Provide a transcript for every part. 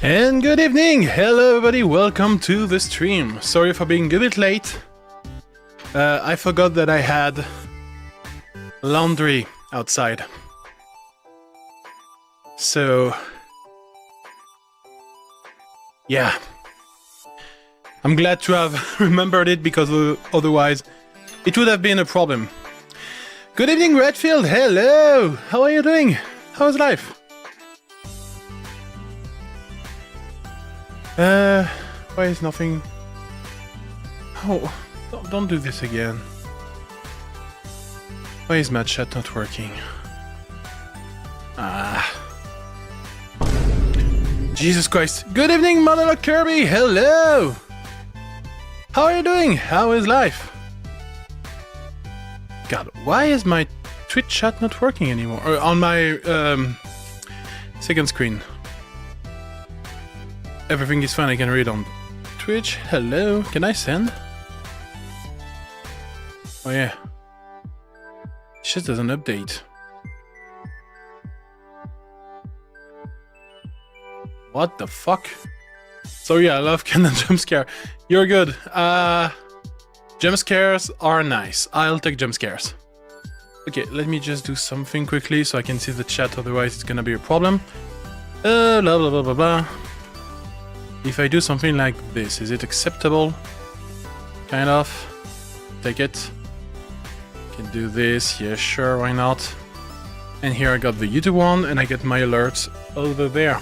And good evening! Hello everybody, welcome to the stream. Sorry for being a bit late. I forgot that I had laundry outside. So... yeah. I'm glad to have remembered it because otherwise it would have been a problem. Good evening Redfield, hello! How are you doing? How's life? Why is nothing... Oh, don't do this again. Why is my chat not working? Jesus Christ. Good evening, Monologue Kirby, hello! How are you doing? How is life? God, why is my Twitch chat not working anymore? Or on my second screen. Everything is fine, I can read on Twitch. Hello, can I send? Oh yeah. Shit doesn't update. What the fuck? So yeah, I love Canon jump scare. You're good. Jump scares are nice. I'll take jump scares. Okay, let me just do something quickly so I can see the chat, otherwise it's gonna be a problem. Blah blah blah blah blah. If I do something like this, is it acceptable? Kind of. Take it. Can do this, yeah sure, why not? And here I got the YouTube one and I get my alerts over there.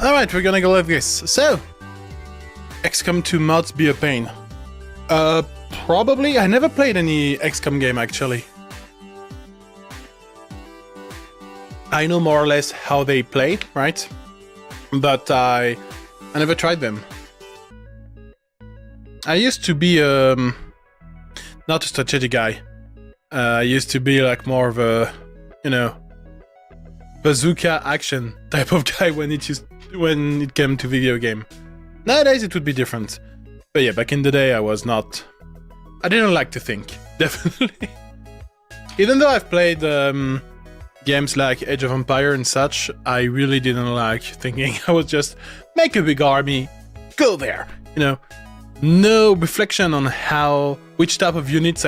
Alright, we're gonna go like this. So, XCOM 2 mods be a pain. Probably. I never played any XCOM game actually. I know more or less how they play, right? But I never tried them. I used to be not a strategy guy. I used to be like more of a, you know, bazooka action type of guy when it came to video game. Nowadays it would be different. But yeah, back in the day I didn't like to think, definitely. Even though I've played games like Age of Empire and such, I really didn't like thinking. I was just make a big army, go there, you know. No reflection on which type of units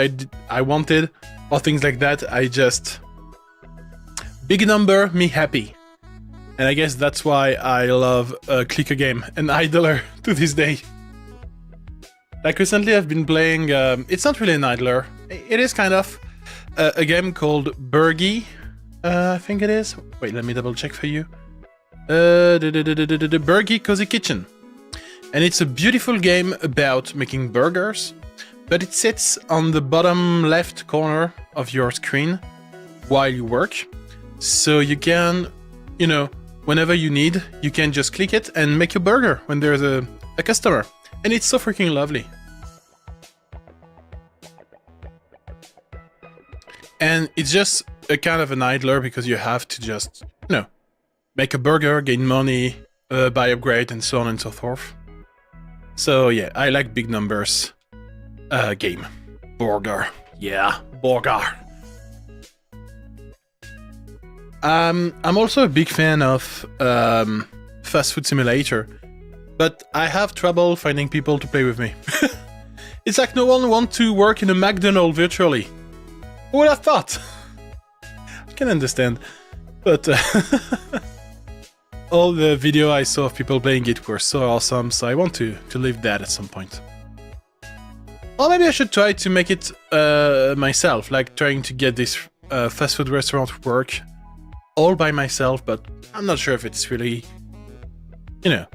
I wanted or things like that. I just big number, me happy. And I guess that's why I love a clicker game, an idler to this day. Like recently I've been playing, it's not really an idler, it is kind of a game called Bluesky. I think it is. Wait, let me double check for you. Bluesky Cozy Kitchen. And it's a beautiful game about making burgers, but it sits on the bottom left corner of your screen while you work. So you can, you know, whenever you need, you can just click it and make your burger when there's a customer. And it's so freaking lovely. And it's just a kind of an idler because you have to just, you know, make a burger, gain money, buy upgrade, and so on and so forth. So yeah, I like big numbers game. Burger. Yeah, burger. I'm also a big fan of fast food simulator, but I have trouble finding people to play with me. It's like no one wants to work in a McDonald's virtually. Who would have thought? I can understand, but all the video I saw of people playing it were so awesome, so I want to live that at some point. Or maybe I should try to make it myself, like trying to get this fast food restaurant work all by myself, but I'm not sure if it's really, you know,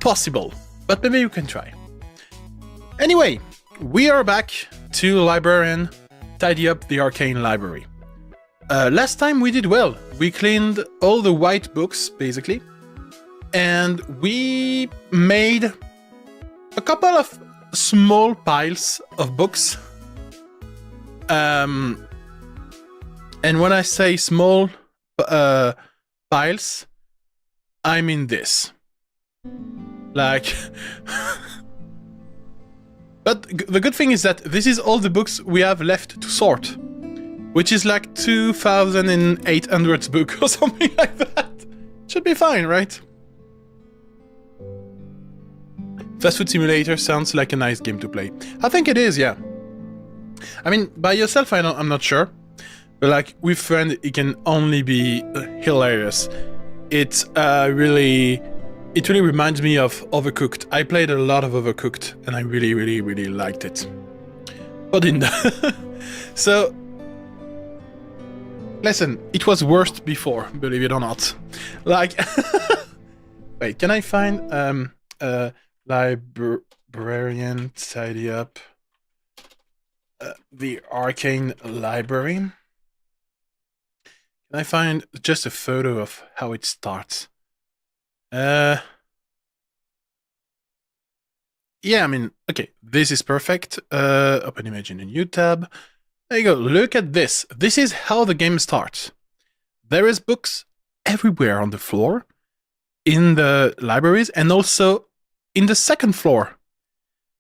possible. But maybe you can try. Anyway, we are back to Librarian, tidy up the Arcane Library. Last time we did well. We cleaned all the white books, basically, and we made a couple of small piles of books. And when I say small piles, I mean this. Like... But the good thing is that this is all the books we have left to sort. Which is like 2,800 book or something like that. Should be fine, right? Fast Food Simulator sounds like a nice game to play. I think it is, yeah. I mean, by yourself, I'm not sure. But like, with friends, it can only be hilarious. It really reminds me of Overcooked. I played a lot of Overcooked, and I really, really, really liked it. But in so, listen, it was worse before, believe it or not. Like, wait, can I find Librarian tidy up the Arcane Library? Can I find just a photo of how it starts? Yeah, I mean, okay, this is perfect. Open image in a new tab. There you go, look at this. This is how the game starts. There is books everywhere on the floor, in the libraries, and also in the second floor.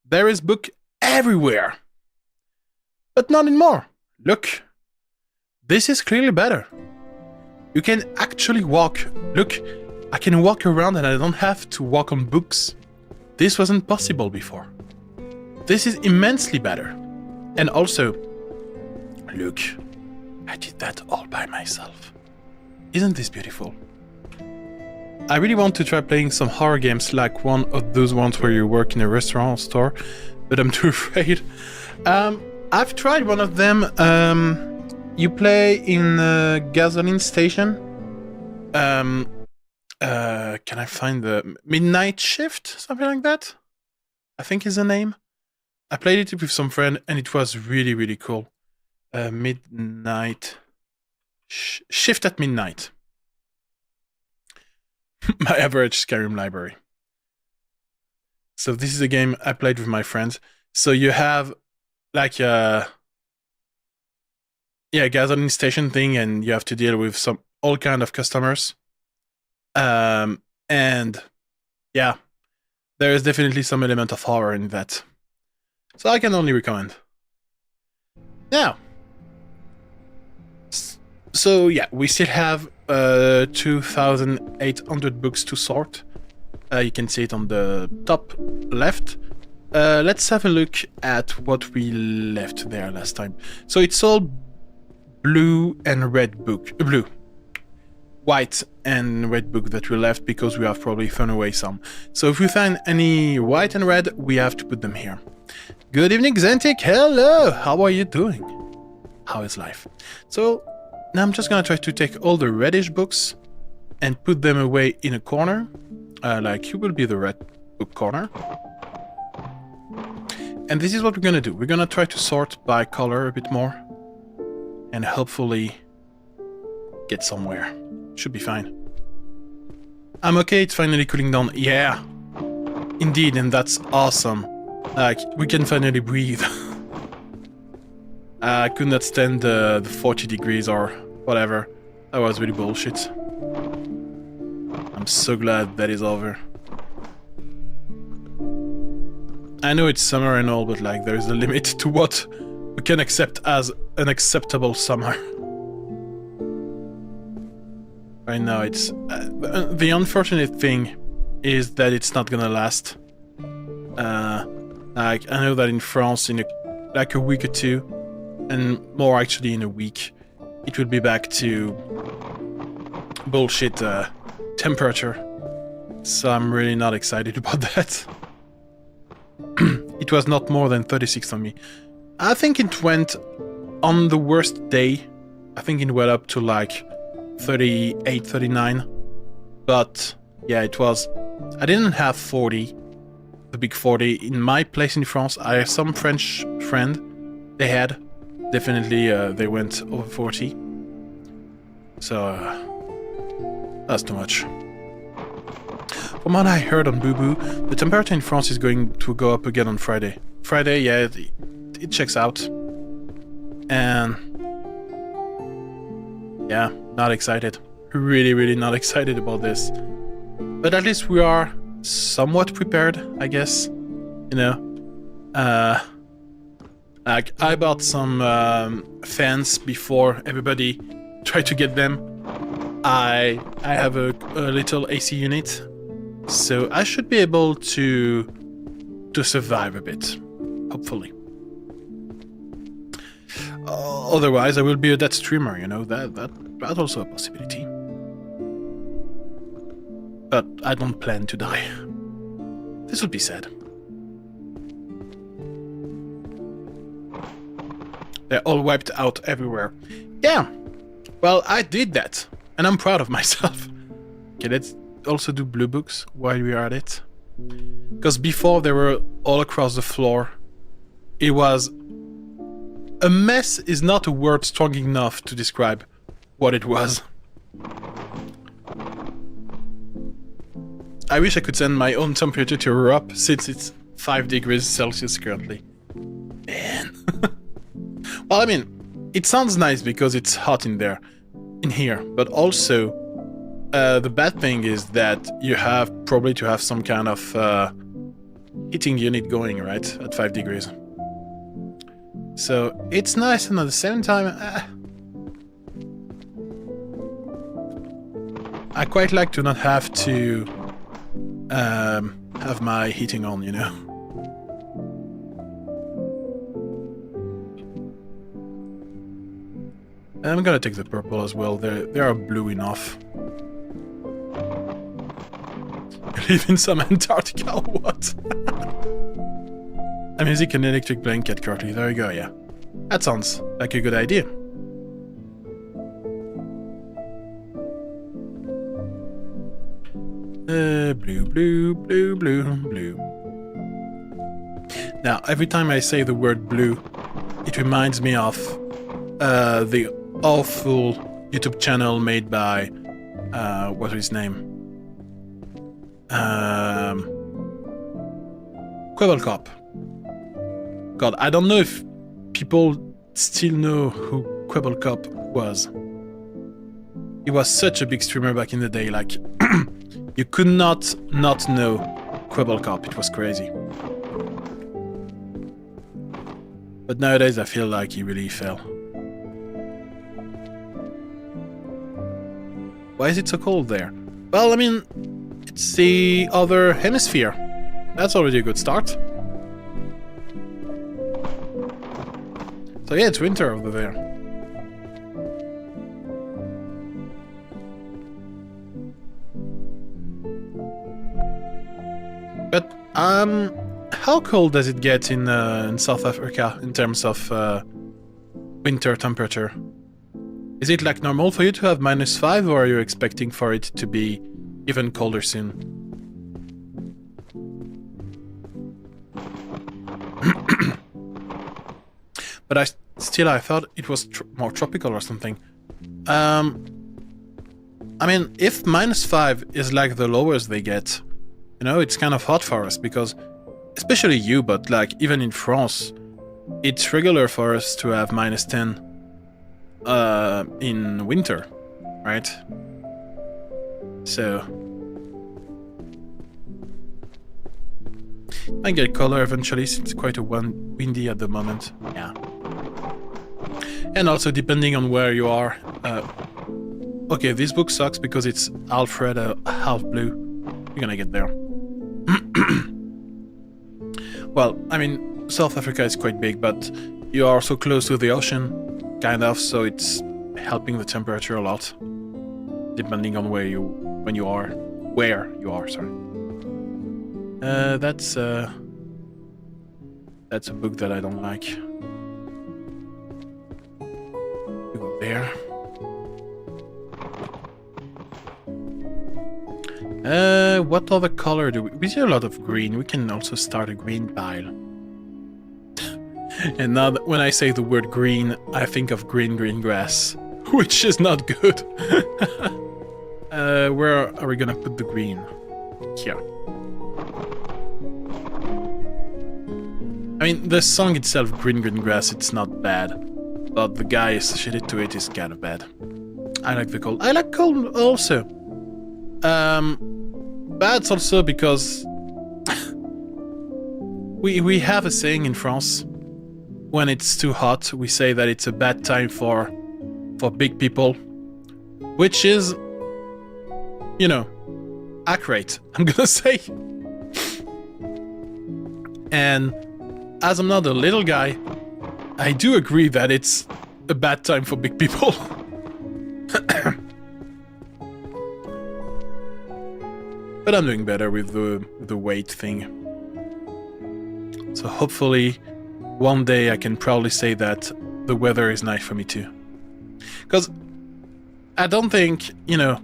There is book everywhere. But not anymore. Look. This is clearly better. You can actually walk. Look, I can walk around and I don't have to walk on books. This wasn't possible before. This is immensely better. And also, look, I did that all by myself. Isn't this beautiful? I really want to try playing some horror games like one of those ones where you work in a restaurant or store, but I'm too afraid. I've tried one of them. You play in a gasoline station. Can I find the Midnight Shift? Something like that? I think is the name. I played it with some friend and it was really, really cool. Midnight... Shift at Midnight. My average Skyrim library. So this is a game I played with my friends. So you have like a gasoline station thing and you have to deal with all kind of customers. And yeah, there is definitely some element of horror in that. So I can only recommend. Now, so yeah, we still have 2,800 books to sort. You can see it on the top left. Let's have a look at what we left there last time. So it's all blue and red book, white and red book that we left because we have probably thrown away some. So if we find any white and red, we have to put them here. Good evening, Xantic. Hello. How are you doing? How is life? So now I'm just gonna try to take all the reddish books and put them away in a corner. Like you will be the red book corner. And this is what we're gonna do. We're gonna try to sort by color a bit more. And hopefully get somewhere. Should be fine. I'm okay, it's finally cooling down. Yeah, indeed, and that's awesome. Like, we can finally breathe. I could not stand the 40 degrees or whatever. That was really bullshit. I'm so glad that is over. I know it's summer and all, but like, there's a limit to what we can accept as an acceptable summer. Right now, it's... the unfortunate thing is that it's not gonna last. Like, I know that in France, in like a week or two, and more actually in a week, it will be back to bullshit temperature. So I'm really not excited about that. It was not more than 36 on me. I think it went on the worst day. I think it went up to like 38, 39. But yeah, it was... I didn't have 40, the big 40. In my place in France, I have some French friend. They had. Definitely, they went over 40. So, that's too much. From what I heard on Boo Boo, the temperature in France is going to go up again on Friday. Friday, yeah, it checks out. And... yeah, not excited. Really, really not excited about this. But at least we are somewhat prepared, I guess. You know? Like, I bought some fans before everybody tried to get them. I have a little AC unit, so I should be able to survive a bit, hopefully. Otherwise, I will be a dead streamer. You know that's also a possibility. But I don't plan to die. This would be sad. They're all wiped out everywhere. Yeah. Well, I did that, and I'm proud of myself. Okay, let's also do blue books while we are at it. Because before they were all across the floor. It was... A mess is not a word strong enough to describe what it was. I wish I could send my own temperature up, since it's 5 degrees Celsius currently. Man. Well, I mean, it sounds nice because it's hot in here, but also the bad thing is that you have probably to have some kind of heating unit going, right, at 5 degrees. So it's nice, and at the same time, I quite like to not have to have my heating on, you know. I'm gonna take the purple as well. They are blue enough. You live in some Antarctica or what? I'm using an electric blanket currently. There you go, yeah. That sounds like a good idea. Blue, blue, blue, blue, blue. Now, every time I say the word blue, it reminds me of the awful YouTube channel made by what's his name? Quabblecop. God, I don't know if people still know who Quabblecop was. He was such a big streamer back in the day, like you could not know Quabblecop. It was crazy. But nowadays I feel like he really fell. Why is it so cold there? Well, I mean, it's the other hemisphere. That's already a good start. So yeah, it's winter over there. But how cold does it get in South Africa in terms of winter temperature? Is it like normal for you to have -5, or are you expecting for it to be even colder soon? But I thought it was more tropical or something. I mean, if -5 is like the lowest they get, you know, it's kind of hot for us, because, especially you, but like even in France, it's regular for us to have -10 in winter, right? So I get color eventually, since it's quite a windy at the moment. Yeah. And also depending on where you are. Okay, this book sucks because it's half red, half blue. You're gonna get there. Well, I mean, South Africa is quite big, but you are so close to the ocean, kind of, so it's helping the temperature a lot, depending on where you are. Sorry. That's a book that I don't like. We go there. What other color do we see? A lot of green. We can also start a green pile. And now that when I say the word green, I think of green grass, which is not good. Where are we gonna put the green? Here. I mean, the song itself, Green Grass, it's not bad, but the guy associated to it is kind of bad. I like the cold. I like cold also. But it's also because we have a saying in France. When it's too hot, we say that it's a bad time for big people, which is you know, accurate, I'm gonna say. And as I'm not a little guy, I do agree that it's a bad time for big people. But I'm doing better with the weight thing. So hopefully one day I can proudly say that the weather is nice for me too. Because I don't think, you know,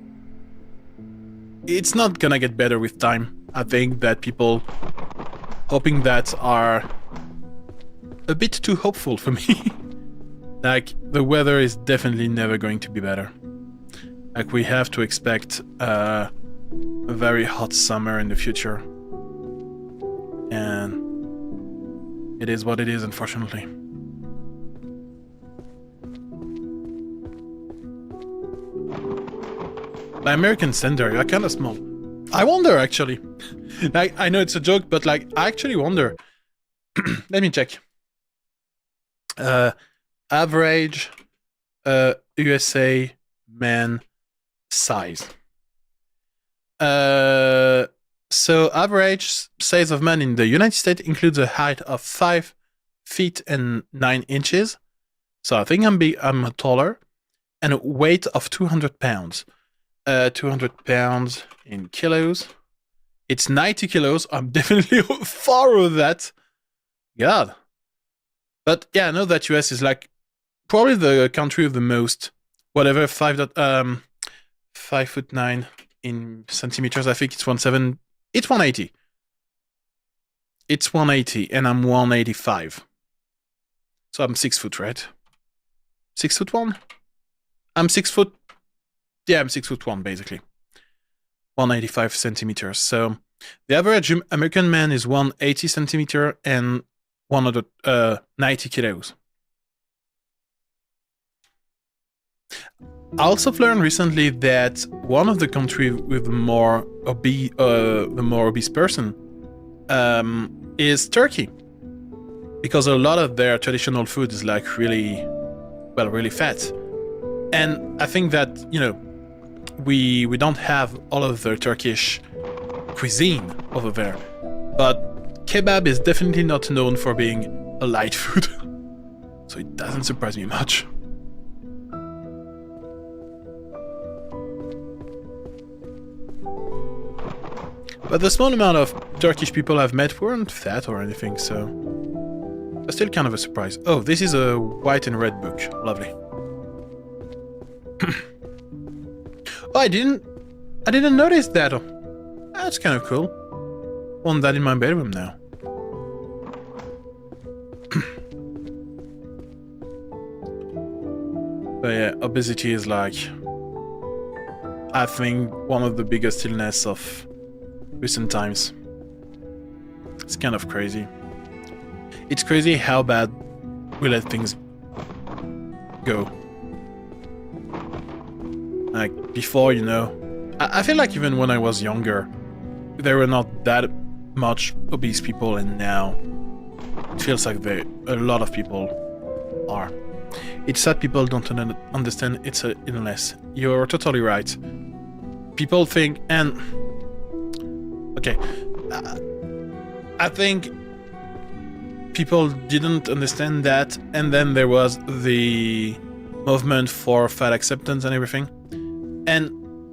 it's not gonna get better with time. I think that people hoping that are a bit too hopeful for me. Like, the weather is definitely never going to be better. Like, we have to expect a very hot summer in the future. And it is what it is, unfortunately. My American Standard are kind of small. I wonder, actually. Like, I know it's a joke, but like, I actually wonder. Let me check. Average USA man size. So average size of man in the United States includes a height of 5 feet and 9 inches. So I think I'm taller, and a weight of 200 pounds. 200 pounds in kilos. It's 90 kilos. I'm definitely far over that. God. But yeah, I know that US is like probably the country with the most, whatever, 5'9" in centimeters. I think it's 1.7. It's 180. It's 180, and I'm 185. So I'm 6 foot, right? 6'1"? I'm 6 foot. Yeah, I'm 6'1", basically. 185 centimeters. So the average American man is 180 centimeter and 190 kilos. I also learned recently that one of the countries with the more obese person is Turkey, because a lot of their traditional food is like really fat, and I think that, you know, we don't have all of the Turkish cuisine over there, but kebab is definitely not known for being a light food, so it doesn't surprise me much. But the small amount of Turkish people I've met weren't fat or anything, so it's still kind of a surprise. Oh, this is a white and red book. Lovely. Oh, I didn't notice that. That's kind of cool. Want that in my bedroom now. But yeah, obesity is like, I think, one of the biggest illness of recent times. It's kind of crazy. It's crazy how bad we let things go. Like, before, you know, I feel like even when I was younger, there were not that much obese people, and now it feels like a lot of people are. It's sad people don't understand it's an illness. You're totally right. People think, and okay, I think people didn't understand that, and then there was the movement for fat acceptance and everything. And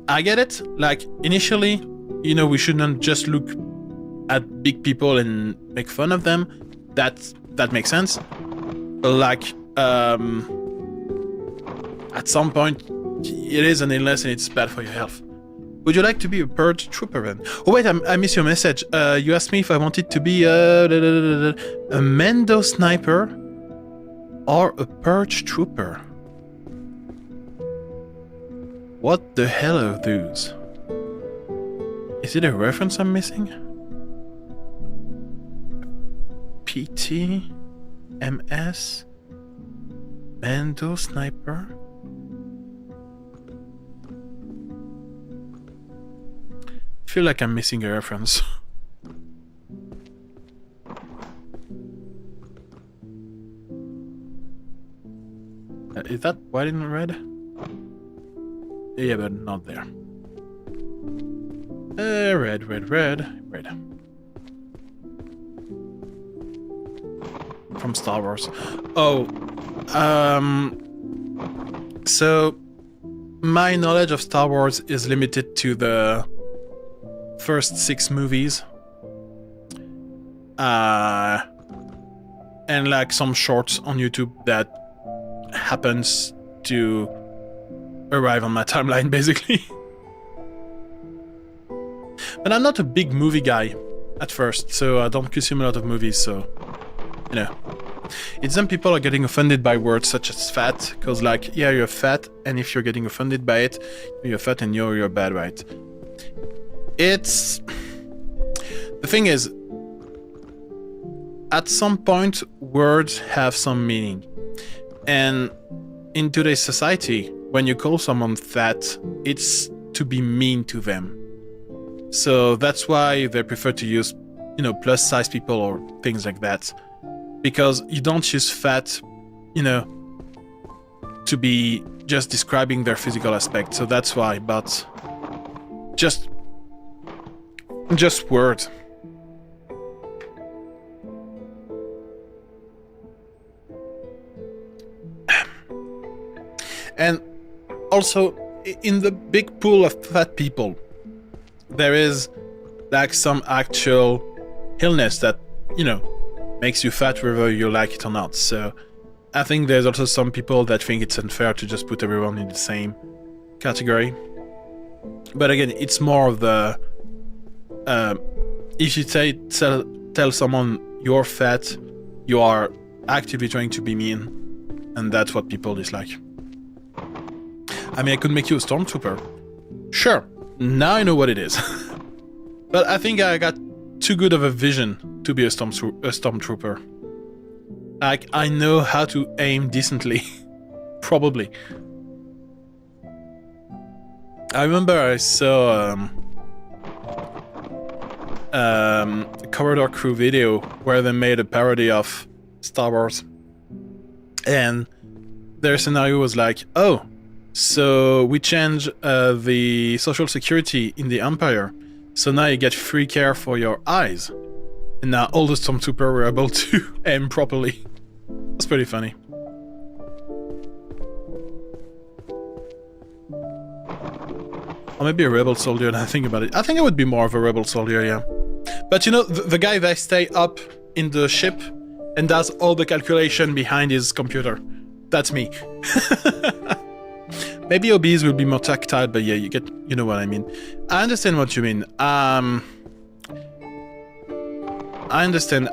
I get it. Like, initially, you know, we shouldn't just look at big people and make fun of them. That makes sense. Like, at some point, it is an illness and it's bad for your health. Would you like to be a purge trooper then? Oh wait, I missed your message. You asked me if I wanted to be a Mendo sniper or a purge trooper. What the hell are those? Is it a reference I'm missing? PT, MS, Mendo sniper. I feel like I'm missing a reference. Is that white and red? Yeah, but not there. Red. From Star Wars. Oh, so my knowledge of Star Wars is limited to the first 6 movies. And like some shorts on YouTube that happens to arrive on my timeline, basically. But I'm not a big movie guy at first, so I don't consume a lot of movies, so, you know. It's some people are getting offended by words such as fat, because like, yeah, you're fat, and if you're getting offended by it, you're fat and you're bad, right? It's... The thing is, at some point, words have some meaning. And in today's society, when you call someone fat, it's to be mean to them. So that's why they prefer to use, you know, plus size people or things like that. Because you don't use fat, you know, to be just describing their physical aspect. So that's why, but just word. And also, in the big pool of fat people, there is like some actual illness that, you know, makes you fat whether you like it or not. So I think there's also some people that think it's unfair to just put everyone in the same category. But again, it's more of the... if you tell someone you're fat, you are actively trying to be mean. And that's what people dislike. I mean, I could make you a stormtrooper. Sure, now I know what it is. But I think I got too good of a vision to be a stormtrooper. Like, I know how to aim decently. Probably. I remember I saw a Corridor Crew video where they made a parody of Star Wars. And their scenario was like, oh, so we change the social security in the Empire, so now you get free care for your eyes. And now all the Stormtroopers were able to aim properly. That's pretty funny. Or maybe a rebel soldier, now I think about it. I think I would be more of a rebel soldier, yeah. But you know, the guy that stay up in the ship and does all the calculation behind his computer. That's me. Maybe OBs will be more tactile, but yeah, you know what I mean. I understand what you mean. I understand.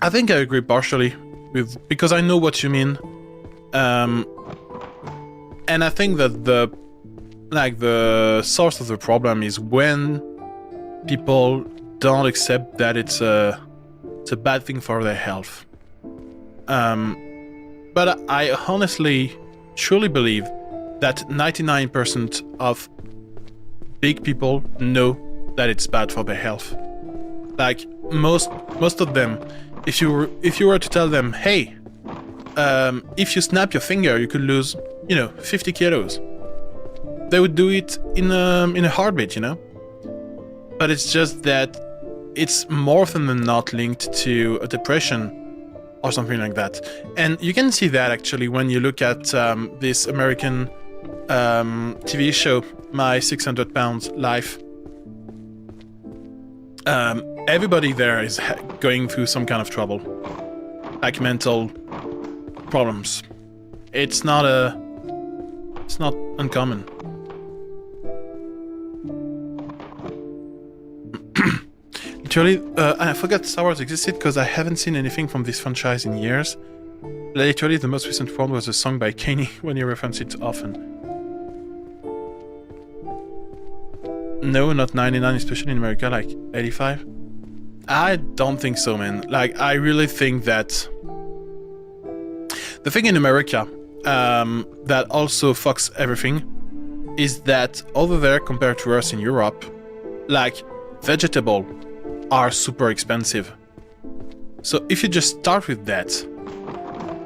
I think I agree partially with, because I know what you mean. And I think that the source of the problem is when people don't accept that it's a bad thing for their health. But I honestly, truly believe that 99% of big people know that it's bad for their health. Like most of them, if you were to tell them, hey, if you snap your finger, you could lose, 50 kilos. They would do it in a heartbeat, But it's just that it's more often than not linked to a depression or something like that. And you can see that actually when you look at this American TV show, My 600 Pounds Life. Everybody there is going through some kind of trouble, like mental problems. It's not uncommon. Literally, I forgot Star Wars existed because I haven't seen anything from this franchise in years. Literally, the most recent one was a song by Kanye when you reference it often. No, not 99, especially in America, like 85. I don't think so, man. Like, I really think that the thing in America that also fucks everything is that over there, compared to us in Europe, like, vegetable are super expensive. So if you just start with that,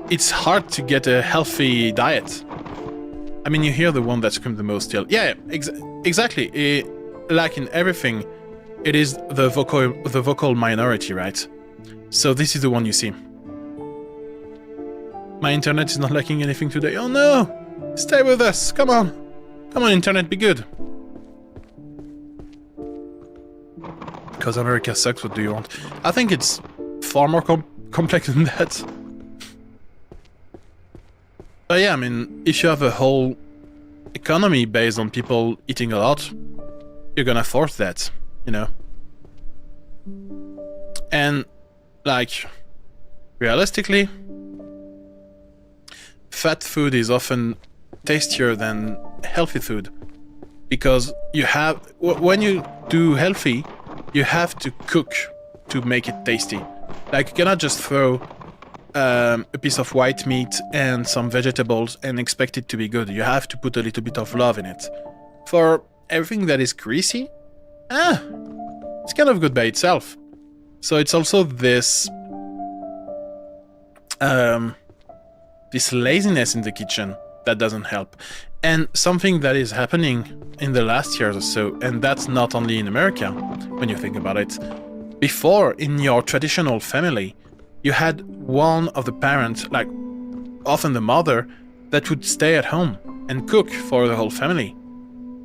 it's hard to get a healthy diet. I mean, you hear the one that screams the most still. Yeah, exactly. Like in everything, it is the vocal minority, right? So this is the one you see. My internet is not liking anything today. Oh no! Stay with us! Come on! Come on, internet, be good! Because America sucks, what do you want? I think it's far more complex than that. But yeah, I mean, if you have a whole economy based on people eating a lot, you're gonna force that, you know? And, like, realistically, fat food is often tastier than healthy food. Because you have, when you do healthy, you have to cook to make it tasty. Like, you cannot just throw a piece of white meat and some vegetables and expect it to be good. You have to put a little bit of love in it. For everything that is greasy, it's kind of good by itself. So it's also this this laziness in the kitchen that doesn't help. And something that is happening in the last years or so, and that's not only in America, when you think about it. Before, in your traditional family, you had one of the parents, like often the mother, that would stay at home and cook for the whole family.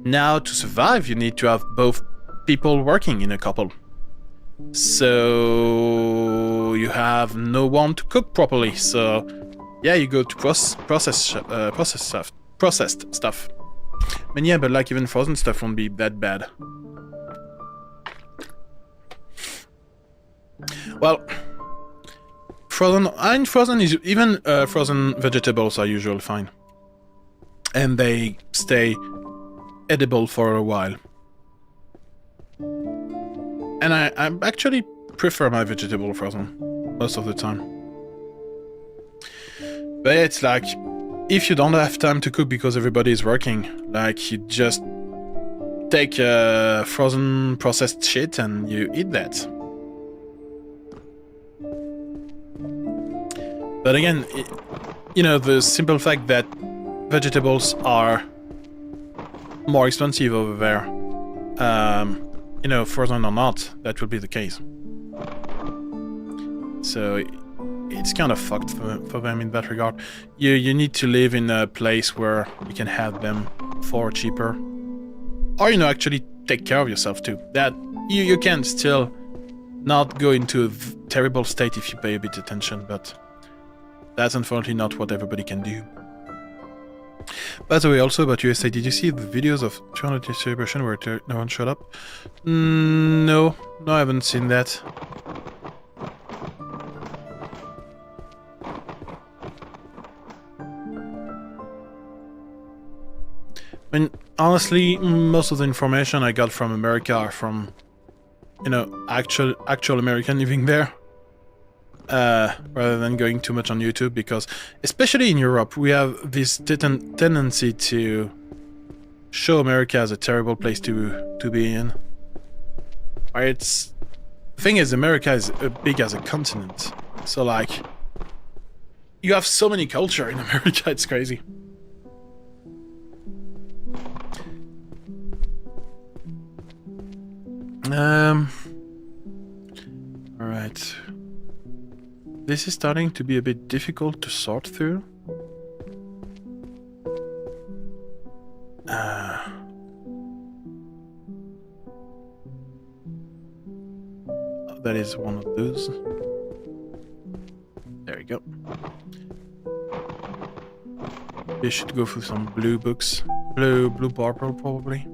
Now, to survive, you need to have both people working in a couple. So you have no one to cook properly. So yeah, you go to processed stuff. And yeah, but like even frozen stuff won't be that bad. Well, frozen is even frozen vegetables are usually fine, and they stay edible for a while. And I actually prefer my vegetable frozen most of the time. But it's like, if you don't have time to cook because everybody is working, like, you just take frozen processed shit and you eat that. But again, you know, the simple fact that vegetables are more expensive over there, you know, frozen or not, that will be the case. So it's kind of fucked for them in that regard. You need to live in a place where you can have them for cheaper, or, you know, actually take care of yourself too. That you can still not go into a terrible state if you pay a bit attention, but that's unfortunately not what everybody can do. By the way, also about USA, did you see the videos of 200th celebration where no one showed up? No, I haven't seen that. I mean, honestly, most of the information I got from America are from, you know, actual American living there, rather than going too much on YouTube, because especially in Europe, we have this tendency to show America as a terrible place to be in. The thing is, America is big as a continent, so like, you have so many culture in America, it's crazy. Alright. This is starting to be a bit difficult to sort through. That is one of those. There we go. You should go through some blue books. Blue purple probably.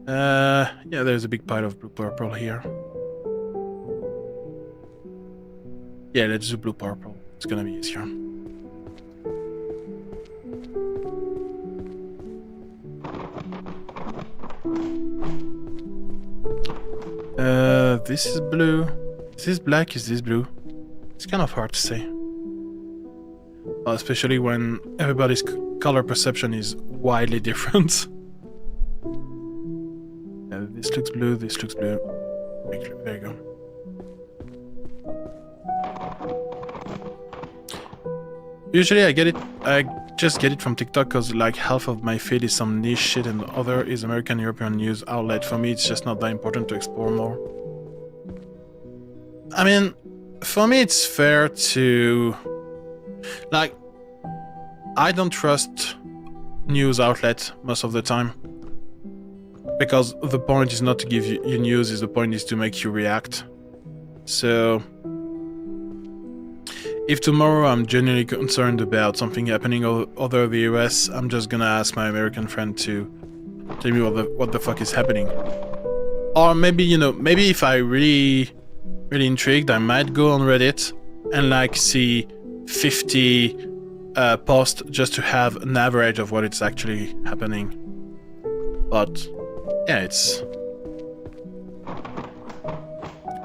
Yeah, there's a big pile of blue purple here. Yeah, let's do blue purple. It's gonna be easier. This is blue. Is this black? Is this blue? It's kind of hard to say. Well, especially when everybody's color perception is widely different. This looks blue, this looks blue. There you go. Usually I just get it from TikTok because like half of my feed is some niche shit and the other is American European news outlet. For me, it's just not that important to explore more. I mean, for me, it's fair to... Like, I don't trust news outlets most of the time. Because the point is not to give you news, the point is to make you react. So... If tomorrow I'm genuinely concerned about something happening other the US, I'm just gonna ask my American friend to tell me what the fuck is happening. Or maybe, you know, maybe if I really intrigued, I might go on Reddit and like see 50 posts just to have an average of what it's actually happening. But yeah,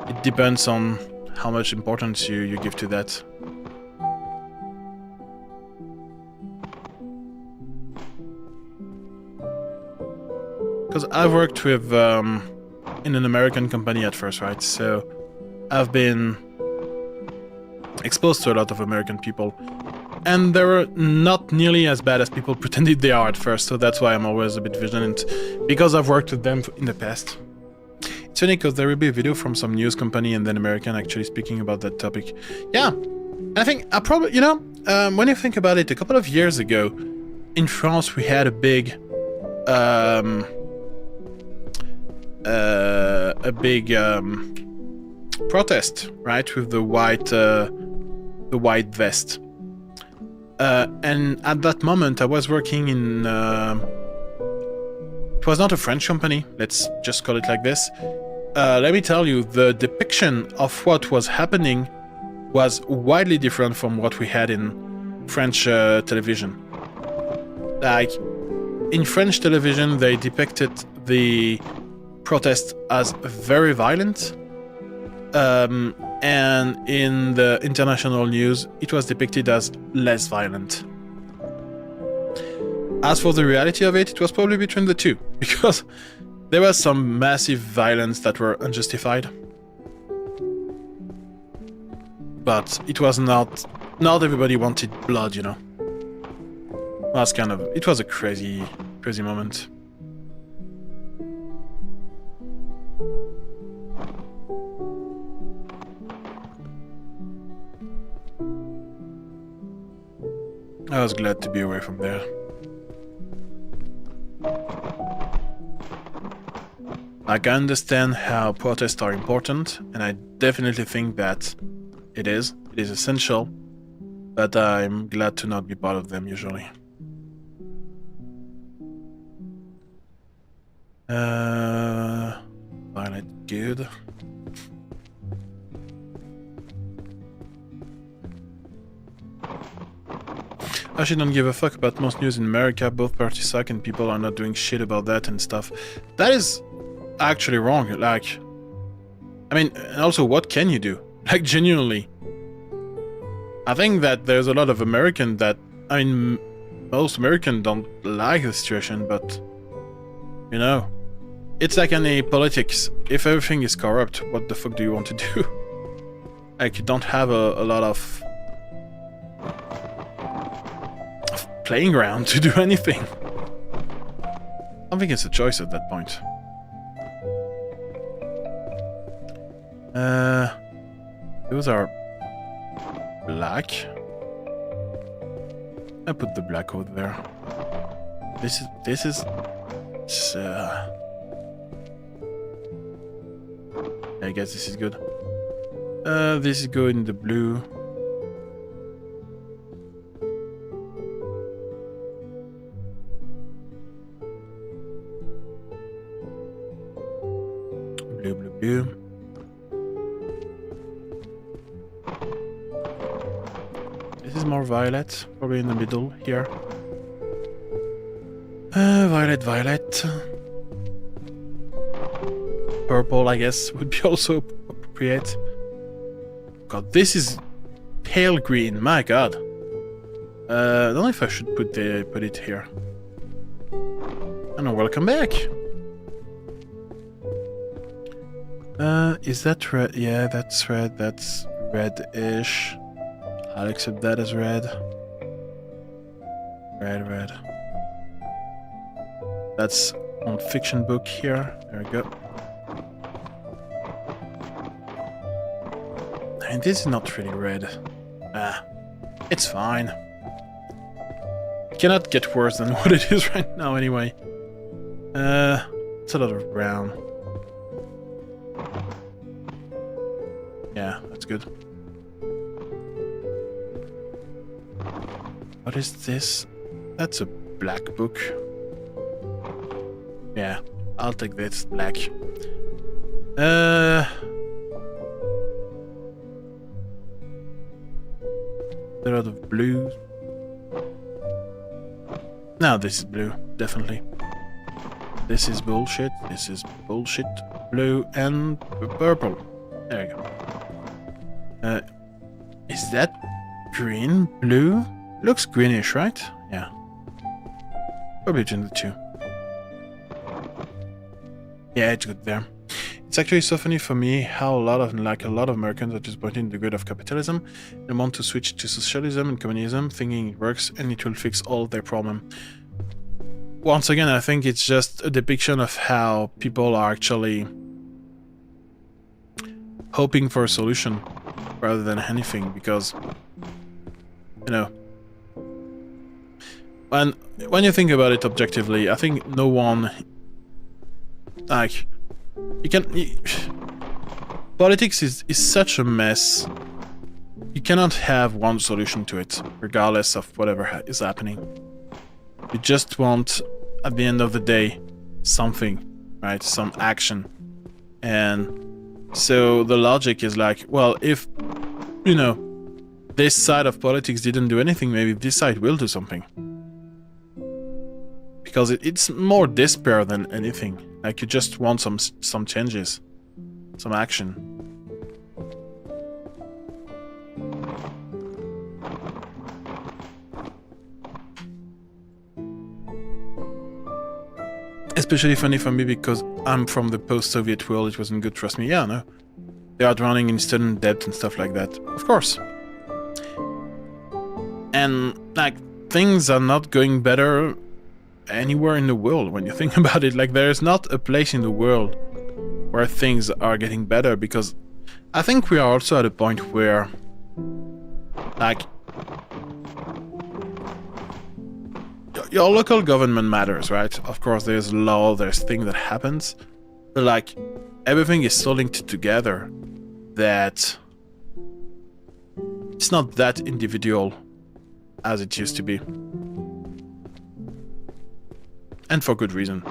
it depends on how much importance you give to that. Because I've worked with in an American company at first, right? So I've been exposed to a lot of American people, and they're not nearly as bad as people pretended they are at first. So that's why I'm always a bit vigilant, because I've worked with them in the past. It's funny because there will be a video from some news company and then American actually speaking about that topic. Yeah, I think I probably, you know, when you think about it, a couple of years ago in France we had a big protest, right, with the white vest. And at that moment, I was working in. It was not a French company. Let's just call it like this. Let me tell you, the depiction of what was happening was widely different from what we had in French television. Like in French television, they depicted the protest as very violent, and in the international news it was depicted as less violent. As for the reality of it, it was probably between the two, because there was some massive violence that were unjustified, but it was not everybody wanted blood, you know. It was a crazy moment. I was glad to be away from there. Like, I understand how protests are important, and I definitely think that it is essential, but I'm glad to not be part of them usually. Violet, good. I don't give a fuck about most news in America. Both parties suck and people are not doing shit about that and stuff. That is actually wrong. Like, I mean, and also, what can you do? Like, genuinely. I think that there's a lot of American that, I mean, most Americans don't like the situation, but, you know, it's like any politics. If everything is corrupt, what the fuck do you want to do? Like, you don't have a lot of playing ground to do anything. I don't think it's a choice at that point. Those are black. I put the black over there. This is I guess this is good. This is good in the blue. Blue. This is more violet, probably in the middle here. Violet. Purple, I guess, would be also appropriate. God, this is pale green. My God. I don't know if I should put it here. And welcome back. Is that red? Yeah, that's red. That's red-ish. I'll accept that as red. Red. That's non-fiction book here. There we go. And this is not really red. It's fine. It cannot get worse than what it is right now anyway. It's a lot of brown. Yeah, that's good. What is this? That's a black book. Yeah, I'll take this black. A lot of blue. No, this is blue, definitely. This is bullshit. This is bullshit. Blue and purple. There you go. Is that green? Blue? Looks greenish, right? Yeah. Probably between the two. Yeah, it's good there. It's actually so funny for me how a lot of Americans are disappointed in the good of capitalism and want to switch to socialism and communism, thinking it works and it will fix all their problem. Once again, I think it's just a depiction of how people are actually hoping for a solution rather than anything, because, you know, when you think about it objectively, I think no one, like, politics is such a mess. You cannot have one solution to it, regardless of whatever is happening. You just want, at the end of the day, something, right? Some action. And so the logic is like, well, if, you know, this side of politics didn't do anything, maybe this side will do something. Because it's more despair than anything. Like, you just want some changes, some action. Especially funny for me because I'm from the post-Soviet world. It wasn't good, trust me. Yeah, no. They are drowning in student debt and stuff like that. Of course. And, like, things are not going better anywhere in the world when you think about it. Like, there is not a place in the world where things are getting better, because I think we are also at a point where, like, your local government matters, right? Of course, there's law, there's things that happens, but, like, everything is so linked together that it's not that individual as it used to be. And for good reason.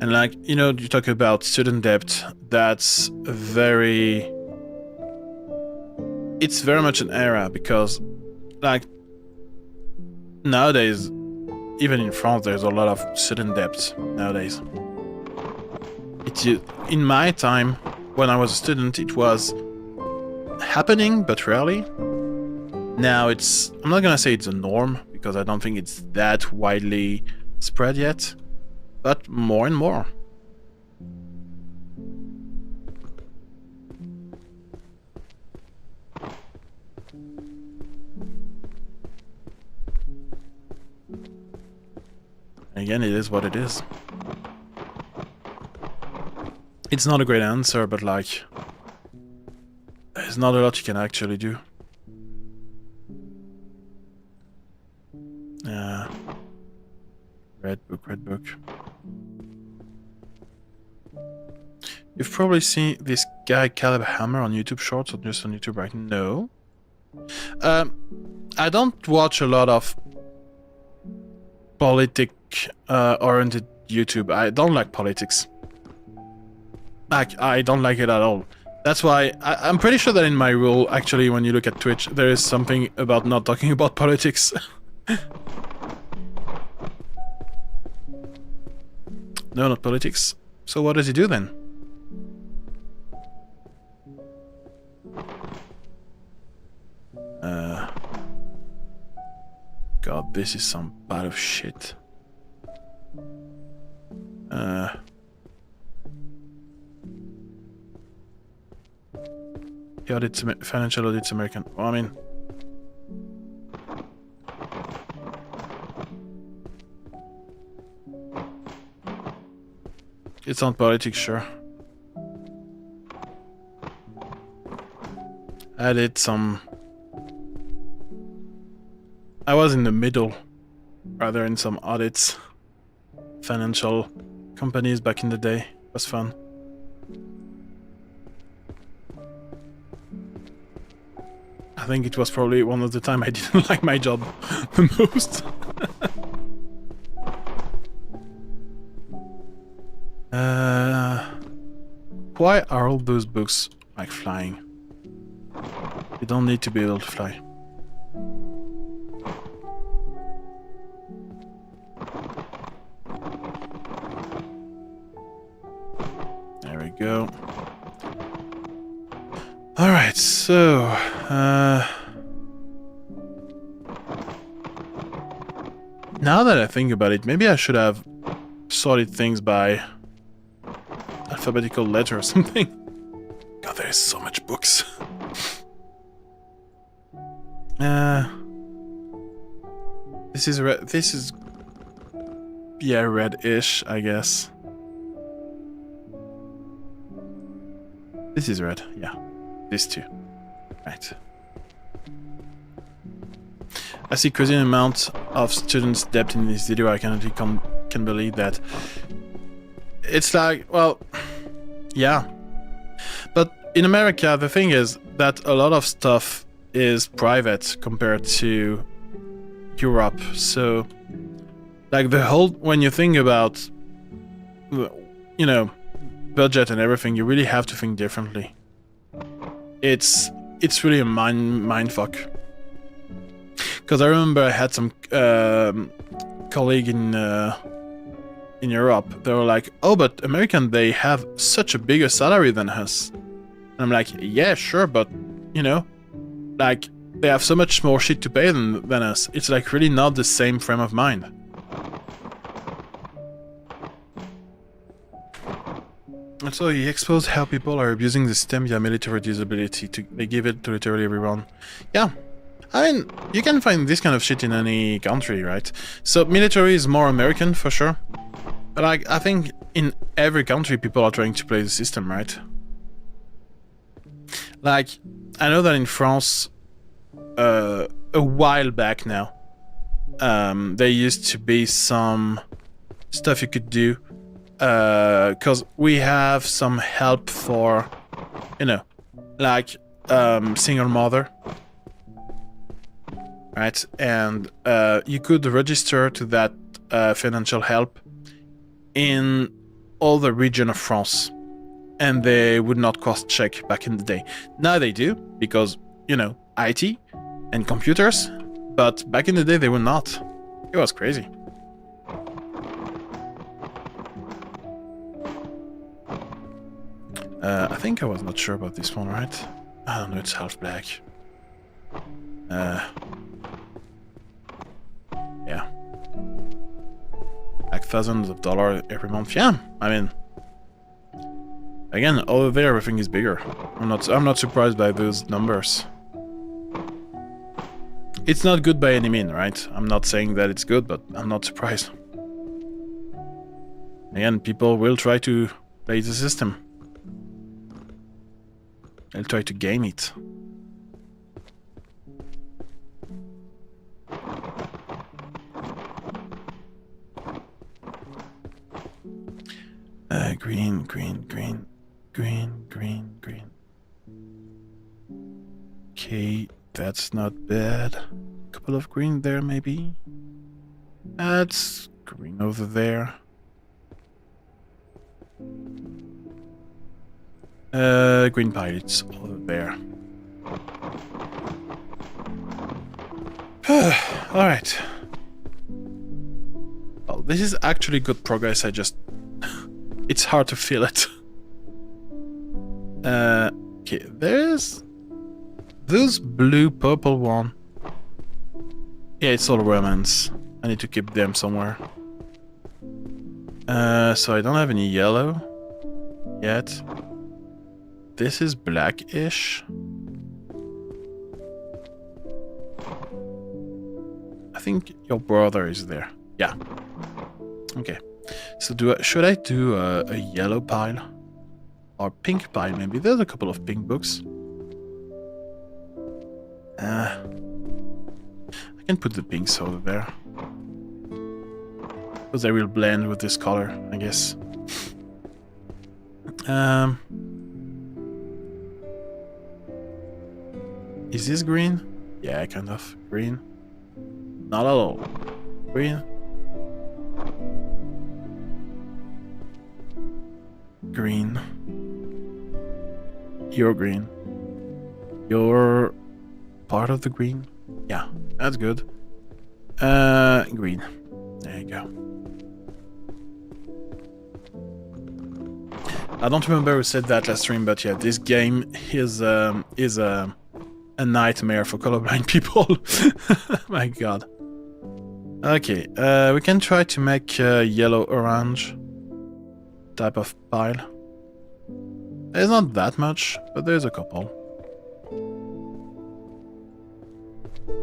And, like, you know, you talk about student debt, that's very... It's very much an era, because, like, nowadays, even in France, there's a lot of student debt nowadays. In my time, when I was a student, it was happening, but rarely. Now it's, I'm not gonna say it's a norm, because I don't think it's that widely spread yet, but more and more. Again, it is what it is. It's not a great answer, but, like, there's not a lot you can actually do. Red book. You've probably seen this guy Caleb Hammer on YouTube Shorts, or just on YouTube right now. No. I don't watch a lot of oriented YouTube. I don't like politics. Like, I don't like it at all. That's why I'm pretty sure that in my rule, actually, when you look at Twitch, there is something about not talking about politics. No, not politics. So what does he do then? God, this is some pile of shit. The audits, financial audits American. Well, I mean, it's on politics, sure. I did some. I was in the middle, rather in some audits, financial companies back in the day. It was fun. I think it was probably one of the time I didn't like my job the most. Why are all those books like flying? You don't need to be able to fly. There we go. Alright, so... now that I think about it, maybe I should have sorted things by alphabetical letter or something. God, there's so much books. This is red. This is... yeah, red-ish, I guess. This is red, yeah. This too. Right. I see crazy amount of students' debt in this video. I can believe that. It's like, well, yeah. But in America, the thing is that a lot of stuff is private compared to Europe. So, like the whole, when you think about, you know, budget and everything, you really have to think differently. It's really a mind fuck. Because I remember I had some colleague in Europe. They were like, "Oh, but American, they have such a bigger salary than us." And I'm like, "Yeah, sure, but you know, like they have so much more shit to pay than us. It's like really not the same frame of mind." And so he exposed how people are abusing the system via military disability. They give it to literally everyone. Yeah. I mean, you can find this kind of shit in any country, right? So military is more American for sure. But like, I think in every country people are trying to play the system, right? Like, I know that in France, a while back now, there used to be some stuff you could do. Because we have some help for, you know, like single mother. Right, and you could register to that financial help in all the region of France, and they would not cost check back in the day. Now they do, because, you know, IT and computers, but back in the day they would not. It was crazy. I think I was not sure about this one, right? I don't know, it's half black. Yeah. Like thousands of dollars every month. Yeah, I mean, again, over there everything is bigger. I'm not surprised by those numbers. It's not good by any means, right? I'm not saying that it's good, but I'm not surprised. Again, people will try to play the system. They'll try to game it. Green, green, green, green, green, green. Okay, that's not bad. Couple of green there, maybe. That's green over there. Green pilots over there. Alright. Well, this is actually good progress, it's hard to feel it. Okay, there's this blue purple one. Yeah, it's all romance. I need to keep them somewhere. So I don't have any yellow yet. This is blackish. think your brother is there. Yeah. Okay. So should I do a yellow pile? Or pink pile, maybe? There's a couple of pink books. I can put the pinks over there. Because they will blend with this color, I guess. Is this green? Yeah, kind of. Green. Not at all. Green. Green. You're green. You're part of the green? Yeah, that's good. Green. There you go. I don't remember who said that last stream, but yeah, this game is a nightmare for colorblind people. My god. Okay, we can try to make a yellow-orange type of pile. There's not that much, but there's a couple.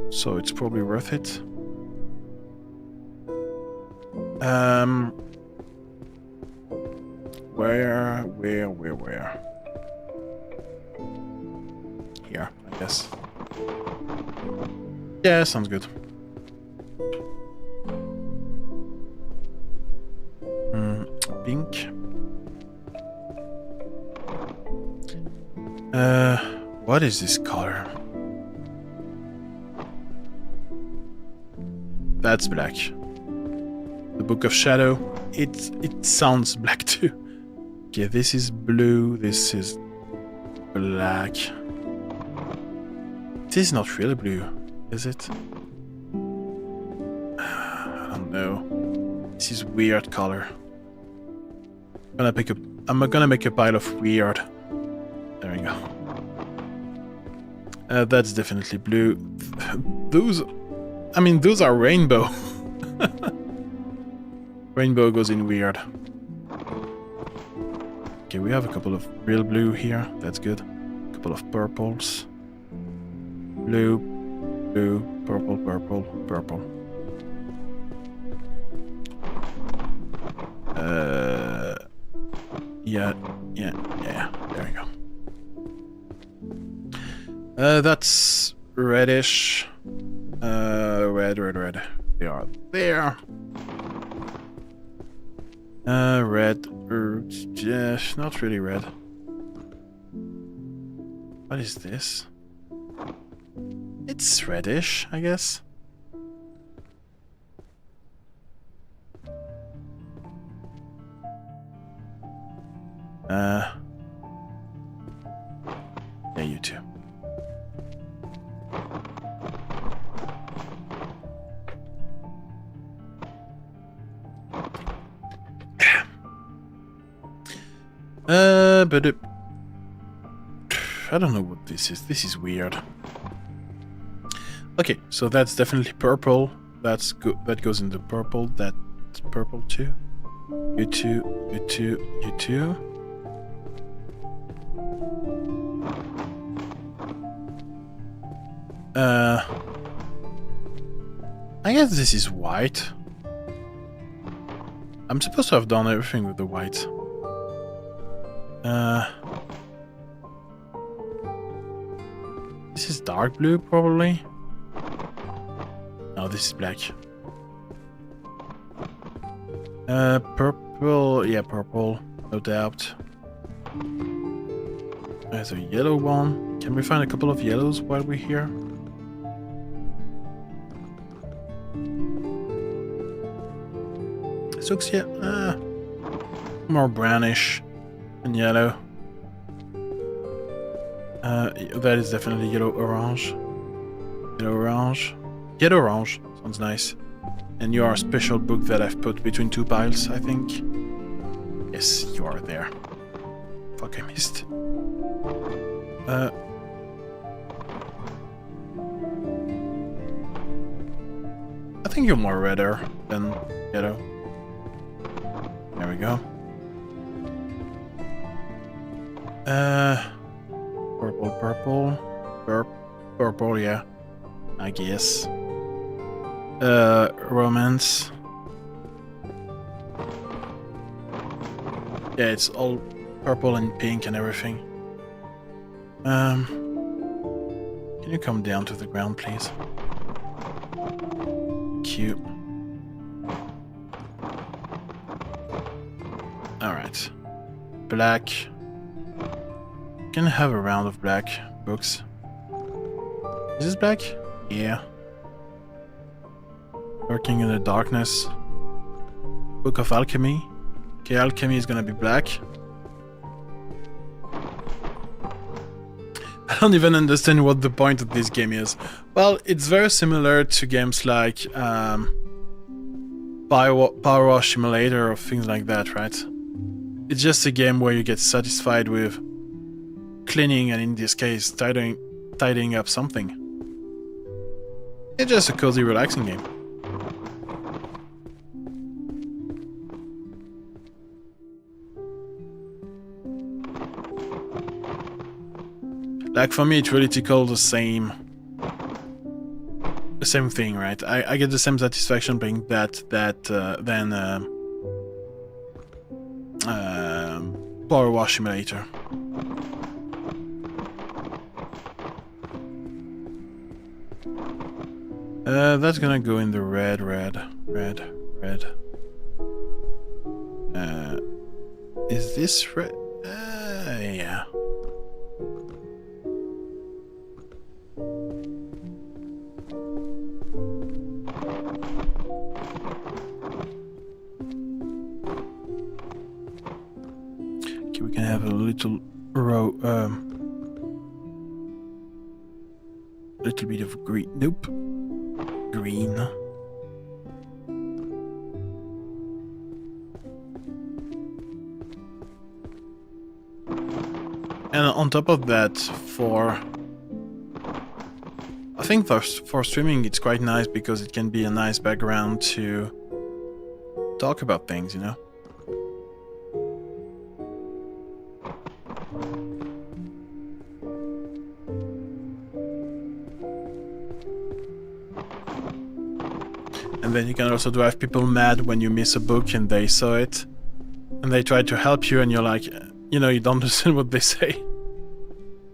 So it's probably worth it. Where? Here, I guess. Yeah, sounds good. Pink. What is this color? That's black. The Book of Shadow. It sounds black too. Okay, this is blue. This is black. This is not really blue, is it? I don't know. This is weird color. I'm gonna make a pile of weird. There we go. That's definitely blue. Those are rainbow. Rainbow goes in weird. Okay, we have a couple of real blue here. That's good. A couple of purples. Blue, blue, purple, purple, purple. Yeah. There we go. That's reddish. Red. They are there. Red. Not really red. What is this? It's reddish, I guess. Yeah, you too. But I don't know what this is. This is weird. Okay, so that's definitely purple. That's good. That goes into purple. That's purple too. You too. You too. You too. I guess this is white. I'm supposed to have done everything with the white. This is dark blue, probably. No, this is black. Purple. Yeah, purple. No doubt. There's a yellow one. Can we find a couple of yellows while we're here? This looks, yeah, more brownish and yellow. That is definitely yellow-orange. Yellow-orange. Yellow-orange. Sounds nice. And you are a special book that I've put between two piles, I think. Yes, you are there. Fuck, I missed. I think you're more redder than yellow. There we go. Purple, yeah. I guess. Romance. Yeah, it's all purple and pink and everything. Can you come down to the ground, please? Cute. Alright. Black. Can I have a round of black books? Is this black? Yeah. Working in the darkness. Book of Alchemy. Okay, alchemy is gonna be black. I don't even understand what the point of this game is. Well, it's very similar to games like Power Wash Simulator or things like that, right? It's just a game where you get satisfied with cleaning and, in this case, tidying up something. It's just a cozy, relaxing game. Like, for me, it really tickles the same thing, right? I get the same satisfaction playing that than Power Wash Simulator. That's gonna go in the red. Is this red? Yeah. Okay, we can have a little row, little bit of green. Nope. Green. And on top of that, I think for streaming it's quite nice because it can be a nice background to talk about things, you know? And then you can also drive people mad when you miss a book and they saw it and they try to help you and you're like, you know, you don't understand what they say.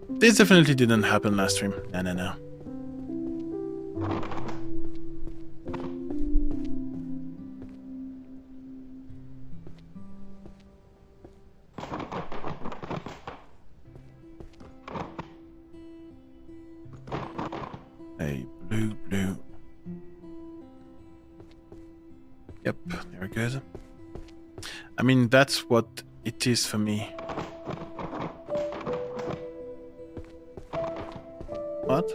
This definitely didn't happen last stream. No. Hey, blue. Yep, very good. I mean, that's what it is for me. What?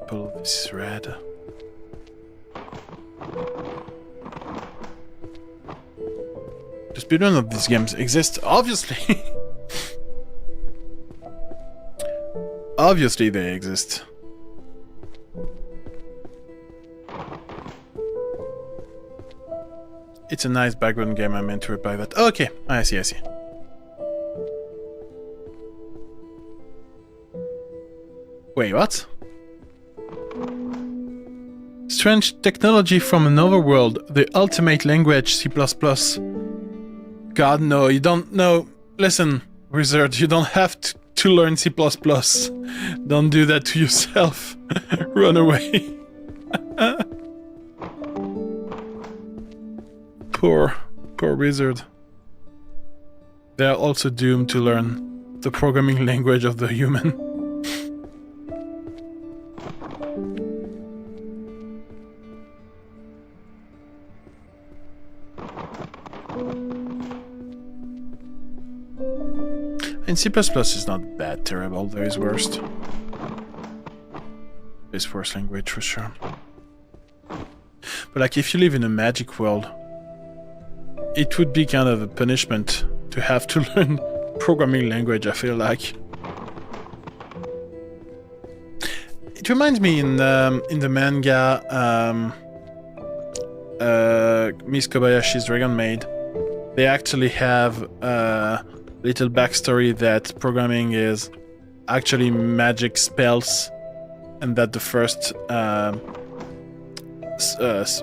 Apple, this is red. The speedrun of these games exists, obviously. Obviously they exist. It's a nice background game, I meant to reply that. Okay, I see. Wait, what? Strange technology from another world, the ultimate language, C++. God, no, you don't know. Listen, Wizard, you don't have to learn C++. Don't do that to yourself. Run away. Poor Wizard. They are also doomed to learn the programming language of the human. And C++ is not that terrible, there is worst. There's worse language for sure. But like, if you live in a magic world, it would be kind of a punishment to have to learn programming language, I feel like. It reminds me in the manga Miss Kobayashi's Dragon Maid, they actually have a little backstory that programming is actually magic spells, and that the first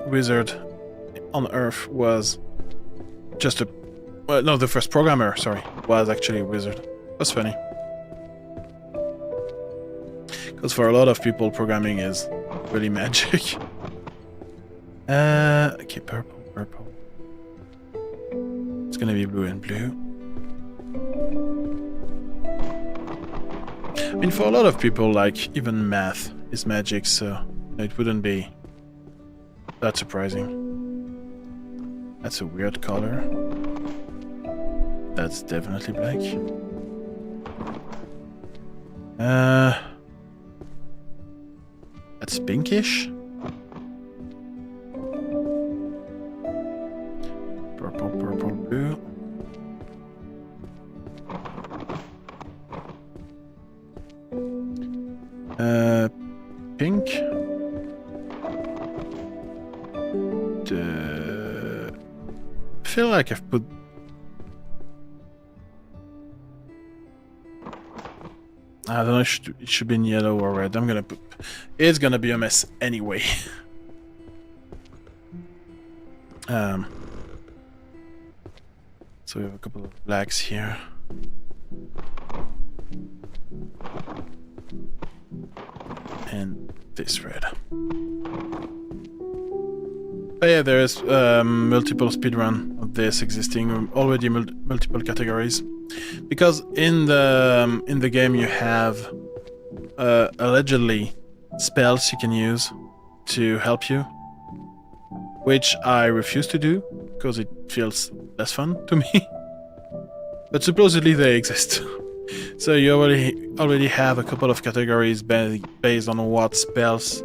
wizard on Earth was just a... Well, no, the first programmer, sorry, was actually a wizard. That's funny. Because for a lot of people, programming is really magic. Okay, purple. It's gonna be blue and blue. I mean, for a lot of people, like, even math is magic, so it wouldn't be that surprising. That's a weird color. That's definitely black. That's pinkish. Purple, blue. Pink. I feel like I've put... I don't know, it should be in yellow or red. I'm gonna put... It's gonna be a mess anyway. So we have a couple of blacks here. And this red. But yeah, there is multiple speedrun of this existing, already multiple categories. Because in the game you have allegedly spells you can use to help you, which I refuse to do because it feels less fun to me. But supposedly they exist. So you already have a couple of categories based on what spells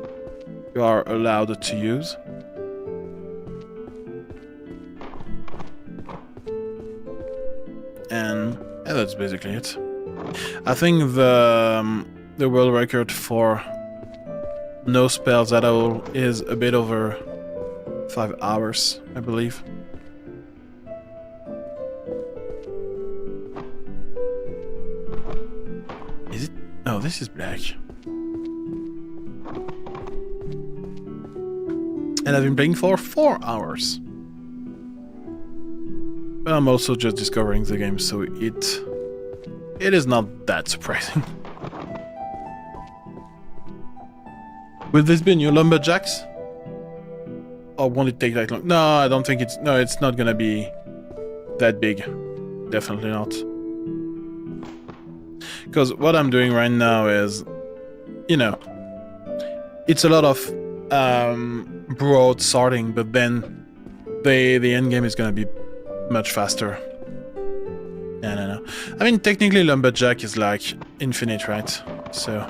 you are allowed to use. And yeah, that's basically it. I think the world record for no spells at all is a bit over 5 hours, I believe. Is it? No, this is black. And I've been playing for 4 hours. But I'm also just discovering the game, so it is not that surprising. Will this be new Lumberjacks? Or won't it take that long? No, I don't think it's... No, it's not gonna be that big. Definitely not. Because what I'm doing right now is, you know, it's a lot of broad sorting, but then the end game is gonna be much faster. Yeah, no. I mean, technically Lumberjack is like infinite, right? So...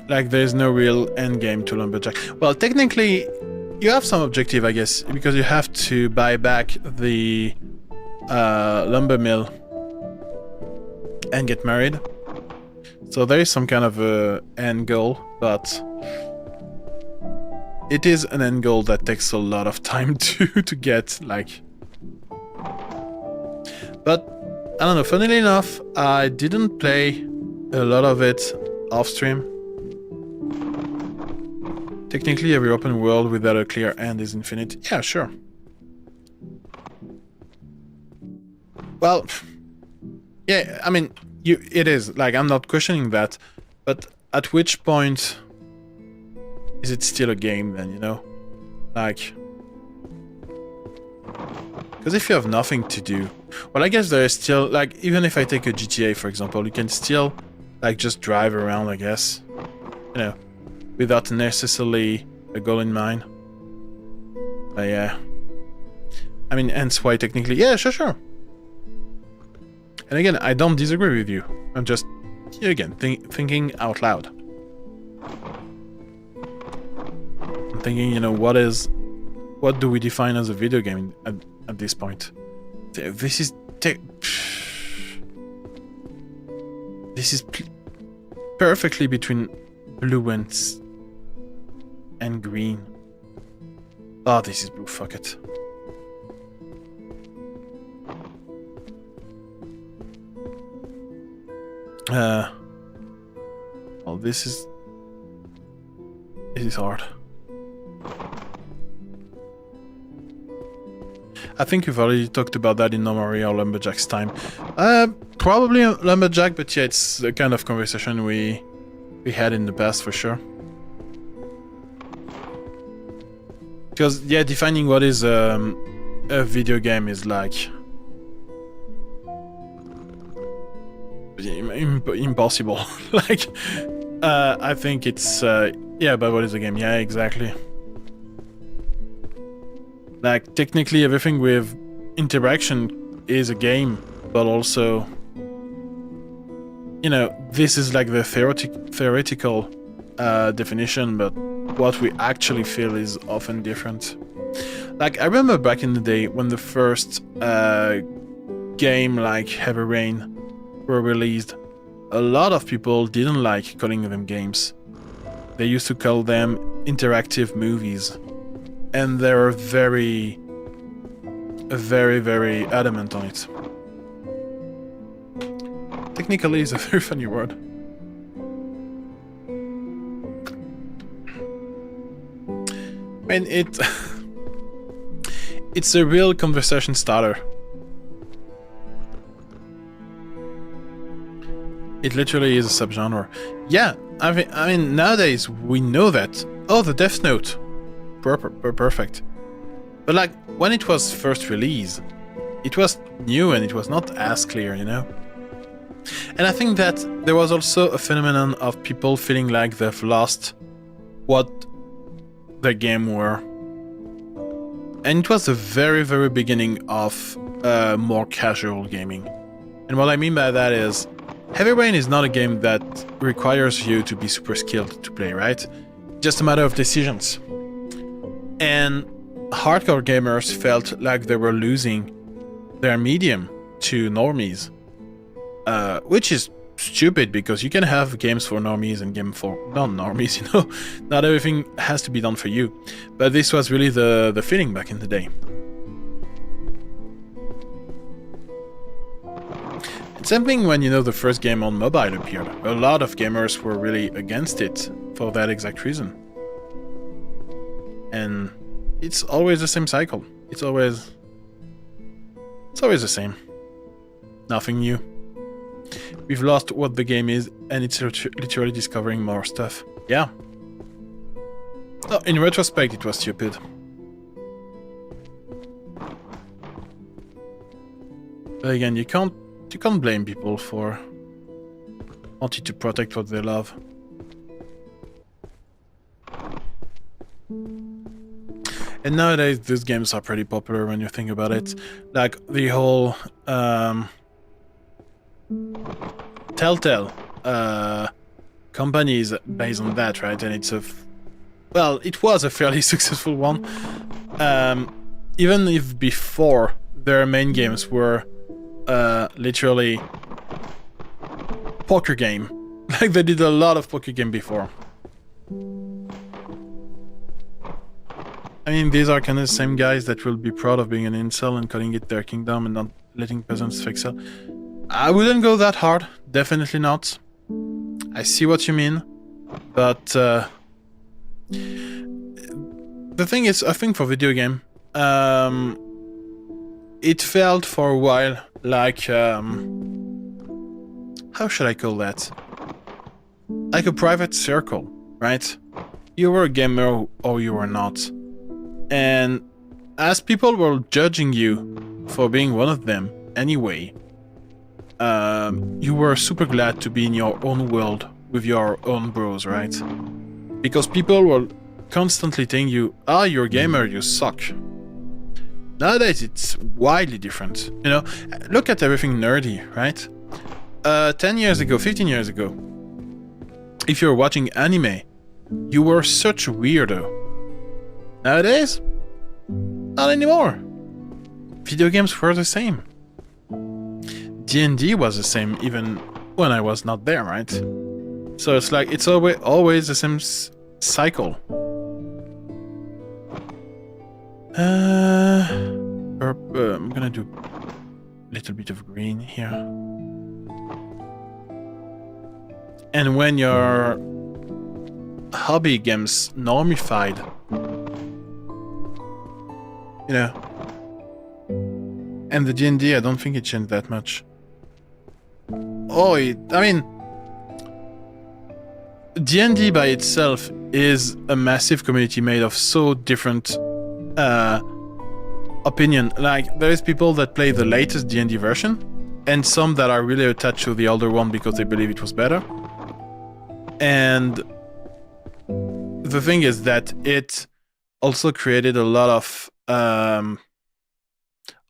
like, there's no real end game to Lumberjack. Well, technically, you have some objective, I guess, because you have to buy back the lumber mill and get married. So there is some kind of a end goal, but it is an end goal that takes a lot of time to get, like... But, I don't know, funnily enough, I didn't play a lot of it off-stream. Technically, every open world without a clear end is infinite. Yeah, sure. Well, yeah, I mean, it is. Like, I'm not questioning that. But at which point is it still a game then, you know? Like... Because if you have nothing to do... Well, I guess there is still... Like, even if I take a GTA, for example, you can still, like, just drive around, I guess. You know, without necessarily a goal in mind. But yeah. I mean, hence why technically... Yeah, sure. And again, I don't disagree with you. I'm just, again, thinking out loud. I'm thinking, you know, what do we define as a video game at this point? This is perfectly between blue and and green. Oh, this is blue. Fuck it. Well, this is hard. I think we've already talked about that in Nomori or Lumberjack's time. Probably Lumberjack, but yeah, it's the kind of conversation we had in the past for sure. Because yeah, defining what is a video game is like impossible. Like, I think it's yeah, but what is a game? Yeah, exactly. Like, technically everything with interaction is a game, but also, you know, this is like the theoretical definition, but what we actually feel is often different. Like, I remember back in the day when the first game like Heavy Rain were released, a lot of people didn't like calling them games. They used to call them interactive movies. And they were very, very adamant on it. Technically, it's a very funny word. I mean, it's a real conversation starter. It literally is a subgenre. Yeah, I mean, nowadays we know that. Oh, the Death Note. Perfect. But like, when it was first released, it was new and it was not as clear, you know? And I think that there was also a phenomenon of people feeling like they've lost what their game were. And it was the very beginning of more casual gaming. And what I mean by that is, Heavy Rain is not a game that requires you to be super skilled to play, right? Just a matter of decisions. And hardcore gamers felt like they were losing their medium to normies, which is stupid because you can have games for normies and games for non-normies, you know? Not everything has to be done for you. But this was really the feeling back in the day. It's something when, you know, the first game on mobile appeared. A lot of gamers were really against it for that exact reason. And it's always the same cycle. It's always the same. Nothing new. We've lost what the game is, and it's literally discovering more stuff. Yeah. Oh, in retrospect, it was stupid. But again, you can't blame people for wanting to protect what they love. And nowadays, these games are pretty popular when you think about it. Like, the whole Telltale company is based on that, right? And it's well, it was a fairly successful one. Even if before their main games were literally poker game. Like, they did a lot of poker game before. I mean, these are kind of the same guys that will be proud of being an incel and calling it their kingdom and not letting peasants fix it. I wouldn't go that hard. Definitely not. I see what you mean. But the thing is, I think for video game, it felt for a while like, how should I call that? Like a private circle, right? You were a gamer or you were not. And as people were judging you for being one of them anyway, you were super glad to be in your own world with your own bros, right? Because people were constantly telling you, ah, you're a gamer, you suck. Nowadays, it's widely different. You know, look at everything nerdy, right? 10 years ago, 15 years ago, if you were watching anime, you were such a weirdo. Nowadays, not anymore. Video games were the same. D&D was the same even when I was not there, right? So it's like, it's always the same cycle. I'm gonna do a little bit of green here. And when your hobby games normified, you know, and the D&D, I don't think it changed that much. Oh, I mean, D&D by itself is a massive community made of so different opinion. Like, there is people that play the latest D&D version, and some that are really attached to the older one because they believe it was better. And the thing is that it also created a lot of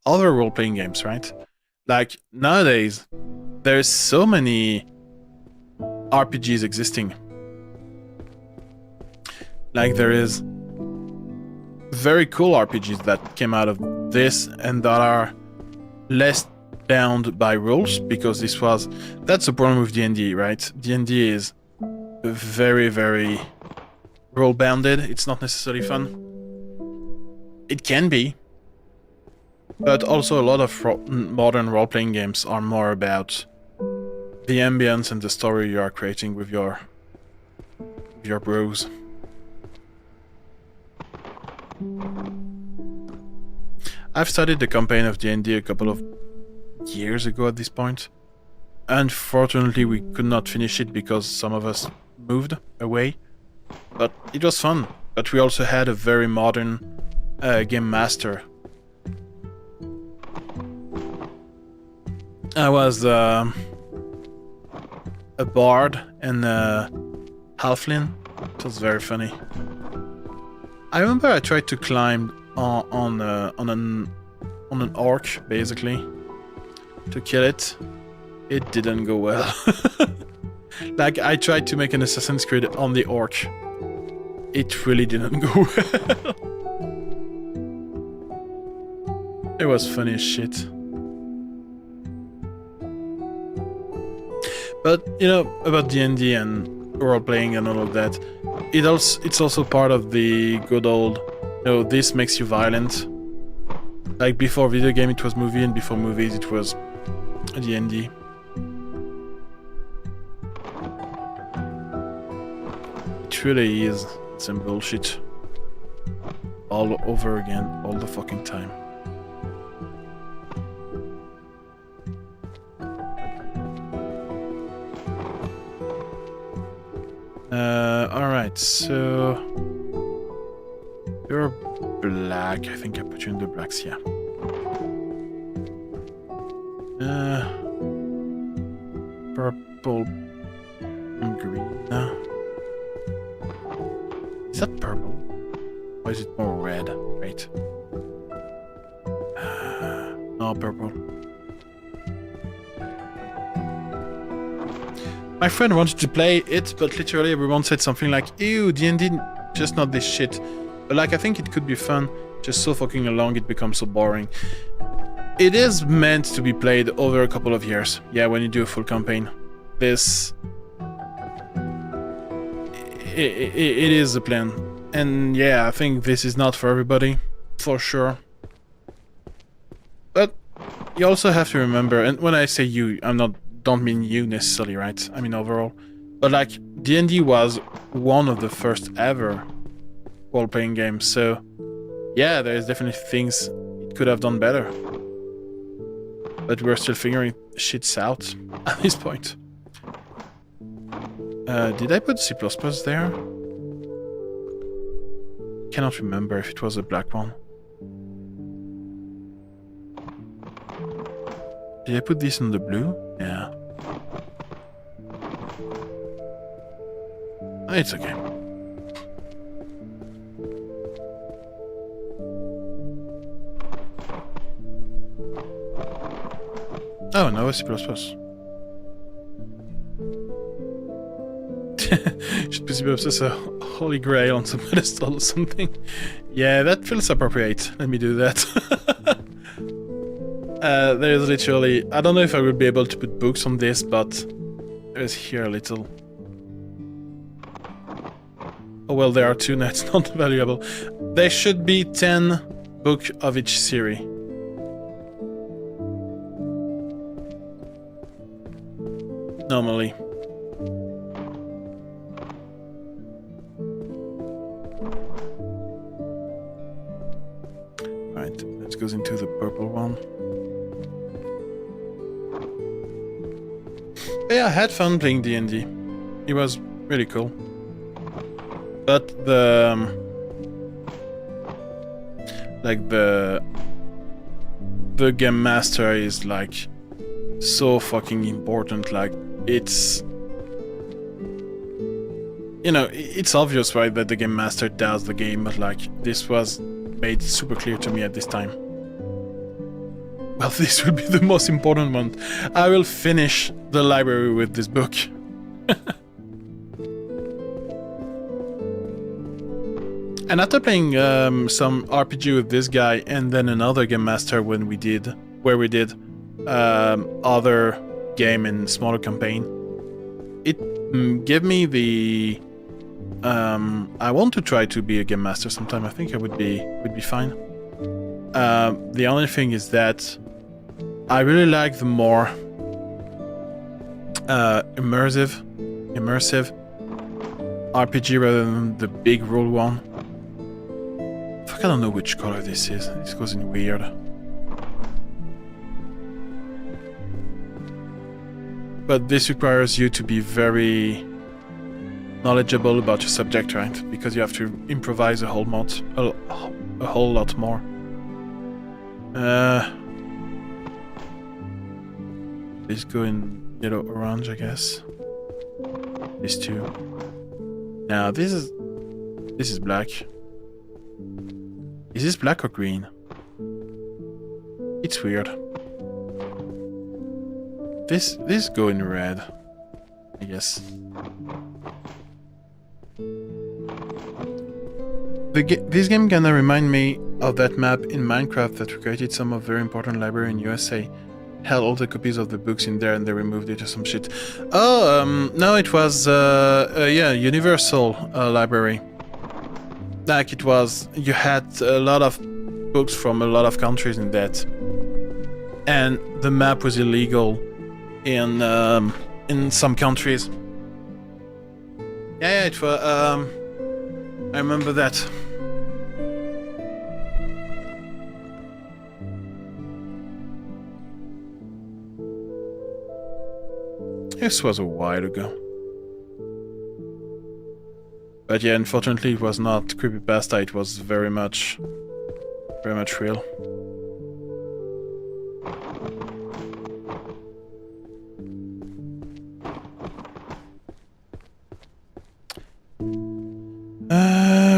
other role-playing games, right? Like, nowadays, there's so many RPGs existing. Like, there is very cool RPGs that came out of this and that are less bound by rules, because that's the problem with D&D, right? D&D is very, very rule-bounded. It's not necessarily fun. It can be, but also a lot of modern role-playing games are more about the ambience and the story you are creating with your bros. I've started the campaign of D&D a couple of years ago at this point. Unfortunately, we could not finish it because some of us moved away. But it was fun. But we also had a very modern game master. I was a bard and a halfling. It was very funny. I remember I tried to climb on an orc, basically, to kill it. It didn't go well. Like, I tried to make an Assassin's Creed on the orc. It really didn't go well. It was funny as shit. But, you know, about D&D and role-playing and all of that, it's also part of the good old, you know, this makes you violent. Like, before video game it was movie, and before movies it was D&D. It really is some bullshit. All over again, all the fucking time. Alright, so you're black. I think I put you in the blacks, yeah. Purple and green. Is that purple? Or is it more red? Wait. No, purple. My friend wanted to play it, but literally everyone said something like, ew, D&D, just not this shit. But like, I think it could be fun, just so fucking long it becomes so boring. It is meant to be played over a couple of years. Yeah, when you do a full campaign. This... It is a plan. And yeah, I think this is not for everybody, for sure. But you also have to remember, and when I say you, don't mean you necessarily, right? I mean overall. But like, D&D was one of the first ever role-playing games, so yeah, there's definitely things it could have done better. But we're still figuring shits out at this point. Did I put C++ there? Cannot remember if it was a black one. Did I put this in the blue? Yeah. It's okay. Oh, no, it's C++. Should be C++ a holy grail on some pedestal or something. Yeah, that feels appropriate. Let me do that. There's literally... I don't know if I will be able to put books on this, but there's here a little... Oh well, there are two, that's not valuable. There should be 10 book of each series. Normally. Right, let's go into the purple one. Yeah, I had fun playing D&D. It was really cool. But the game master is like so fucking important. Like it's, you know, it's obvious, right, that the game master does the game, but like this was made super clear to me at this time. Well, this will be the most important one. I will finish the library with this book. And after playing some RPG with this guy and then another game master where we did other game and smaller campaign, it gave me the I want to try to be a game master sometime. I think I would be fine. The only thing is that I really like the more immersive RPG rather than the big rule one. Fuck, I don't know which color this is. This goes in weird. But this requires you to be very knowledgeable about your subject, right? Because you have to improvise a whole lot more. Let's go in yellow orange, I guess. These two. Now this is black. Is this black or green? It's weird. This go in red, I guess. This game kinda remind me of that map in Minecraft that created some of very important library in USA. Held all the copies of the books in there and they removed it or some shit. Oh, no, it was yeah, Universal Library. Like it was, you had a lot of books from a lot of countries in that, and the map was illegal in some countries. Yeah, it was. I remember that. This was a while ago. But yeah, unfortunately it was not creepypasta, it was very much real.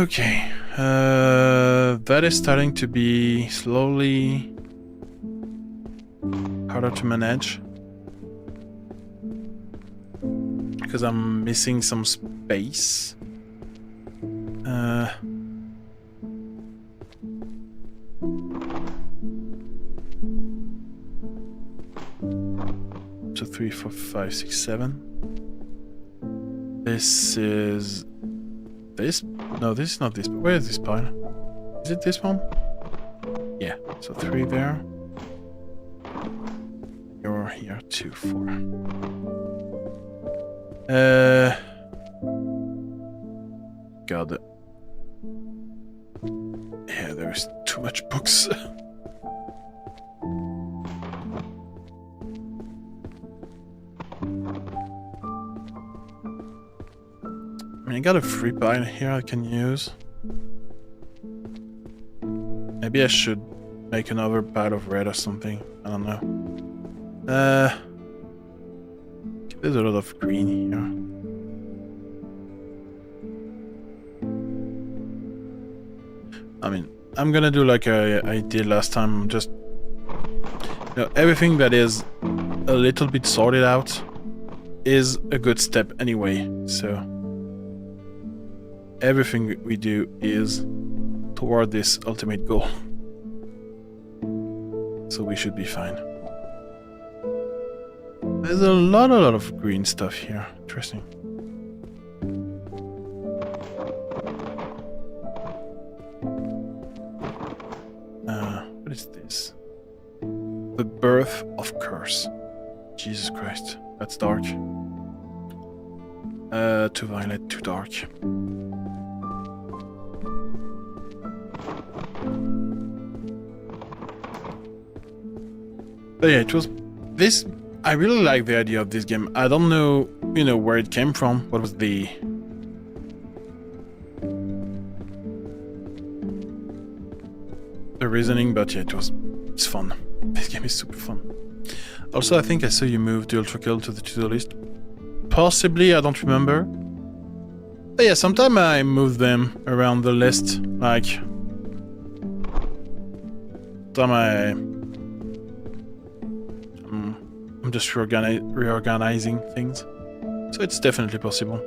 Okay. That is starting to be slowly harder to manage. Because I'm missing some space. So 3, 4, 5, 6, 7. This is this? No, this is not this. Where is this pile? Is it this one? Yeah. So 3 there. You're here, 2, 4. God. Yeah, there's too much books. I mean, I got a free pile here I can use. Maybe I should make another pile of red or something. I don't know. There's a lot of green here. I mean, I'm gonna do like I did last time. Just, you know, everything that is a little bit sorted out is a good step anyway. So everything we do is toward this ultimate goal. So we should be fine. There's a lot of green stuff here. Interesting. The Birth of Curse. Jesus Christ, that's dark. Too violent, too dark. But yeah, it was this. I really like the idea of this game. I don't know, where it came from. What was the reasoning? But yeah, it's fun. This game is super fun. Also, I think I saw you move the Ultra Kill to the to-do list. Possibly, I don't remember. But yeah, sometimes I move them around the list, like. I'm just reorganizing things. So it's definitely possible.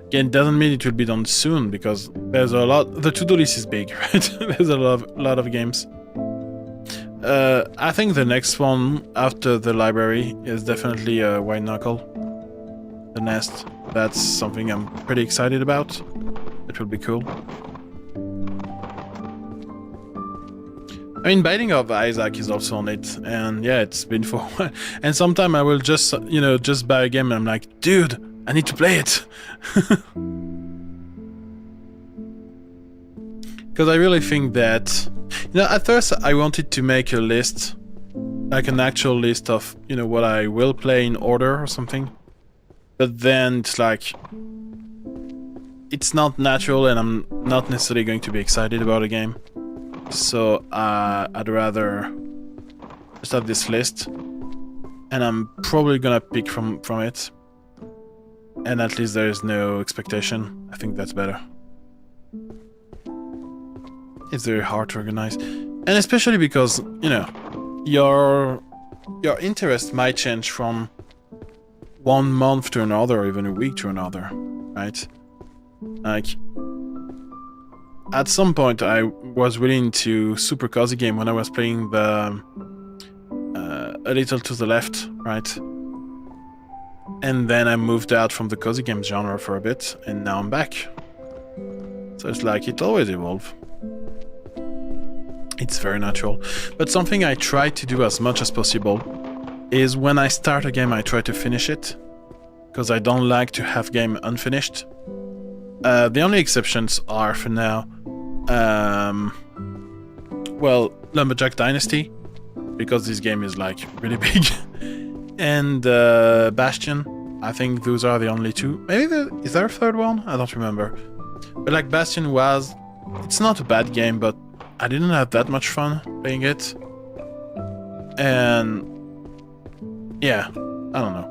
Again, it doesn't mean it will be done soon, because there's a lot. The to-do list is big, right? There's a lot of games. I think the next one after the library is definitely White Knuckle. The Nest. That's something I'm pretty excited about. It will be cool. I mean, Binding of Isaac is also on it, and yeah, it's been for a while. And sometimes I will just, just buy a game and I'm like, dude, I need to play it. Because I really think that, at first I wanted to make a list, like an actual list of, what I will play in order or something. But then it's like, it's not natural and I'm not necessarily going to be excited about a game. So I'd rather just have this list, and I'm probably gonna pick from it, and at least there is no expectation. I think that's better. It's very hard to organize, and especially because your interest might change from 1 month to another, or even a week to another, right? Like. At some point, I was really into Super Cozy Game when I was playing the A Little to the Left, right? And then I moved out from the cozy game genre for a bit, and now I'm back. So it's like, it always evolves. It's very natural. But something I try to do as much as possible is when I start a game, I try to finish it. Because I don't like to have game unfinished. The only exceptions are, for now, Lumberjack Dynasty, because this game is like really big, and Bastion. I think those are the only two. Maybe is there a third one? I don't remember. But like Bastion it's not a bad game, but I didn't have that much fun playing it. And yeah, I don't know.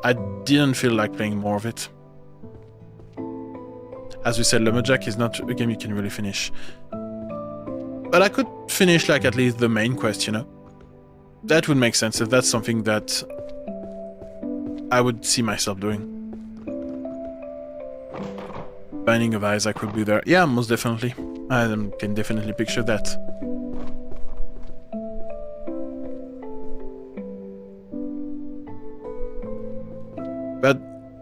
I didn't feel like playing more of it. As we said, Lumberjack is not a game you can really finish. But I could finish like at least the main quest, That would make sense if that's something that I would see myself doing. Binding of Isaac would be there. Yeah, most definitely. I can definitely picture that. But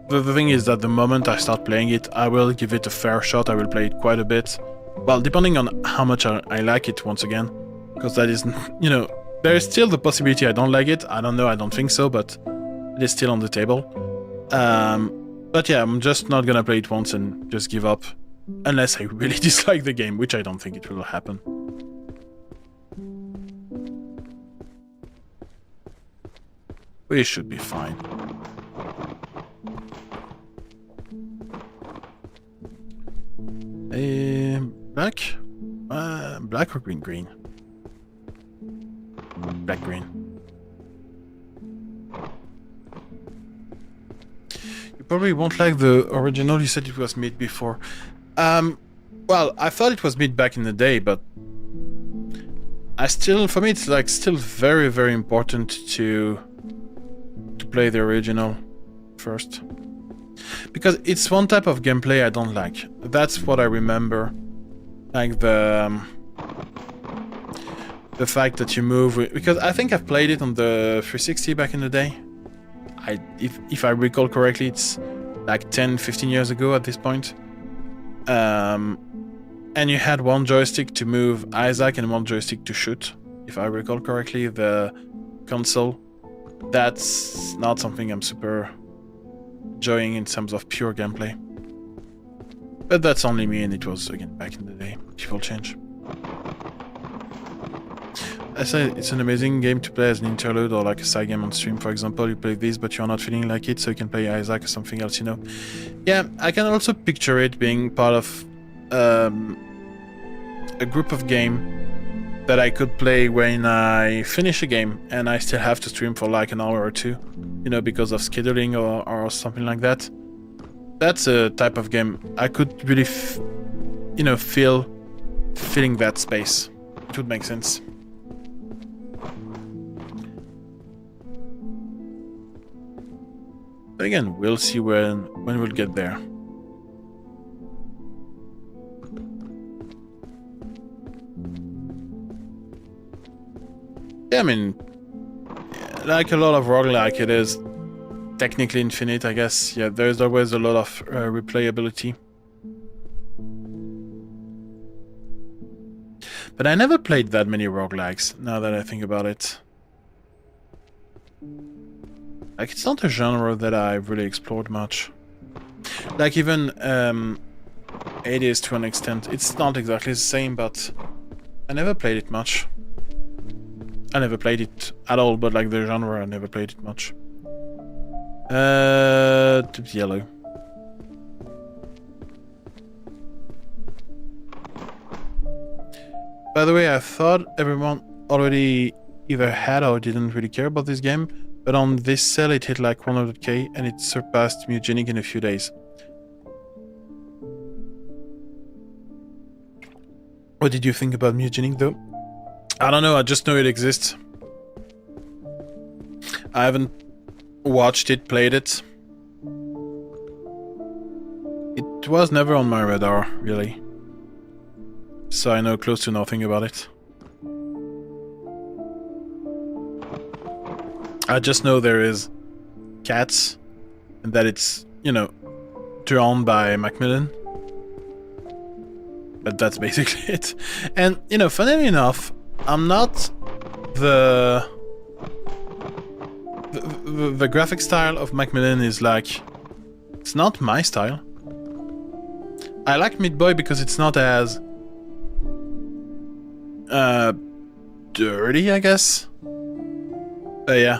the thing is that the moment I start playing it, I will give it a fair shot. I will play it quite a bit. Well, depending on how much I like it once again. Because that is, there is still the possibility I don't like it. I don't know, I don't think so, but it is still on the table. But yeah, I'm just not gonna play it once and just give up. Unless I really dislike the game, which I don't think it will happen. We should be fine. Black? Black or green? Green. Black, green. You probably won't like the original. You said it was made before. Well, I thought it was made back in the day, but for me, it's like still very, very important to play the original first. Because it's one type of gameplay I don't like. That's what I remember. Like the fact that you move... Because I think I've played it on the 360 back in the day. If I recall correctly, it's like 10-15 years ago at this point. And you had one joystick to move Isaac and one joystick to shoot, if I recall correctly, the console. That's not something I'm super enjoying in terms of pure gameplay. But that's only me, and it was, again, back in the day. People change. I say it's an amazing game to play as an interlude or like a side game on stream, for example. You play this, but you're not feeling like it, so you can play Isaac or something else, you know. Yeah, I can also picture it being part of a group of game that I could play when I finish a game and I still have to stream for like an hour or two, you know, because of scheduling or something like that. That's a type of game I could really, you know, filling that space. It would make sense. But again, we'll see when we'll get there. Yeah, I mean, like a lot of roguelike, it is technically infinite, I guess. Yeah, there's always a lot of replayability. But I never played that many roguelikes, now that I think about it. Like, it's not a genre that I've really explored much. Like, even Hades to an extent, it's not exactly the same, but I never played it much. I never played it at all, but like the genre, I never played it much. Yellow. By the way, I thought everyone already either had or didn't really care about this game, but on this sale it hit like 100k and it surpassed Mutagenic in a few days. What did you think about Mutagenic though? I don't know, I just know it exists. I haven't watched it, played it. It was never on my radar, really. So I know close to nothing about it. I just know there is cats, and that it's, you know, drawn by Macmillan. But that's basically it. And, you know, funnily enough, I'm not the graphic style of Macmillan is like, it's not my style. I like Meat Boy because it's not as dirty, I guess. But yeah,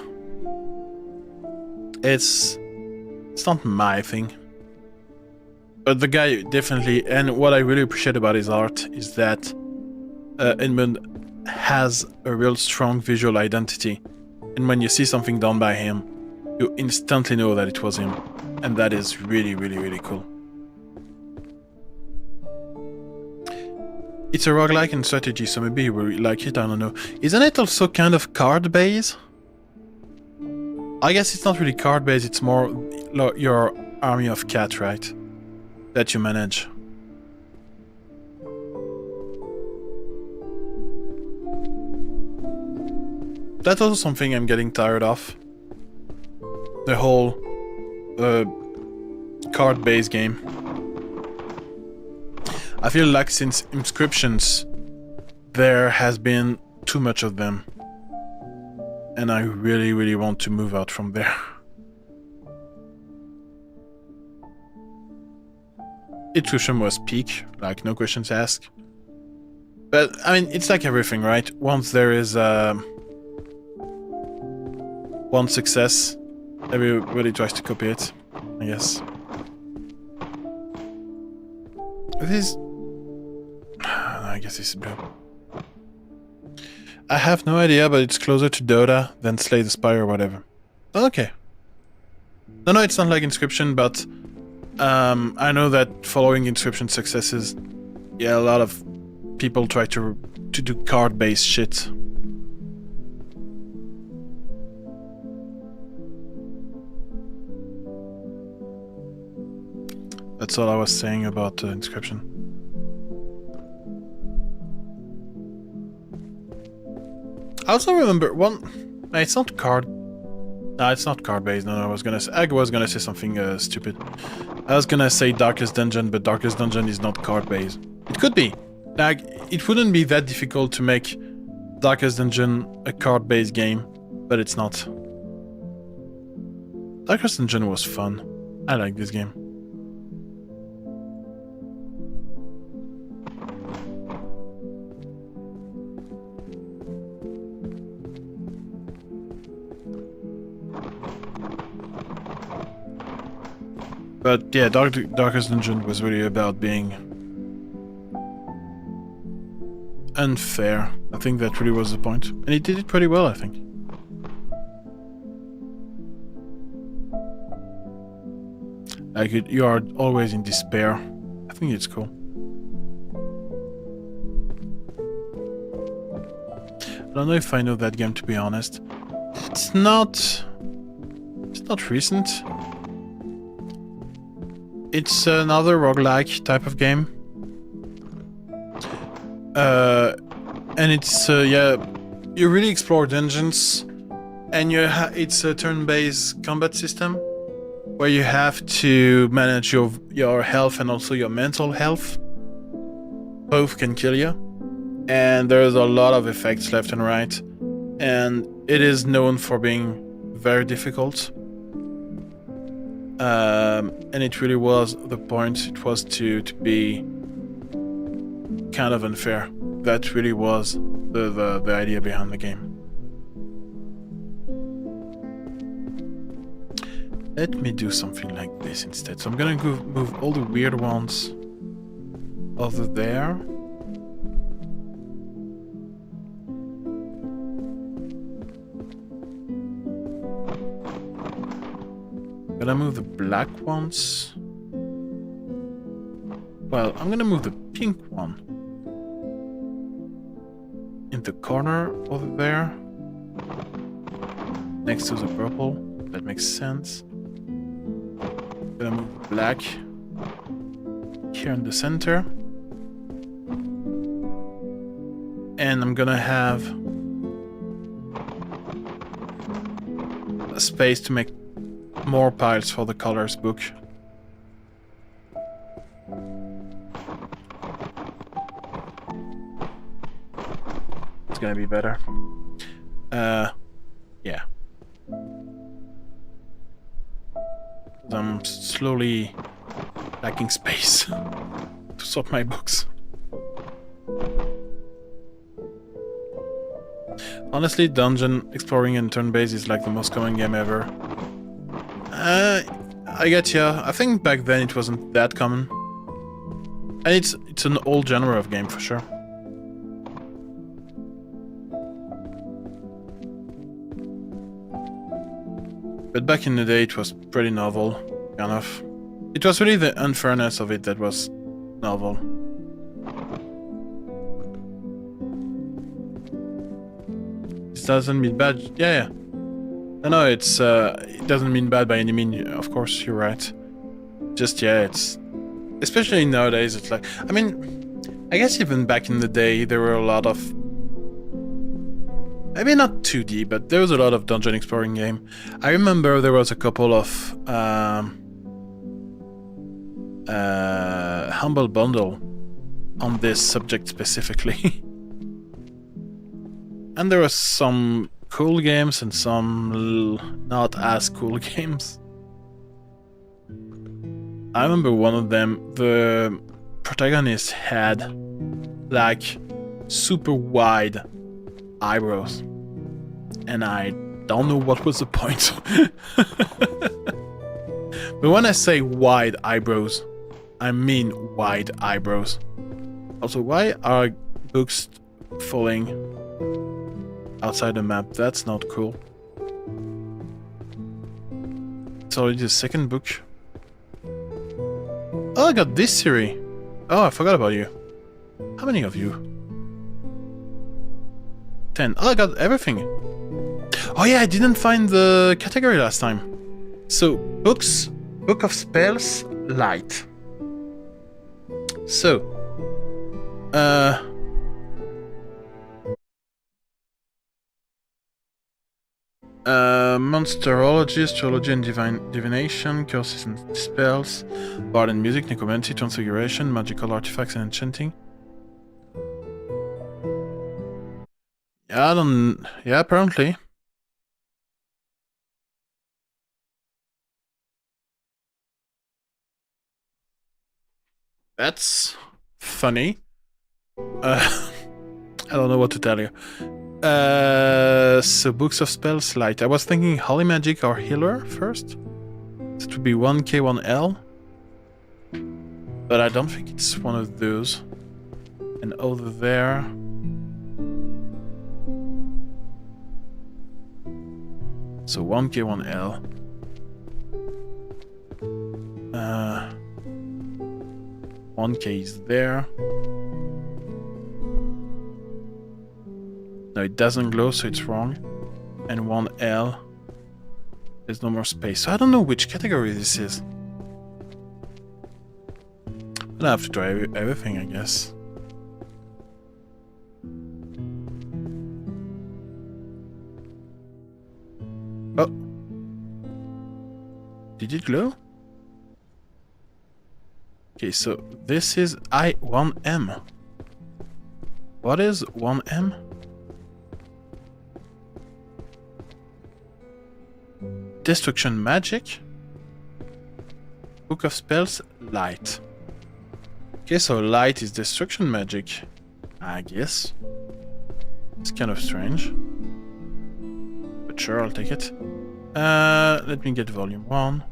it's not my thing. But the guy definitely, and what I really appreciate about his art is that Edmund has a real strong visual identity, and when you see something done by him, you instantly know that it was him, and that is really, really, really cool. It's a roguelike and strategy, so maybe you will like it, I don't know. Isn't it also kind of card-based? I guess it's not really card-based, it's more your army of cat, right? That you manage. That's also something I'm getting tired of. The whole card-based game. I feel like since Inscriptions, there has been too much of them. And I really, really want to move out from there. Intuition was peak, like no questions asked. But, I mean, it's like everything, right? Once there is one success, everybody tries to copy it, I guess. This... I guess this is blue. I have no idea, but it's closer to Dota than Slay the Spire or whatever. Okay. No, it's not like Inscription, but I know that following Inscription successes, yeah, a lot of people try to do card-based shit. That's all I was saying about Inscription. I also remember one... No, it's not card... No, it's not card-based. No, I was gonna say something stupid. I was gonna say Darkest Dungeon, but Darkest Dungeon is not card-based. It could be. Like, it wouldn't be that difficult to make Darkest Dungeon a card-based game, but it's not. Darkest Dungeon was fun. I like this game. But yeah, Darkest Dungeon was really about being unfair. I think that really was the point. And he did it pretty well, I think. Like, you are always in despair. I think it's cool. I don't know if I know that game, to be honest. It's not recent. It's another roguelike type of game. And it's, yeah, you really explore dungeons, and it's a turn-based combat system where you have to manage your health and also your mental health. Both can kill you, and there's a lot of effects left and right, and it is known for being very difficult. And it really was the point. It was to be kind of unfair. That really was the idea behind the game. Let me do something like this instead. So I'm gonna go move all the weird ones over there. Gonna move the black ones. Well, I'm gonna move the pink one in the corner over there, next to the purple. That makes sense. Gonna move black here in the center, and I'm gonna have a space to make more piles for the colors book. It's gonna be better. Yeah. I'm slowly lacking space to sort my books. Honestly, dungeon exploring and turn-based is like the most common game ever. I get ya. I think back then it wasn't that common. And it's an old genre of game for sure. But back in the day it was pretty novel, kind of. It was really the unfairness of it that was novel. This doesn't mean bad. Yeah. No, it's it doesn't mean bad by any means. Of course, you're right. Just yeah, it's especially nowadays. It's like, I mean, I guess even back in the day there were a lot of, maybe not 2D, but there was a lot of dungeon exploring game. I remember there was a couple of Humble Bundle on this subject specifically, and there was some cool games and some not as cool games. I remember one of them, the protagonist had like super wide eyebrows, and I don't know what was the point. But when I say wide eyebrows, I mean wide eyebrows. Also, why are books falling outside the map? That's not cool. It's already the second book. Oh, I got this series. Oh, I forgot about you. How many of you? 10. Oh, I got everything. Oh yeah, I didn't find the category last time. So, books, Book of Spells, Light. So, Monsterology, Astrology and Divination, Curses and Spells, Bard and Music, Necromancy, Transfiguration, Magical Artifacts and Enchanting. Yeah, I don't... Yeah, apparently. That's funny. I don't know what to tell you. So Books of Spells Light. I was thinking Holy Magic or Healer first. It would be 1K, 1L. But I don't think it's one of those. And over there... So 1K, 1L. 1K is there. No, it doesn't glow, so it's wrong. And 1L. There's no more space. So I don't know which category this is. I'll have to try everything, I guess. Oh. Did it glow? Okay, so this is I1M. What is 1M? Destruction Magic? Book of Spells, Light. Okay, so light is destruction magic, I guess. It's kind of strange. But sure, I'll take it. Let me get volume 1.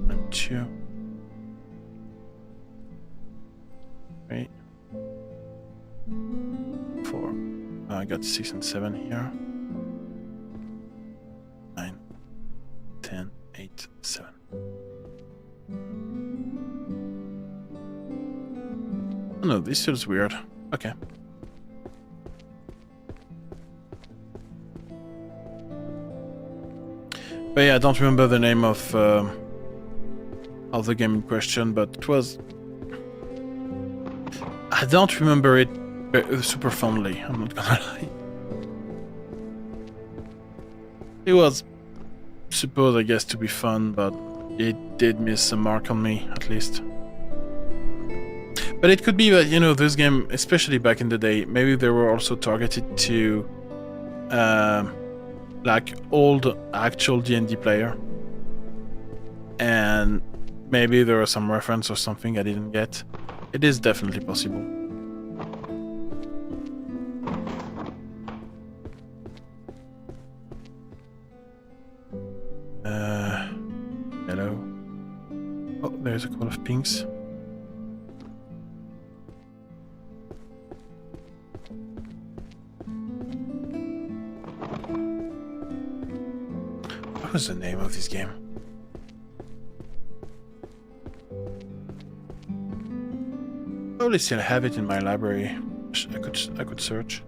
And 2. 3. 4. I got 6 and 7 here. 9. 10, 8, 7. Oh no, this feels weird. Okay. But yeah, I don't remember the name of the game in question, but it was... I don't remember it super fondly, I'm not gonna lie. It was supposed, I guess, to be fun, but it did miss a mark on me, at least. But it could be that, you know, this game, especially back in the day, maybe they were also targeted to like old actual D&D player. And maybe there was some reference or something I didn't get. It is definitely possible. Hello. Oh, there's a couple of pinks. What was the name of this game? Probably still have it in my library. I could search.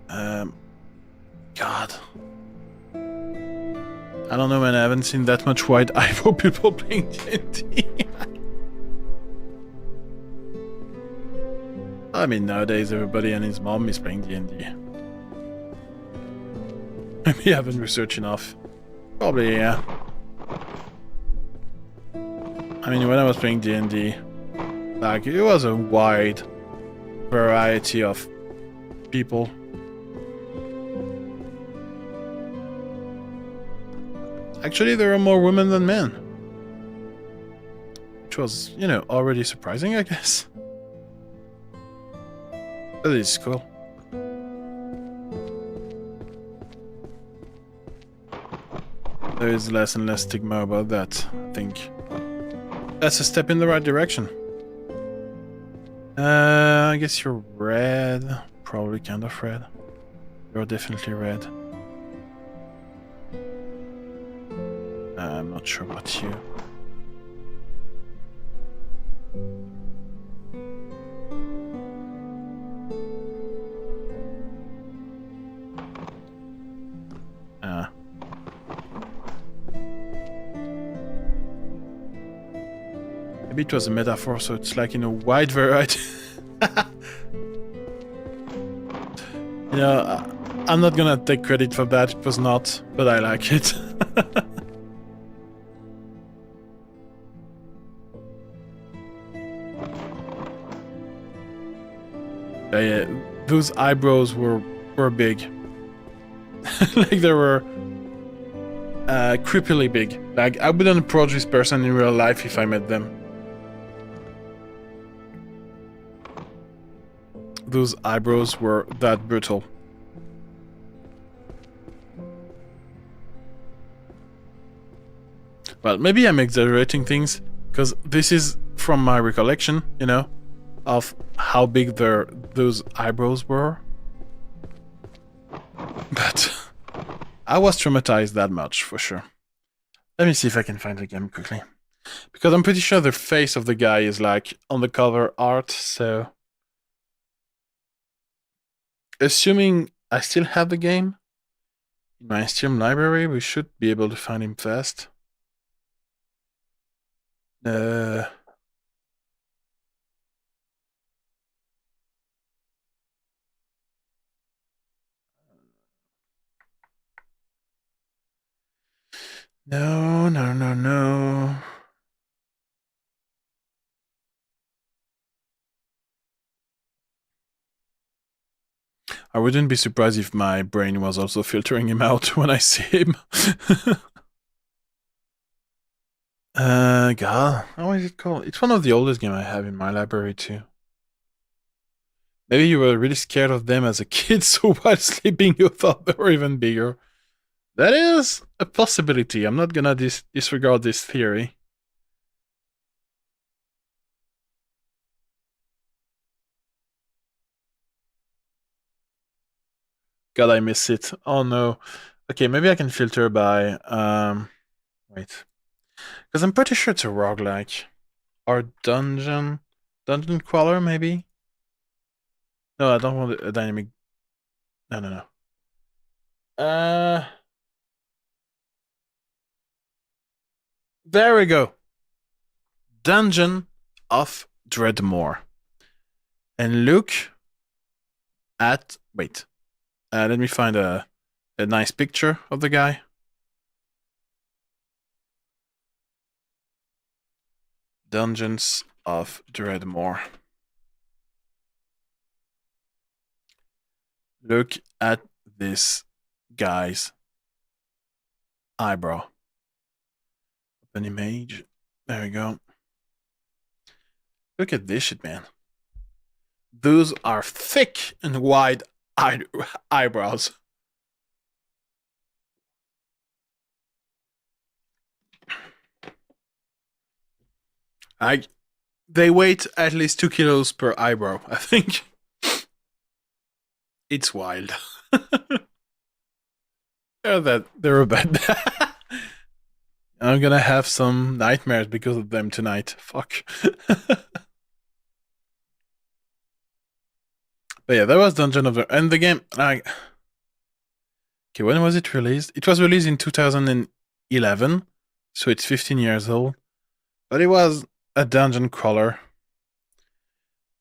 God. I don't know, man. I haven't seen that much white eyebrow people playing D&D. I mean, nowadays everybody and his mom is playing D&D. Maybe I haven't researched enough. Probably, yeah. I mean, when I was playing D&D, like, it was a wide variety of people. Actually, there are more women than men. Which was, you know, already surprising, I guess. That is cool. There is less and less stigma about that, I think. That's a step in the right direction. I guess you're red. Probably kind of red. You're definitely red. I'm not sure about you. Maybe it was a metaphor, so it's like in a wide variety. You know, I'm not gonna take credit for that, it was not, but I like it. Yeah, those eyebrows were big. Like they were creepily big. Like I wouldn't approach this person in real life if I met them. Those eyebrows were that brutal. Well, maybe I'm exaggerating things, because this is from my recollection, you know, of how big those eyebrows were. But I was traumatized that much, for sure. Let me see if I can find the game quickly. Because I'm pretty sure the face of the guy is like on the cover art, so... Assuming I still have the game in my Steam library, we should be able to find him fast. No, no, no. I wouldn't be surprised if my brain was also filtering him out when I see him. God, how is it called? It's one of the oldest games I have in my library too. Maybe you were really scared of them as a kid, so while sleeping you thought they were even bigger. That is a possibility. I'm not gonna disregard this theory. God, I miss it. Oh no. Okay, maybe I can filter by wait. Because I'm pretty sure it's a roguelike. Or dungeon crawler, maybe? No, I don't want a dynamic. No. There we go. Dungeon of Dreadmore. And look at... Wait. Let me find a nice picture of the guy. Dungeons of Dreadmore. Look at this guy's eyebrow. Open image. There we go. Look at this shit, man. Those are thick and wide eyebrows. They weigh at least 2 kilos per eyebrow, I think. It's wild. They're bad. I'm gonna have some nightmares because of them tonight. Fuck. But yeah, that was Dungeon of the... And the game, like... Okay, when was it released? It was released in 2011, so it's 15 years old. But it was a dungeon crawler.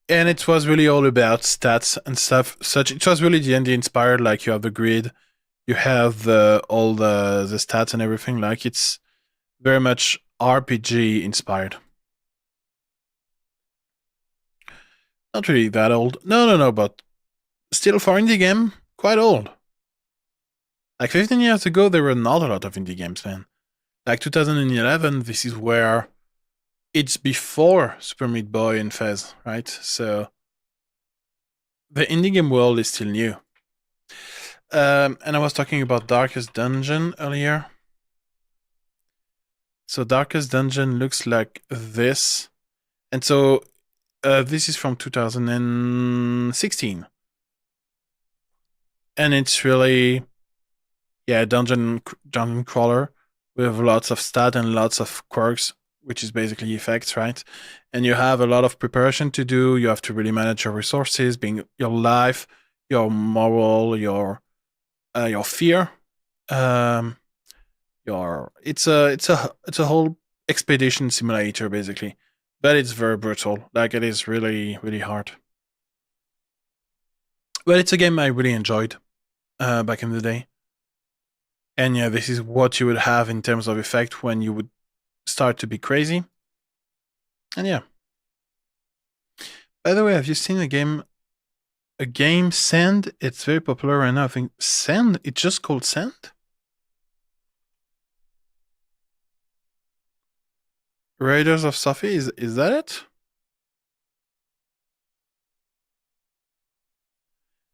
And it was really all about stats and stuff. It was really D&D inspired, like you have the grid, you have all the stats and everything. Like it's very much RPG inspired. Not really that old. No, but still for indie game, quite old. Like 15 years ago, there were not a lot of indie games, man. Like 2011, this is where it's before Super Meat Boy and Fez, right? So the indie game world is still new. And I was talking about Darkest Dungeon earlier. So Darkest Dungeon looks like this. And so this is from 2016. And it's really, yeah, dungeon crawler with lots of stat and lots of quirks, which is basically effects, right? And you have a lot of preparation to do. You have to really manage your resources, being your life, your moral, your fear. It's a whole expedition simulator basically, but it's very brutal. Like it is really really hard. But it's a game I really enjoyed back in the day. And yeah, this is what you would have in terms of effect when you would start to be crazy. And yeah. By the way, have you seen a game a game, Sand. It's very popular right now. I think Sand. It's just called Sand. Raiders of Sophie. Is that it?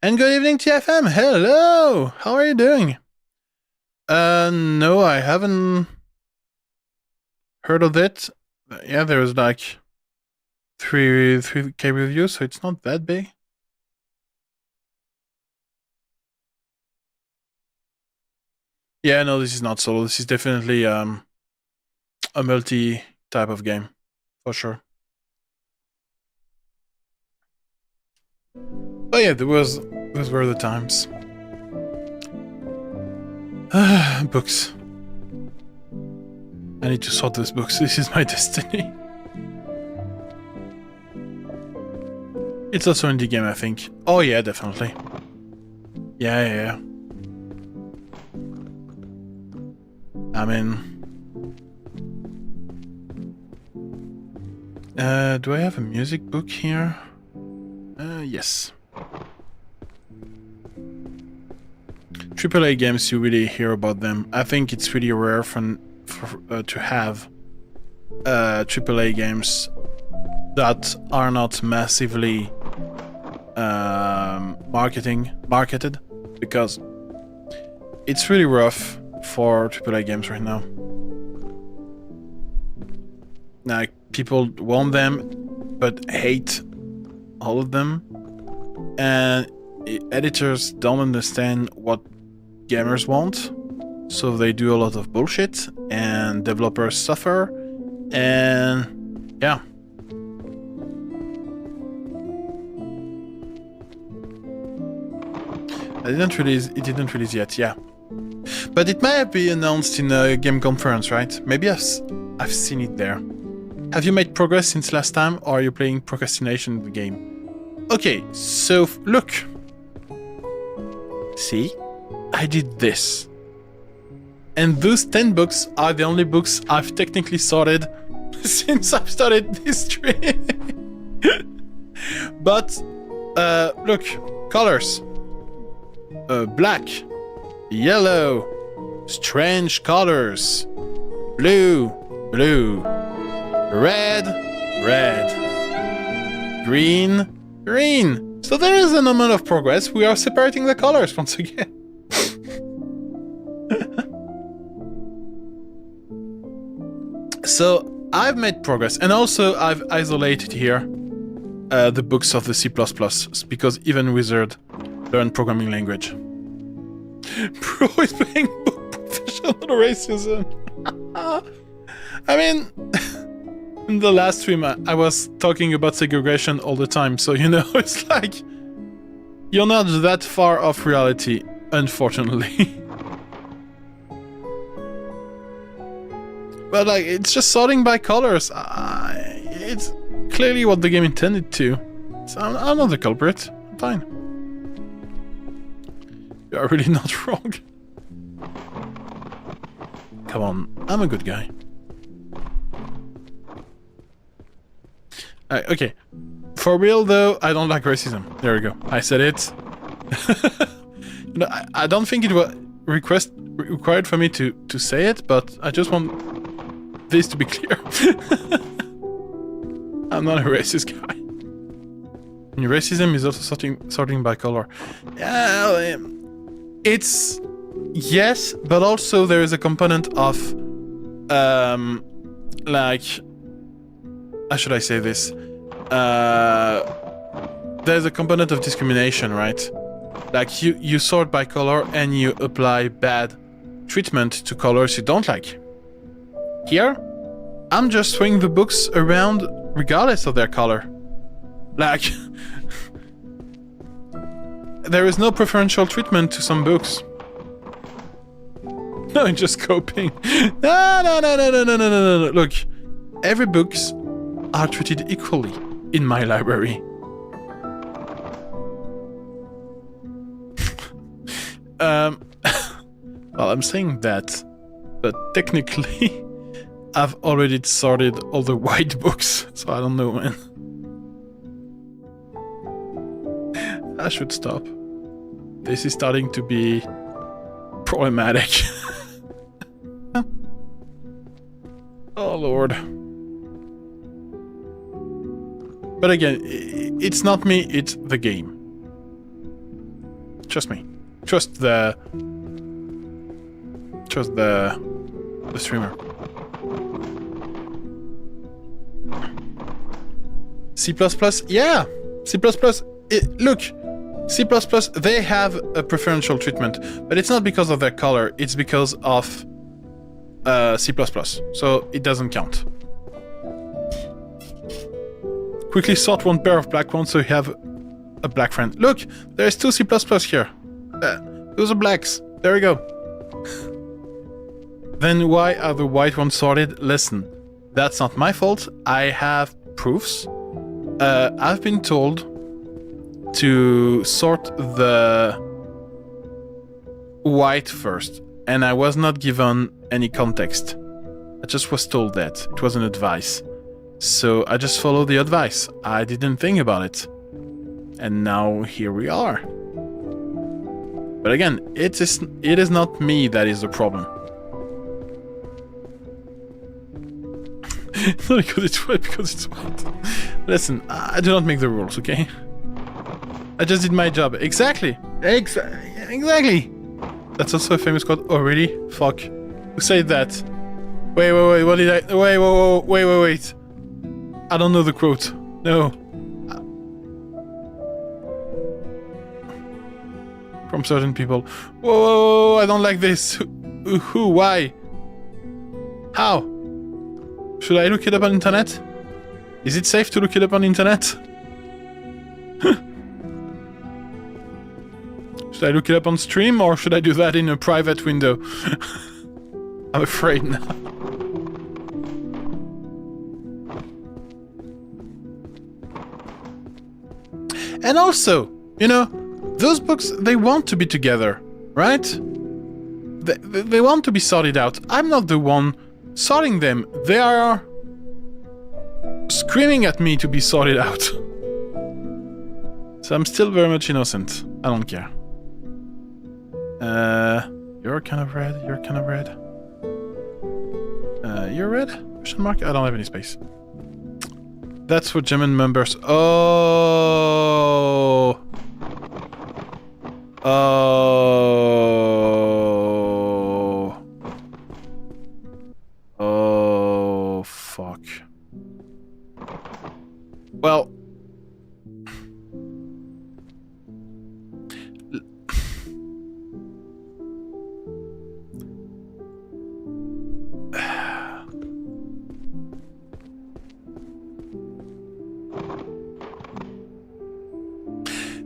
And good evening, TFM. Hello. How are you doing? No, I haven't heard of it. Yeah, there's like 3K reviews, so it's not that big. Yeah, no, this is not solo. This is definitely a multi type of game, for sure. Oh yeah, those were the times. Books. I need to sort those books. This is my destiny. It's also an indie game, I think. Oh yeah, definitely. Yeah. I mean... do I have a music book here? Yes. AAA games, you really hear about them. I think it's really rare to have AAA games that are not massively marketed, because it's really rough for AAA games right now. Like, people want them, but hate all of them, and editors don't understand what gamers want, so they do a lot of bullshit, and developers suffer, and yeah. It didn't release yet, yeah. But it might be announced in a game conference, right? Maybe I've seen it there. Have you made progress since last time, or are you playing procrastination in the game? Okay, so look. See? I did this. And those 10 books are the only books I've technically sorted since I've started this stream. But, look. Colors. Black. Yellow. Strange colors. Blue. Red. Green. So there is an amount of progress. We are separating the colors once again. So I've made progress, and also I've isolated here the books of the C++, because even Wizard learned programming language. Bro is playing book professional racism. I mean, in the last stream I was talking about segregation all the time, so you know, it's like, you're not that far off reality, unfortunately. But like, it's just sorting by colors. It's clearly what the game intended to. So I'm not the culprit. I'm fine. You are really not wrong. Come on, I'm a good guy. Okay. For real though, I don't like racism. There we go. I said it. You know, I don't think it was required for me to say it, but I just want this to be clear. I'm not a racist guy. And racism is also sorting by color. Yeah, it's yes, but also there is a component of like, how should I say this? There's a component of discrimination, right? Like you sort by color and you apply bad treatment to colors you don't like. Here, I'm just swinging the books around regardless of their color. Like, there is no preferential treatment to some books. No, I'm just coping. No. Look, every books are treated equally in my library. Well, I'm saying that, but technically, I've already sorted all the white books, so I don't know, man. I should stop. This is starting to be problematic. Oh lord. But again, it's not me, it's the game. Trust me. Trust the streamer. C++, yeah! C++, look! C++, they have a preferential treatment, but it's not because of their color, it's because of C++, so it doesn't count. Quickly sort one pair of black ones so you have a black friend. Look! There's 2 C++ here. Those are blacks. There we go. Then why are the white ones sorted? Listen, that's not my fault. I have proofs. I've been told to sort the white first, and I was not given any context. I just was told that. It was an advice. So I just followed the advice. I didn't think about it. And now here we are. But again, it is not me that is the problem. Not because it's white, because it's white. Listen, I do not make the rules, okay? I just did my job. Exactly! Exactly! That's also a famous quote. Oh, really? Fuck. Who said that? Wait, what did I... Wait. I don't know the quote. No. From certain people. Whoa, I don't like this. Who? Why? How? Should I look it up on internet? Is it safe to look it up on internet? Should I look it up on stream, or should I do that in a private window? I'm afraid now. And also, you know, those books, they want to be together, right? They want to be sorted out. I'm not the one sorting them. They are screaming at me to be sorted out. So I'm still very much innocent. I don't care. You're kind of red. You're kind of red. You're red? Question mark? I don't have any space. That's for German members. Oh. Oh, fuck. Well,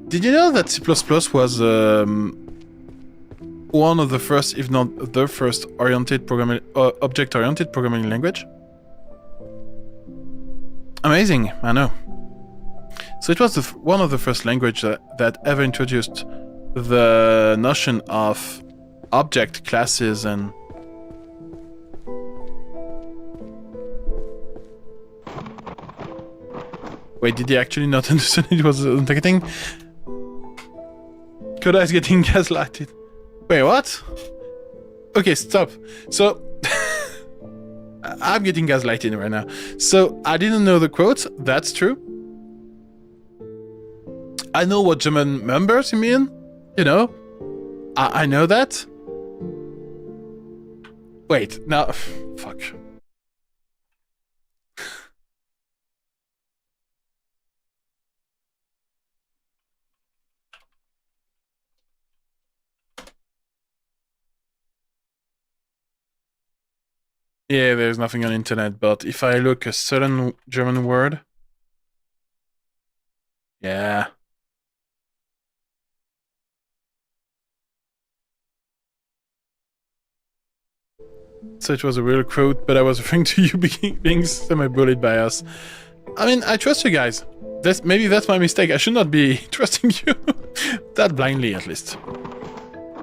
did you know that C++ was one of the first, if not the first, object-oriented programming language? Amazing, I know. So it was one of the first languages that ever introduced the notion of object classes and... Wait, did he actually not understand it was targeting? Koda is getting gaslighted. Wait, what? Okay, stop. So, I'm getting gaslighted right now. So, I didn't know the quote. That's true. I know what German members mean. You know. I know that. Wait, now... Fuck. Yeah, there's nothing on internet, but if I look a certain German word... Yeah. So it was a real quote, but I was referring to you being semi-bullied by us. I mean, I trust you guys. Maybe that's my mistake. I should not be trusting you. That blindly, at least.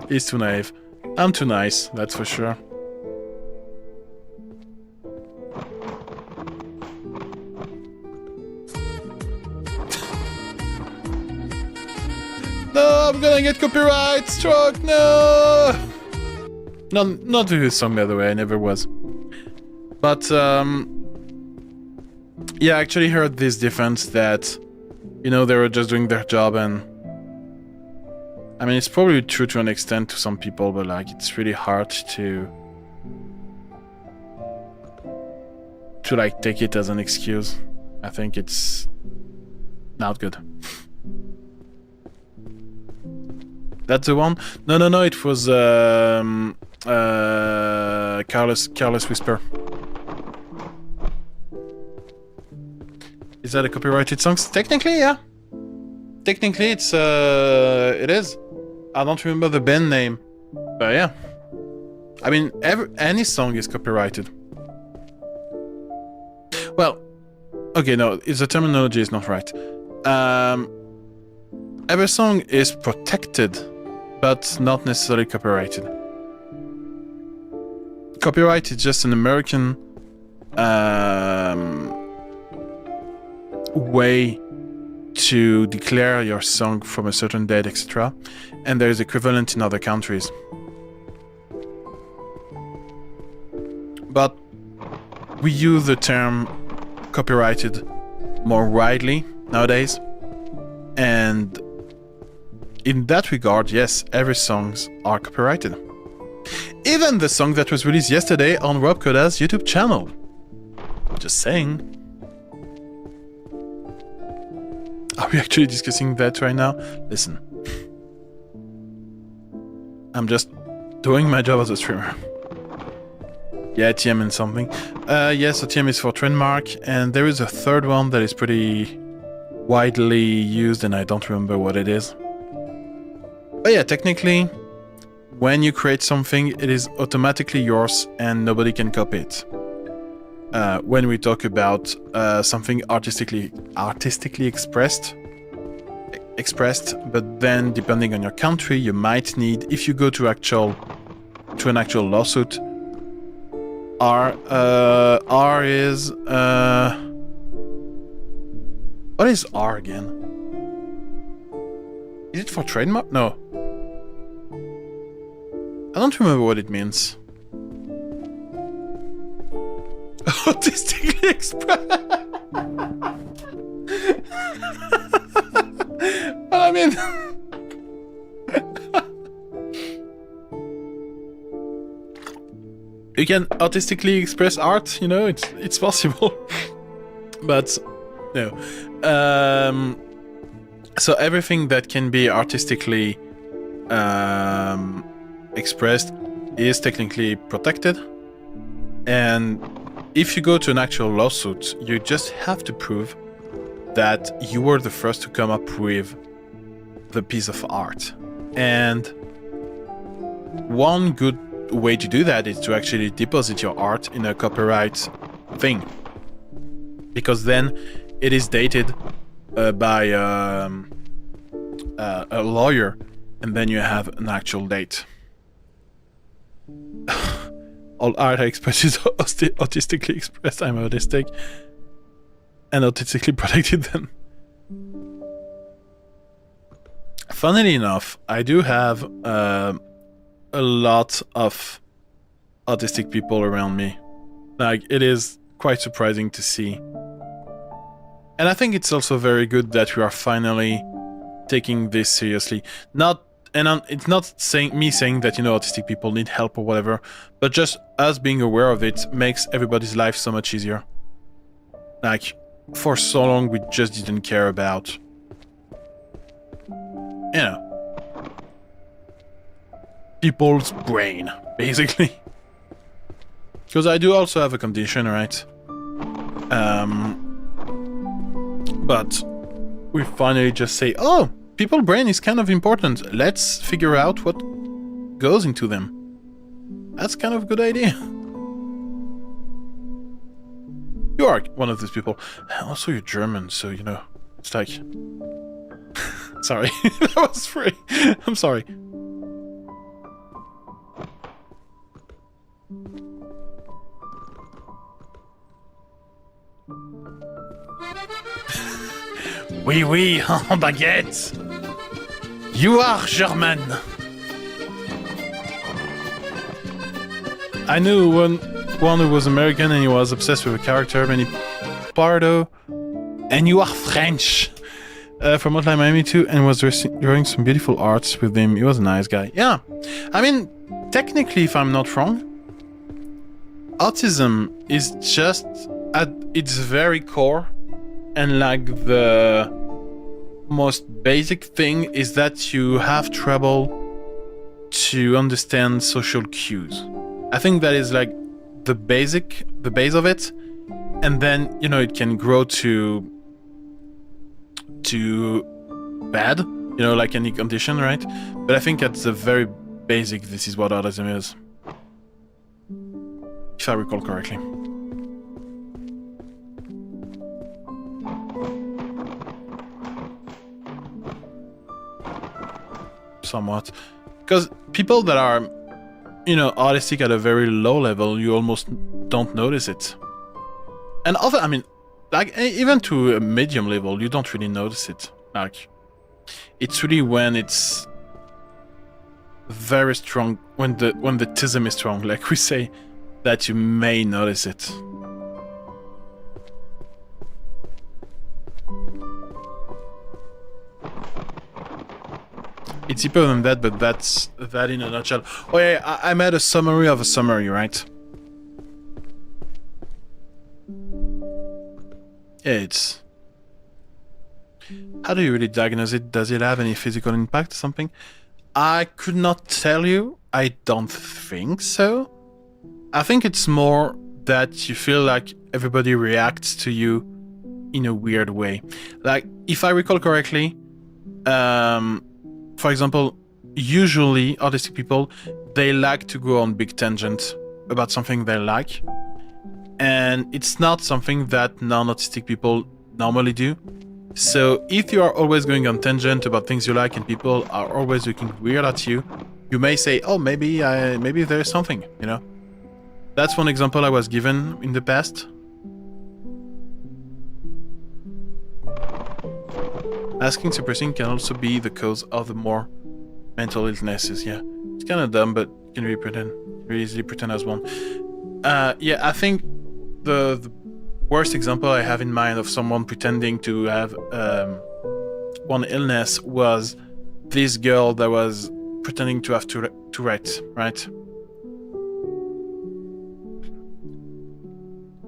He's too naive. I'm too nice, that's for sure. No, I'm gonna get copyright struck. No. No, not to his song, by the way. I never was. But yeah, I actually heard this defense that, you know, they were just doing their job, and I mean, it's probably true to an extent to some people, but like, it's really hard to like take it as an excuse. I think it's not good. That's the one? No, it was Careless Whisper. Is that a copyrighted song? Technically, yeah. Technically, it is. I don't remember the band name, but yeah. I mean, any song is copyrighted. Well, okay, no, the terminology is not right. Every song is protected, but not necessarily copyrighted. Copyright is just an American way to declare your song from a certain date, etc. And there is equivalent in other countries. But we use the term copyrighted more widely nowadays. And in that regard, yes, every songs are copyrighted. Even the song that was released yesterday on Rob Koda's YouTube channel. Just saying. Are we actually discussing that right now? Listen. I'm just doing my job as a streamer. Yeah, TM and something. Yes, so TM is for trademark, and there is a third one that is pretty widely used, and I don't remember what it is. But yeah, technically, when you create something, it is automatically yours, and nobody can copy it. When we talk about something artistically expressed, but then depending on your country, you might need, if you go to an actual lawsuit, R is what is R again? Is it for trademark? No. I don't remember what it means. Artistically expressed. Well, I mean, you can artistically express art. You know, it's possible. But no. So everything that can be artistically expressed is technically protected, and if you go to an actual lawsuit, you just have to prove that you were the first to come up with the piece of art. And one good way to do that is to actually deposit your art in a copyright thing, because then it is dated by a lawyer, and then you have an actual date. All art I express is artistically expressed. I'm autistic and artistically protected then. Funnily enough, I do have a lot of autistic people around me. Like, it is quite surprising to see. And I think it's also very good that we are finally taking this seriously. It's not saying that, you know, autistic people need help or whatever, but just us being aware of it makes everybody's life so much easier. Like, for so long we just didn't care about, you know, people's brain, basically. Because I do also have a condition, right? But we finally just say, oh, people's brain is kind of important. Let's figure out what goes into them. That's kind of a good idea. You are one of these people. Also, you're German, so, you know, it's like... Sorry, that was free. I'm sorry. Oui, oui, en baguette. You are German. I knew one who was American and he was obsessed with a character, Benny Pardo. And you are French. From Hotline Miami too, and was drawing some beautiful arts with him. He was a nice guy. Yeah. I mean, technically, if I'm not wrong, autism is just at its very core, and like the most basic thing is that you have trouble to understand social cues. I think that is like the base of it, and then it can grow to bad, like any condition, right? But I think at the very basic, this is what autism is, if I recall correctly. Somewhat, because people that are autistic at a very low level, you almost don't notice it, and like even to a medium level, you don't really notice it. Like, it's really when it's very strong, when the tism is strong, like we say, that you may notice it. It's deeper than that, but that's that in a nutshell. Oh yeah, I made a summary of a summary, right? Yeah, it's... How do you really diagnose it? Does it have any physical impact or something? I could not tell you. I don't think so. I think it's more that you feel like everybody reacts to you in a weird way. Like, if I recall correctly, for example, usually autistic people, they like to go on big tangents about something they like. And it's not something that non-autistic people normally do. So if you are always going on tangent about things you like and people are always looking weird at you, you may say, oh, maybe there is something, That's one example I was given in the past. Asking suppressing can also be the cause of the more mental illnesses, yeah. It's kind of dumb, but you can really easily pretend as one. Yeah, I think the worst example I have in mind of someone pretending to have one illness was this girl that was pretending to have Tourette, right?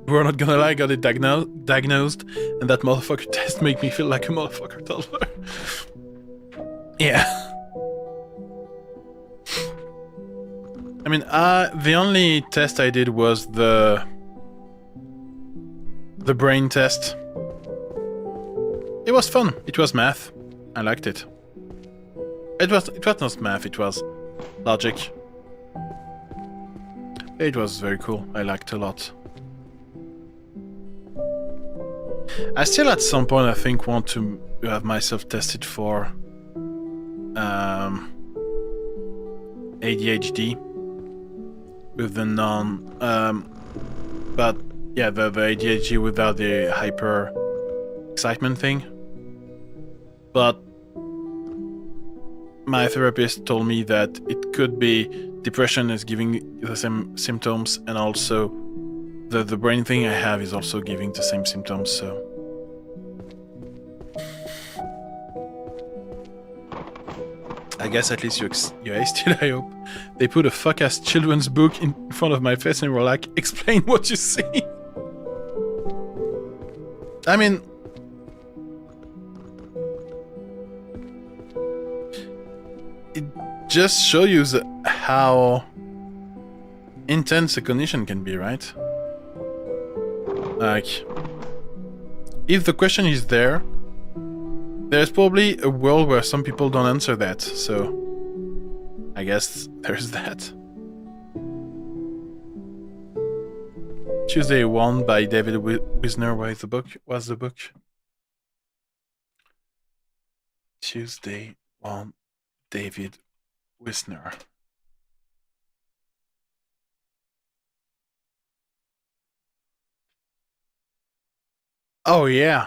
We're not gonna lie, I got it diagnosed, and that motherfucker test made me feel like a motherfucker toddler. Yeah. I mean, the only test I did was the brain test. It was fun. It was math. I liked it. It was not math, it was logic. It was very cool. I liked it a lot. I still at some point I think want to have myself tested for ADHD with the but yeah, the ADHD without the hyper excitement thing. But my therapist told me that it could be depression is giving the same symptoms, and also the brain thing I have is also giving the same symptoms, so... I guess at least you're still, I hope. They put a fuck-ass children's book in front of my face and were like, explain what you see. I mean... It just shows you how intense a condition can be, right? Like, if the question is there, there's probably a world where some people don't answer that, so I guess there's that. Tuesday 1 by David Wisner. What's the book? Tuesday 1, David Wisner. Oh yeah.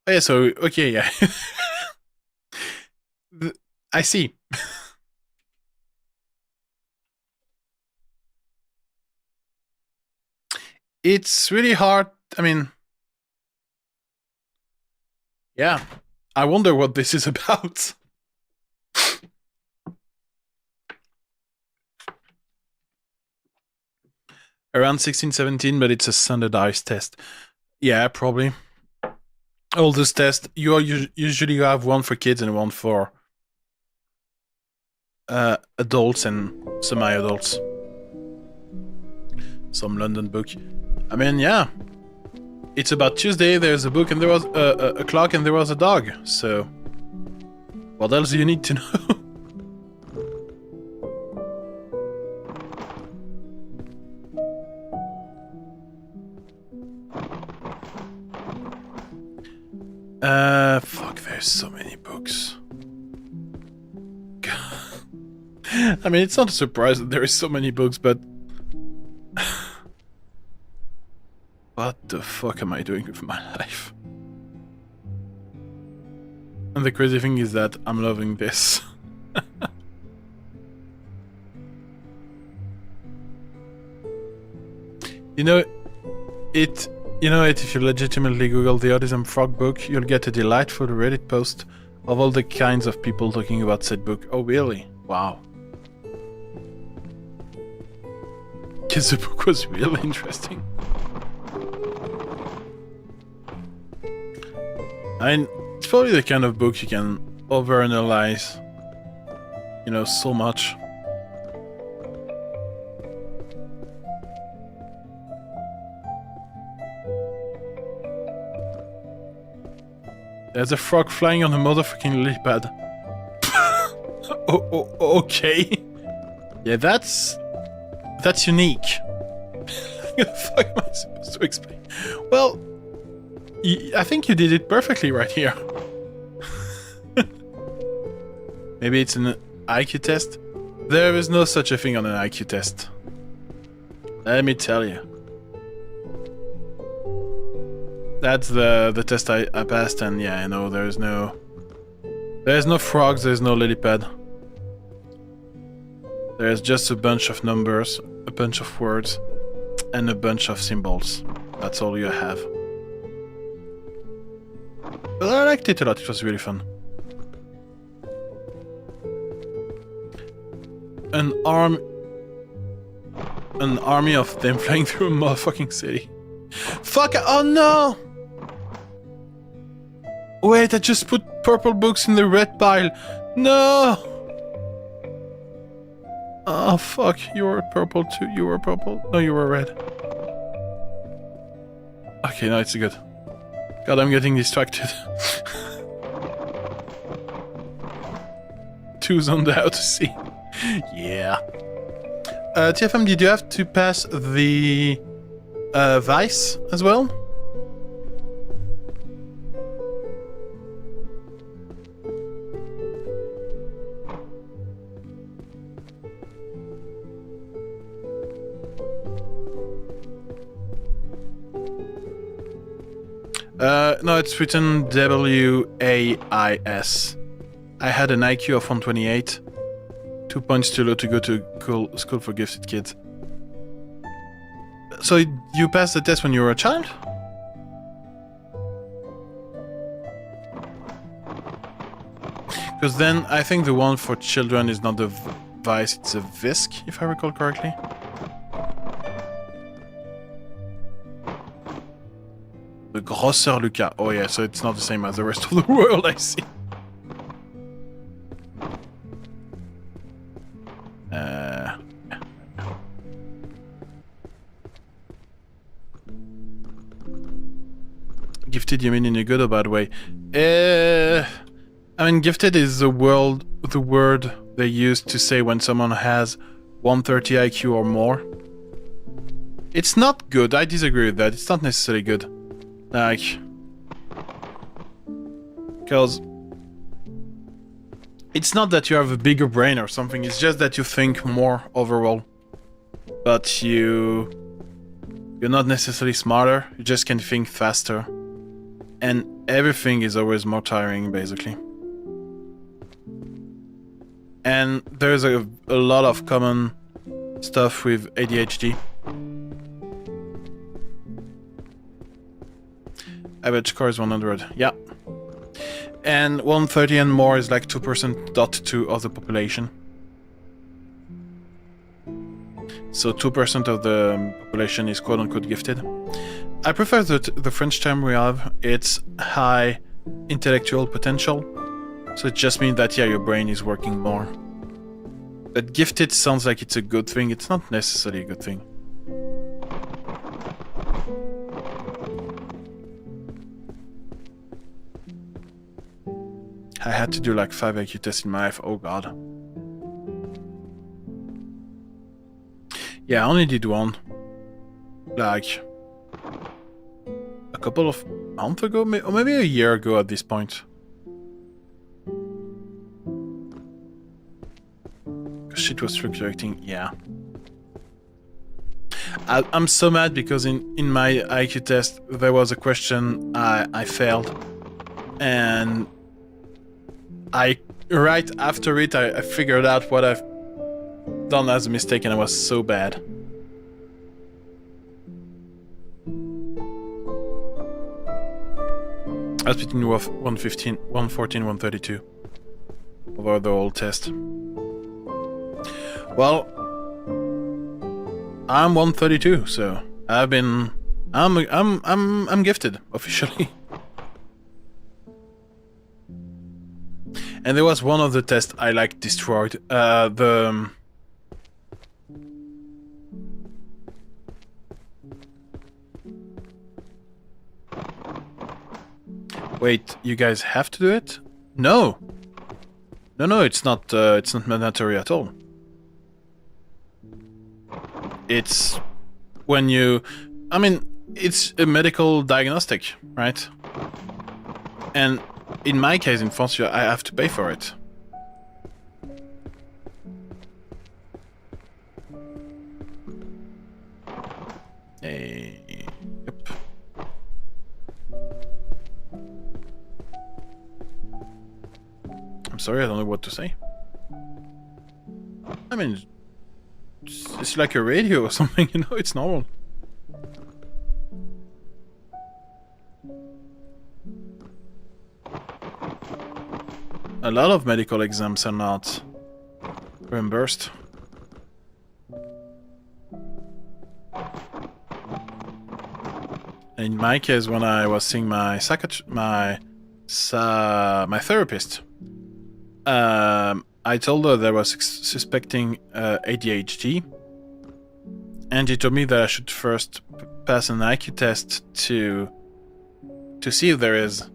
Oh yeah, so okay, yeah. I see. It's really hard. I mean, yeah. I wonder what this is about. Around 16, 17, but it's a standardized test. Yeah, probably. All those tests, usually you have one for kids and one for adults and semi-adults. Some London book. I mean, yeah. It's about Tuesday, there's a book and there was a clock and there was a dog, so... What else do you need to know? Fuck, there's so many books. I mean, it's not a surprise that there is so many books, but... What the fuck am I doing with my life? And the crazy thing is that I'm loving this. You know it if you legitimately Google the Autism Frog book, you'll get a delightful Reddit post of all the kinds of people talking about said book. Oh really? Wow. Because the book was really interesting. I mean, it's probably the kind of book you can overanalyze, you know, so much. There's a frog flying on a motherfucking lily pad. Okay. Yeah, that's unique. What the fuck am I supposed to explain? Well, I think you did it perfectly right here. Maybe it's an IQ test? There is no such a thing on an IQ test. Let me tell you. That's the test I passed, and yeah, I know there's no frogs, there's no lily pad. There's just a bunch of numbers, a bunch of words, and a bunch of symbols. That's all you have. But I liked it a lot, it was really fun. An army of them flying through a motherfucking city. Fuck! Oh no! Wait, I just put purple books in the red pile. No! Oh fuck, you were purple too. You were purple? No, you were red. Okay, now it's good. God, I'm getting distracted. Two's on the how to see. Yeah. TFM, did you have to pass the Vice as well? No, it's written W-A-I-S. I had an IQ of 128. 2 points too low to go to school for gifted kids. So you passed the test when you were a child? Because then I think the one for children is not the Vice, it's a Visk, if I recall correctly. The Grosser Lucas. Oh yeah, so it's not the same as the rest of the world, I see. Gifted, you mean in a good or bad way? I mean, gifted is the word they use to say when someone has 130 IQ or more. It's not good, I disagree with that. It's not necessarily good. Like... Because... It's not that you have a bigger brain or something, it's just that you think more overall. But you're not necessarily smarter, you just can think faster. And everything is always more tiring, basically. And there's a lot of common stuff with ADHD. Average score is 100. Yeah. And 130 and more is like 2.2% of the population. So 2% of the population is quote-unquote gifted. I prefer the French term we have. It's high intellectual potential. So it just means that, yeah, your brain is working more. But gifted sounds like it's a good thing. It's not necessarily a good thing. I had to do like 5 IQ tests in my life. Oh god. Yeah, I only did one. Like a couple of months ago, or maybe a year ago at this point. Shit was fluctuating, yeah. I'm so mad because in my IQ test there was a question I failed, and right after it I figured out what I've done as a mistake, and I was so bad. I was between 115, 114, 132 over the whole test. Well, I'm 132, so I'm gifted officially. And there was one of the tests I like destroyed. Wait, you guys have to do it? No. No, it's not mandatory at all. It's when you... I mean, it's a medical diagnostic, right? And in my case, in France, I have to pay for it. Yep. I'm sorry, I don't know what to say. I mean... It's like a radio or something, you know, it's normal. A lot of medical exams are not reimbursed. In my case, when I was seeing my therapist, I told her that I was suspecting ADHD, and she told me that I should first pass an IQ test to see if there is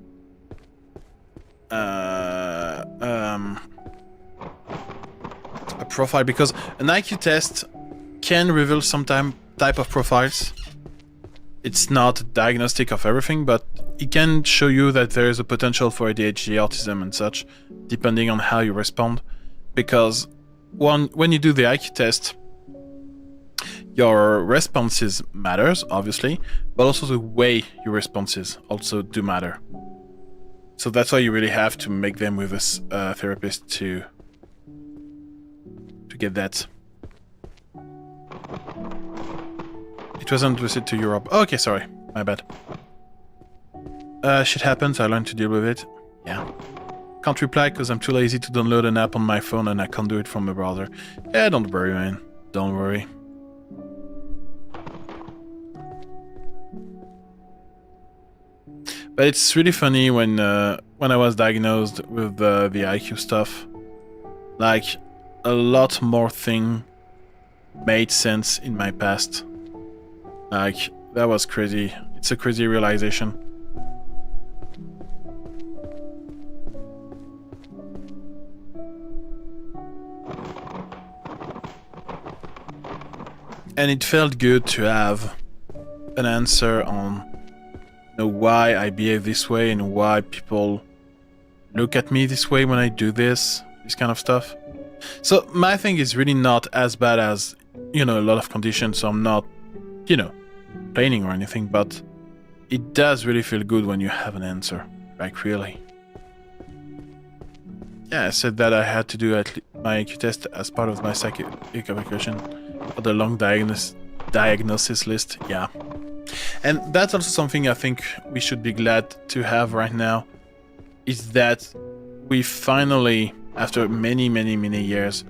a profile, because an IQ test can reveal some type of profiles. It's not a diagnostic of everything, but it can show you that there is a potential for ADHD, autism and such, depending on how you respond. Because when you do the IQ test, your responses matters, obviously, but also the way your responses also do matter. So that's why you really have to make them with a therapist to get that. It wasn't visit to Europe. Oh, okay, sorry, my bad. Shit happens, I learned to deal with it. Yeah. Can't reply because I'm too lazy to download an app on my phone and I can't do it from the browser. Yeah, don't worry, man. Don't worry. But it's really funny when I was diagnosed with the IQ stuff. Like, a lot more thing made sense in my past. Like, that was crazy. It's a crazy realization. And it felt good to have an answer on why I behave this way and why people look at me this way when I do this kind of stuff. So my thing is really not as bad as, a lot of conditions, so I'm not, complaining or anything, but it does really feel good when you have an answer, like really. Yeah, I said that I had to do my IQ test as part of my psychic evaluation for the long diagnosis list. Yeah. And that's also something I think we should be glad to have right now, is that we finally, after many years,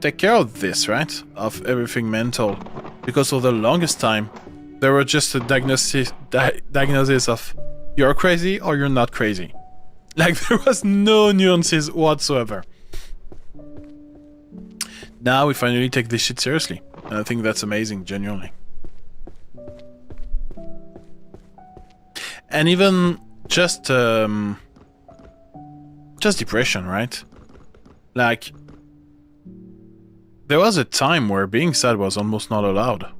take care of this, right? Of everything mental. Because for the longest time, there was just a diagnosis of you're crazy or you're not crazy. Like, there was no nuances whatsoever. Now we finally take this shit seriously. And I think that's amazing, genuinely. And even just depression, right? Like, there was a time where being sad was almost not allowed.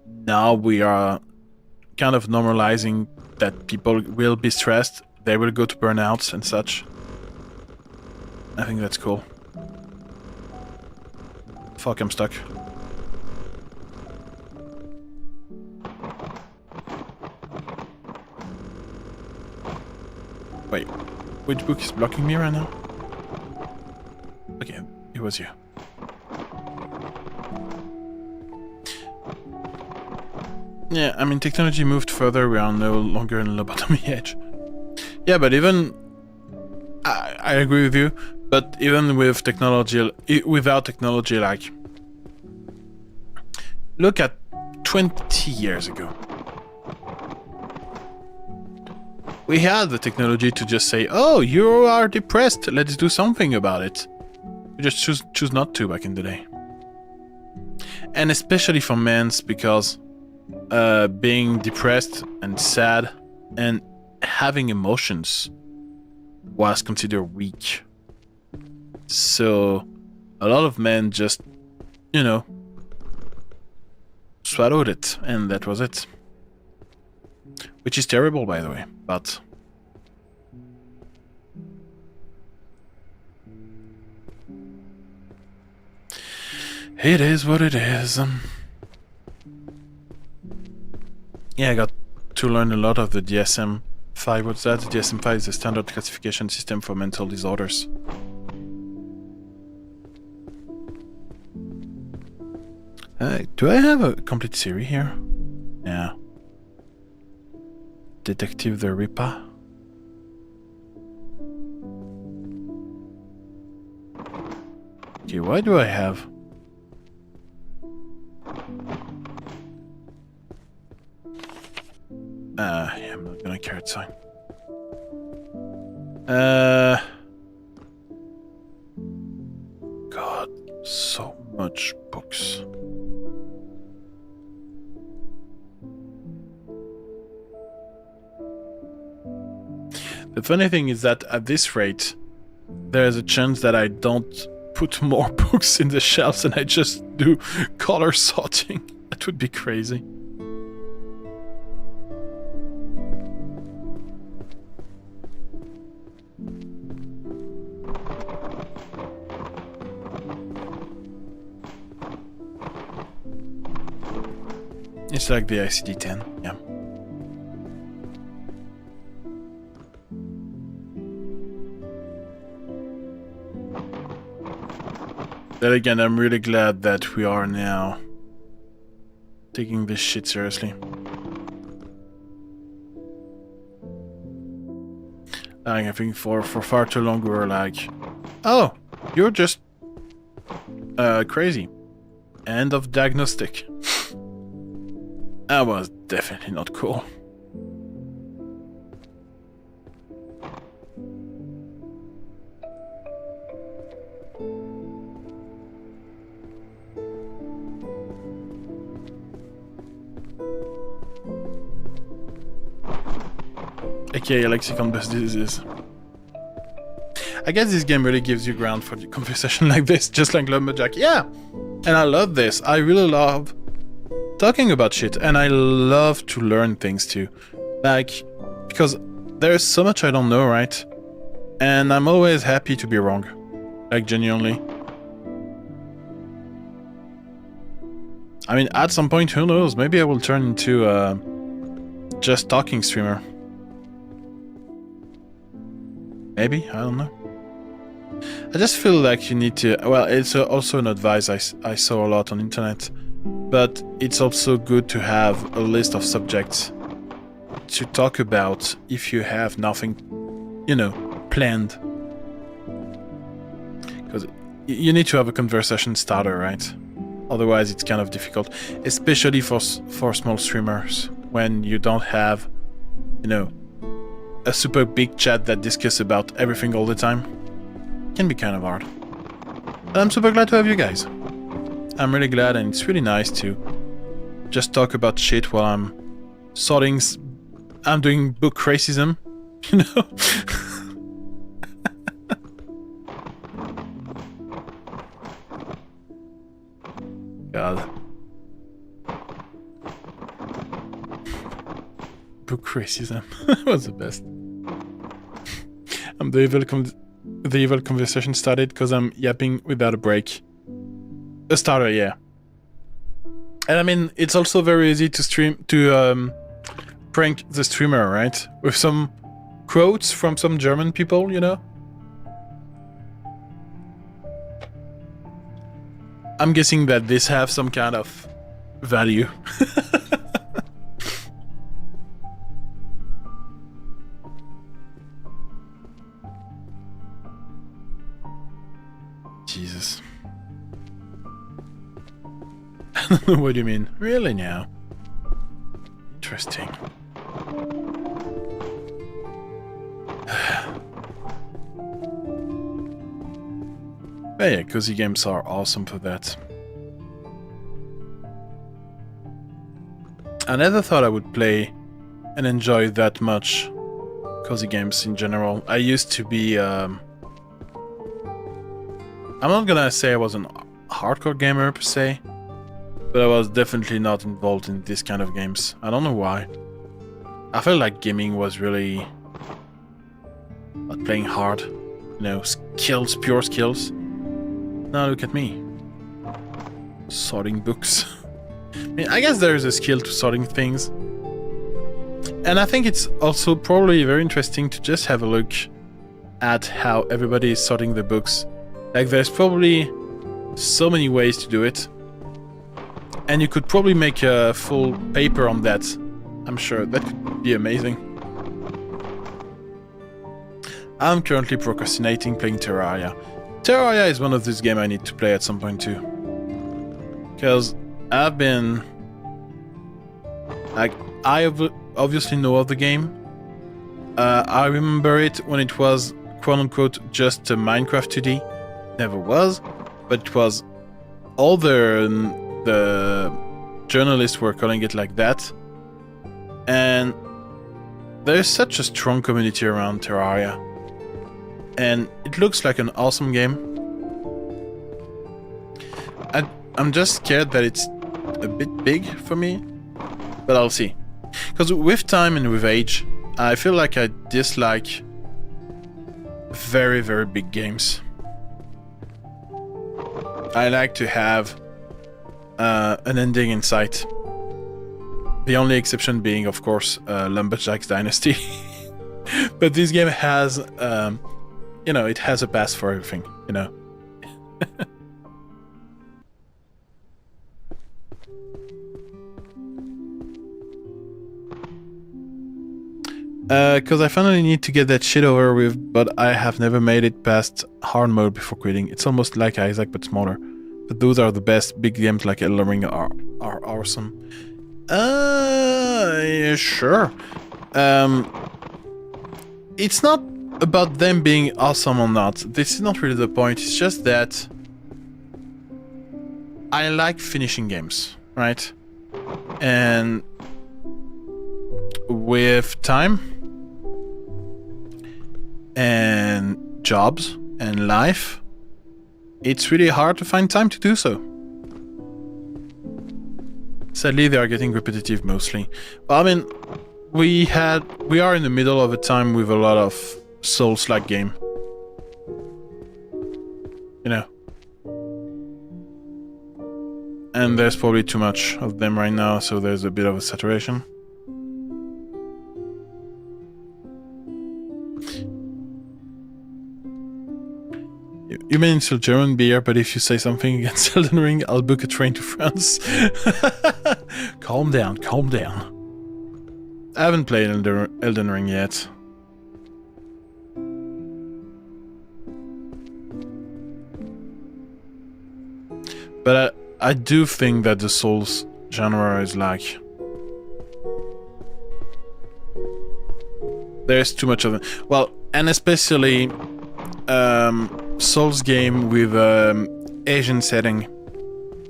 Now we are kind of normalizing that people will be stressed, they will go to burnouts and such. I think that's cool. Fuck, I'm stuck. Wait, which book is blocking me right now? Okay, it was you. Yeah, I mean, technology moved further, we are no longer in the lobotomy age. Yeah, but even... I agree with you, but even with technology, without technology, like... Look at 20 years ago. We had the technology to just say, oh, you are depressed, let's do something about it. We just choose not to back in the day. And especially for men, because being depressed and sad and having emotions was considered weak. So a lot of men just, you know, swallowed it, and that was it. Which is terrible, by the way, but... It is what it is. Yeah, I got to learn a lot of the DSM-5. What's that? The DSM-5 is the standard classification system for mental disorders. Do I have a complete series here? Yeah. Detective the Ripper. Okay, why do I have... yeah, I'm not gonna carry it, sign. God, so much books. The funny thing is that at this rate, there's a chance that I don't put more books in the shelves and I just do color sorting. That would be crazy. It's like the ICD-10, yeah. Then again, I'm really glad that we are now taking this shit seriously. Like, I think for far too long we were like, oh, you're just crazy. End of diagnostic. That was definitely not cool. Okay, lexicon best diseases. I guess this game really gives you ground for the conversation like this, just like Lumberjack. Yeah! And I love this. I really love talking about shit, and I love to learn things too. Like, because there's so much I don't know, right? And I'm always happy to be wrong. Like, genuinely. I mean, at some point, who knows? Maybe I will turn into a just talking streamer. Maybe, I don't know. I just feel like you need to... Well, it's also an advice I saw a lot on internet, but it's also good to have a list of subjects to talk about if you have nothing, you know, planned. Because you need to have a conversation starter, right? Otherwise, it's kind of difficult, especially for small streamers, when you don't have, you know, a super big chat that discusses about everything all the time. It can be kind of hard. But I'm super glad to have you guys. I'm really glad, and it's really nice to just talk about shit while I'm sorting. I'm doing book racism, you know. God. Book racism was the best. The evil conversation started because I'm yapping without a break. A starter, yeah. And I mean, it's also very easy to prank the streamer, right? With some quotes from some German people, you know? I'm guessing that this have some kind of value. Jesus. I don't know what you mean. Really now? Interesting. But yeah, cozy games are awesome for that. I never thought I would play and enjoy that much cozy games in general. I used to be... I'm not gonna say I was an hardcore gamer per se, but I was definitely not involved in this kind of games. I don't know why. I felt like gaming was really not playing hard, you know, skills, pure skills. Now look at me, sorting books. I mean, I guess there is a skill to sorting things, and I think it's also probably very interesting to just have a look at how everybody is sorting the books. Like, there's probably so many ways to do it, and you could probably make a full paper on that. I'm sure that could be amazing. I'm currently procrastinating playing Terraria. Terraria is one of these games I need to play at some point too. Because I've been... like, I obviously know of the game. I remember it when it was quote-unquote just a Minecraft 2D. Never was, but it was... all the journalists were calling it like that. And there's such a strong community around Terraria. And it looks like an awesome game. I'm just scared that it's a bit big for me, but I'll see. Because with time and with age, I feel like I dislike very, very big games. I like to have an ending in sight. The only exception being, of course, Lumberjack's Dynasty. But this game has... you know, it has a pass for everything, you know. Because I finally need to get that shit over with, but I have never made it past hard mode before quitting. It's almost like Isaac, but smaller. But those are the best. Big games like Elden Ring are awesome. Yeah, sure. It's not about them being awesome or not. This is not really the point. It's just that I like finishing games, right? And with time and jobs and life, it's really hard to find time to do so. Sadly, they are getting repetitive mostly. Well, I mean, we are in the middle of a time with a lot of Souls-like game. You know. And there's probably too much of them right now, so there's a bit of a saturation. you may insult German beer, but if you say something against Elden Ring, I'll book a train to France. Calm down, calm down. I haven't played Elden Ring yet. But I do think that the Souls genre is like... There's too much of it. Well, and especially Souls game with Asian setting.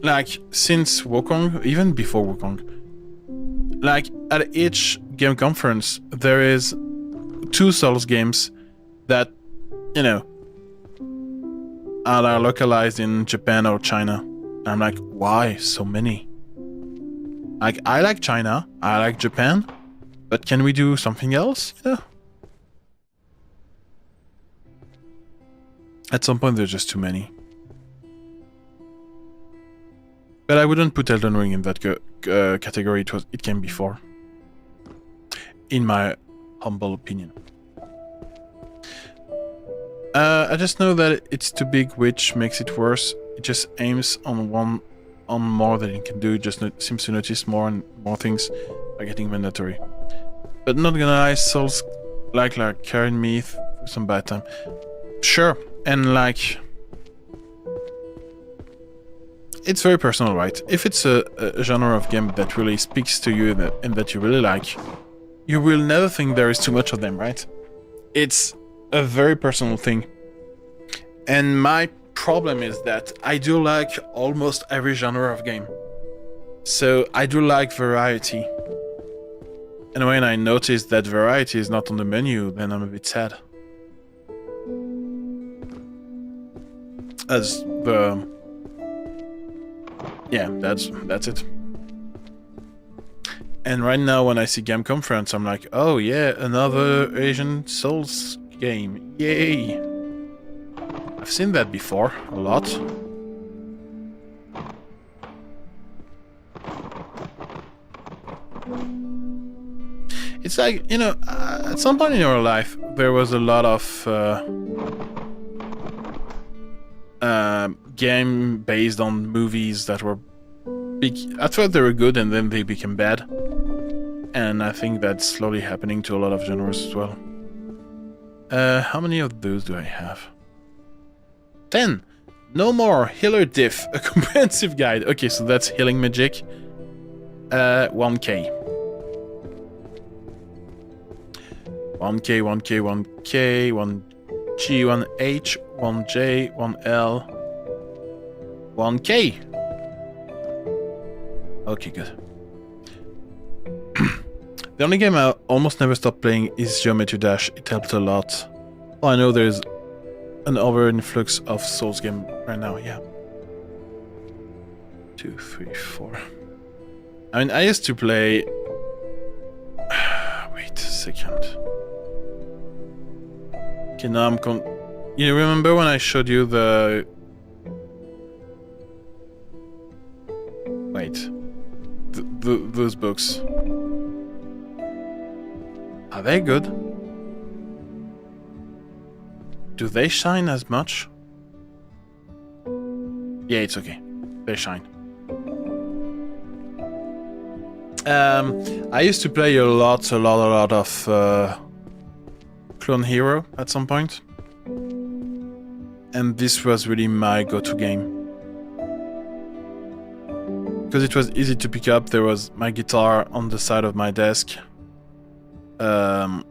Like, since Wukong, even before Wukong. Like, at each game conference, there is 2 Souls games that, you know, are localized in Japan or China. I'm like, why so many? Like, I like China, I like Japan, but can we do something else? Yeah. At some point, there's just too many. But I wouldn't put Elden Ring in that category it came before. In my humble opinion. I just know that it's too big, which makes it worse. It just aims on more than it can do. It just seems to notice more and more things are getting mandatory. But not gonna lie, Souls like carrying me through some bad time. Sure, and like, it's very personal, right? If it's a genre of game that really speaks to you and that you really like, you will never think there is too much of them, right? It's a very personal thing. And my problem is that I do like almost every genre of game. So I do like variety. And when I notice that variety is not on the menu, then I'm a bit sad. Yeah, that's it. And right now when I see Game Conference, I'm like, oh yeah, another Asian Souls game. Yay! I've seen that before, a lot. It's like, you know, at some point in your life, there was a lot of game based on movies that were big. At first they were good and then they became bad. And I think that's slowly happening to a lot of genres as well. How many of those do I have? 10! No more! Healer Diff, a comprehensive guide. Okay, so that's healing magic. 1k. 1k, 1k, 1k, 1g, 1h, 1j, 1l, 1k! Okay, good. The only game I almost never stop playing is Geometry Dash. It helped a lot. Oh, I know there's an over-influx of Souls game right now, yeah. 2, 3, 4. I mean, I used to play... Wait a second. Okay, now I'm You remember when I showed you the... Wait. Those books. Are they good? Do they shine as much? Yeah, it's okay. They shine. I used to play a lot of Clone Hero at some point. And this was really my go-to game. Because it was easy to pick up, there was my guitar on the side of my desk. And,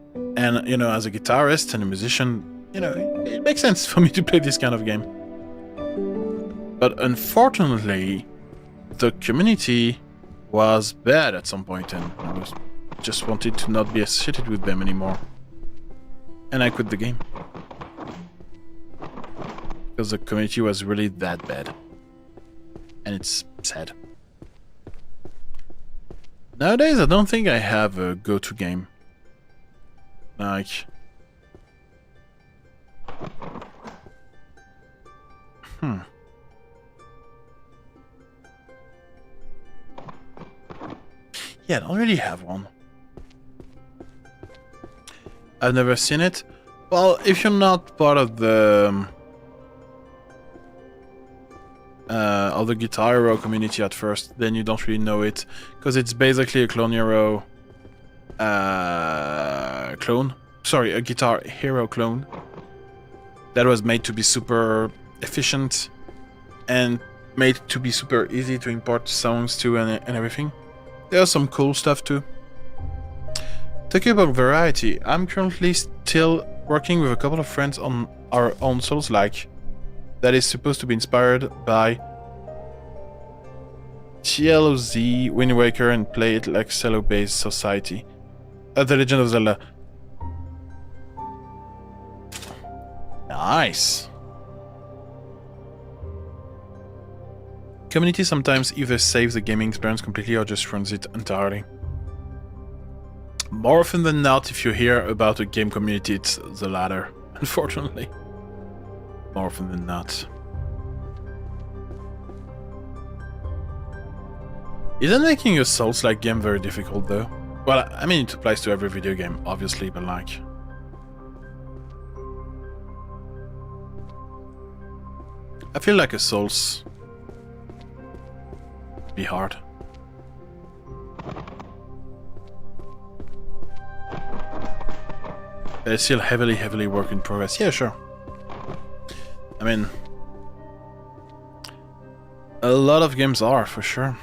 you know, as a guitarist and a musician, you know, it makes sense for me to play this kind of game. But unfortunately, the community was bad at some point and I just wanted to not be associated with them anymore. And I quit the game. Because the community was really that bad. And it's sad. Nowadays, I don't think I have a go-to game. Like... Yeah, I don't really have one. I've never seen it. Well, if you're not part of the of the Guitar Hero community at first, then you don't really know it, because it's basically a Clone Hero clone. Sorry, a Guitar Hero clone that was made to be super efficient and made to be super easy to import songs to and everything. There's some cool stuff too. Talking about variety, I'm currently still working with a couple of friends on our own Souls-like that is supposed to be inspired by TLOZ, Wind Waker, and play it like cello-based society. The Legend of Zelda. Nice. Community sometimes either saves the gaming experience completely or just ruins it entirely. More often than not, if you hear about a game community, it's the latter, unfortunately. More often than not. Isn't making a Souls-like game very difficult, though? Well, I mean, it applies to every video game, obviously, but like... I feel like a Souls... be hard. It's still heavily work in progress. Yeah, sure. I mean, a lot of games are, for sure.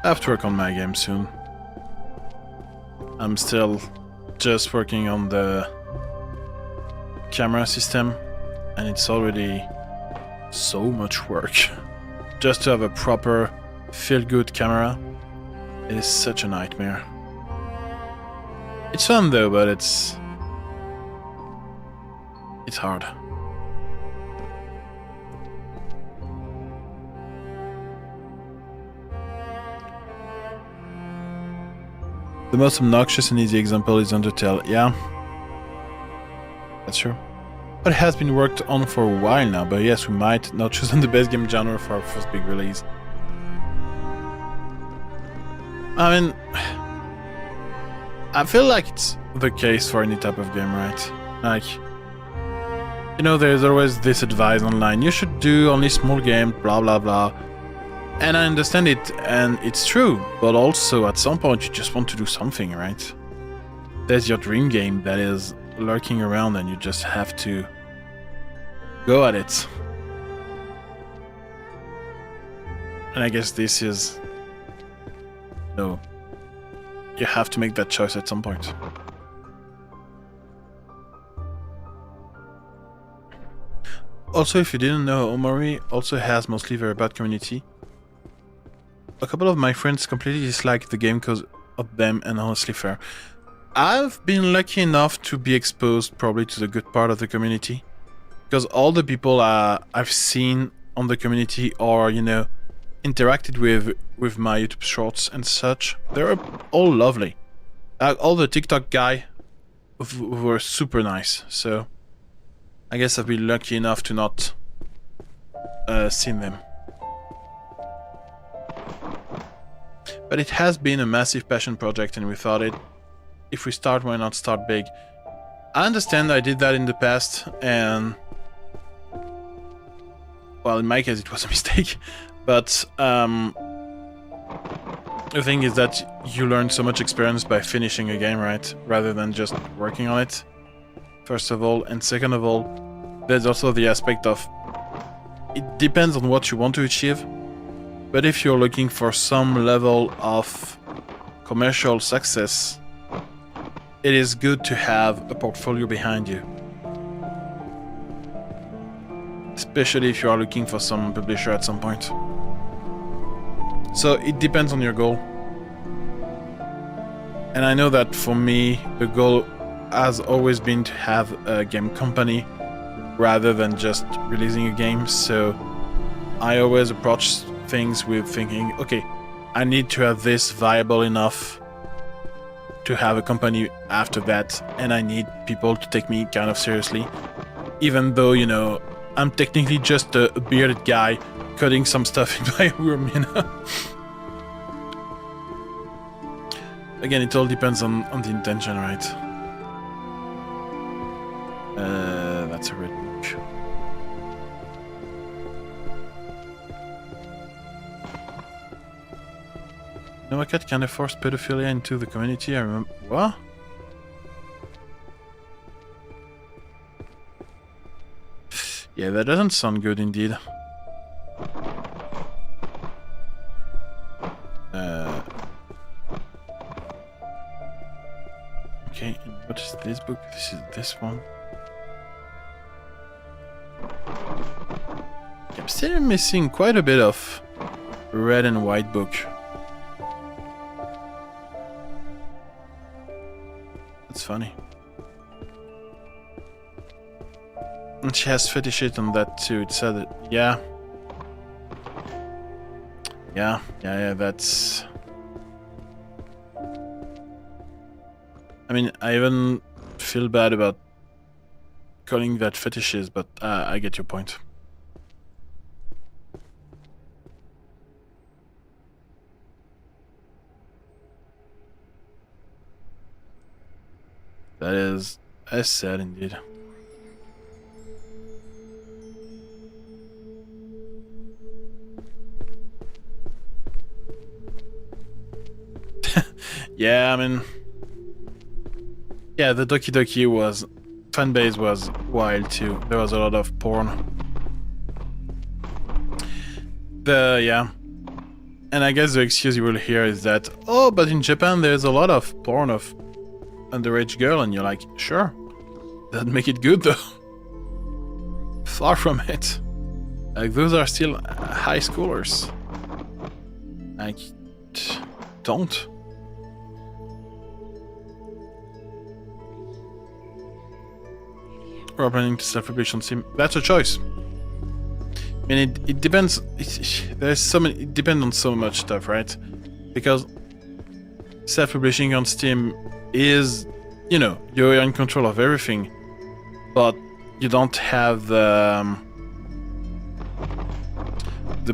I have to work on my game soon. I'm still just working on the camera system, and it's already so much work. Just to have a proper feel-good camera, it is such a nightmare. It's fun though, but it's hard. The most obnoxious and easy example is Undertale. Yeah, that's true. But it has been worked on for a while now, but yes, we might not choose the best game genre for our first big release. I mean, I feel like it's the case for any type of game, right? Like, you know, there's always this advice online, you should do only small games, blah blah blah. And I understand it, and it's true, but also at some point you just want to do something, right? There's your dream game that is lurking around and you just have to go at it. And I guess this is... no. You have to make that choice at some point. Also, if you didn't know, Omori also has mostly very bad community. A couple of my friends completely dislike the game because of them, and honestly fair. I've been lucky enough to be exposed probably to the good part of the community. Because all the people I've seen on the community or, you know, interacted with my YouTube shorts and such, they're all lovely. All the TikTok guys were super nice, so I guess I've been lucky enough to not seen them. But it has been a massive passion project, and we thought if we start, why not start big? I understand I did that in the past, and well, in my case it was a mistake, but the thing is that you learn so much experience by finishing a game, right? Rather than just working on it, first of all. And second of all, there's also the aspect of, it depends on what you want to achieve. But if you're looking for some level of commercial success, it is good to have a portfolio behind you. Especially if you are looking for some publisher at some point. So it depends on your goal. And I know that for me, the goal has always been to have a game company rather than just releasing a game. So I always approach things with thinking, okay, I need to have this viable enough to have a company after that, and I need people to take me kind of seriously, even though, you know, I'm technically just a bearded guy cutting some stuff in my room, you know. Again, it all depends on the intention, right? No cat can enforce pedophilia into the community. I remember. What? Yeah, that doesn't sound good indeed. Okay, and what is this book? This is this one. I'm still missing quite a bit of red and white book. That's funny. And she has fetishes on that too. It said that, yeah. Yeah, that's... I mean, I even feel bad about calling that fetishes, but I get your point. That is sad indeed. Yeah, I mean... Yeah, the Doki Doki fanbase was wild too. There was a lot of porn. Yeah. And I guess the excuse you will hear is that, oh, but in Japan there's a lot of porn of underage girl, and you're like, sure. Doesn't make it good though. Far from it. Like, those are still high schoolers. Like, don't. We're planning to self-publish on Steam. That's a choice. I mean, it depends. It depends on so much stuff, right? Because self-publishing on Steam is, you know, you're in control of everything, but you don't have the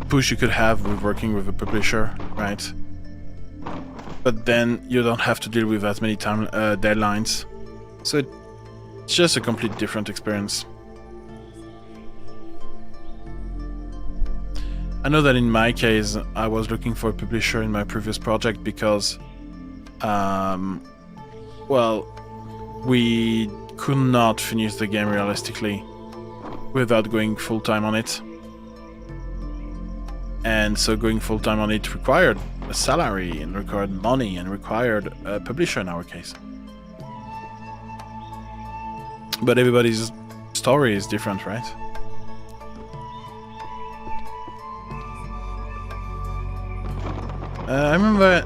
push you could have with working with a publisher, right? But then you don't have to deal with as many deadlines, so it's just a complete different experience. I know that in my case, I was looking for a publisher in my previous project because, well, we could not finish the game realistically without going full-time on it. And so going full-time on it required a salary and required money and required a publisher in our case. But everybody's story is different, right? I remember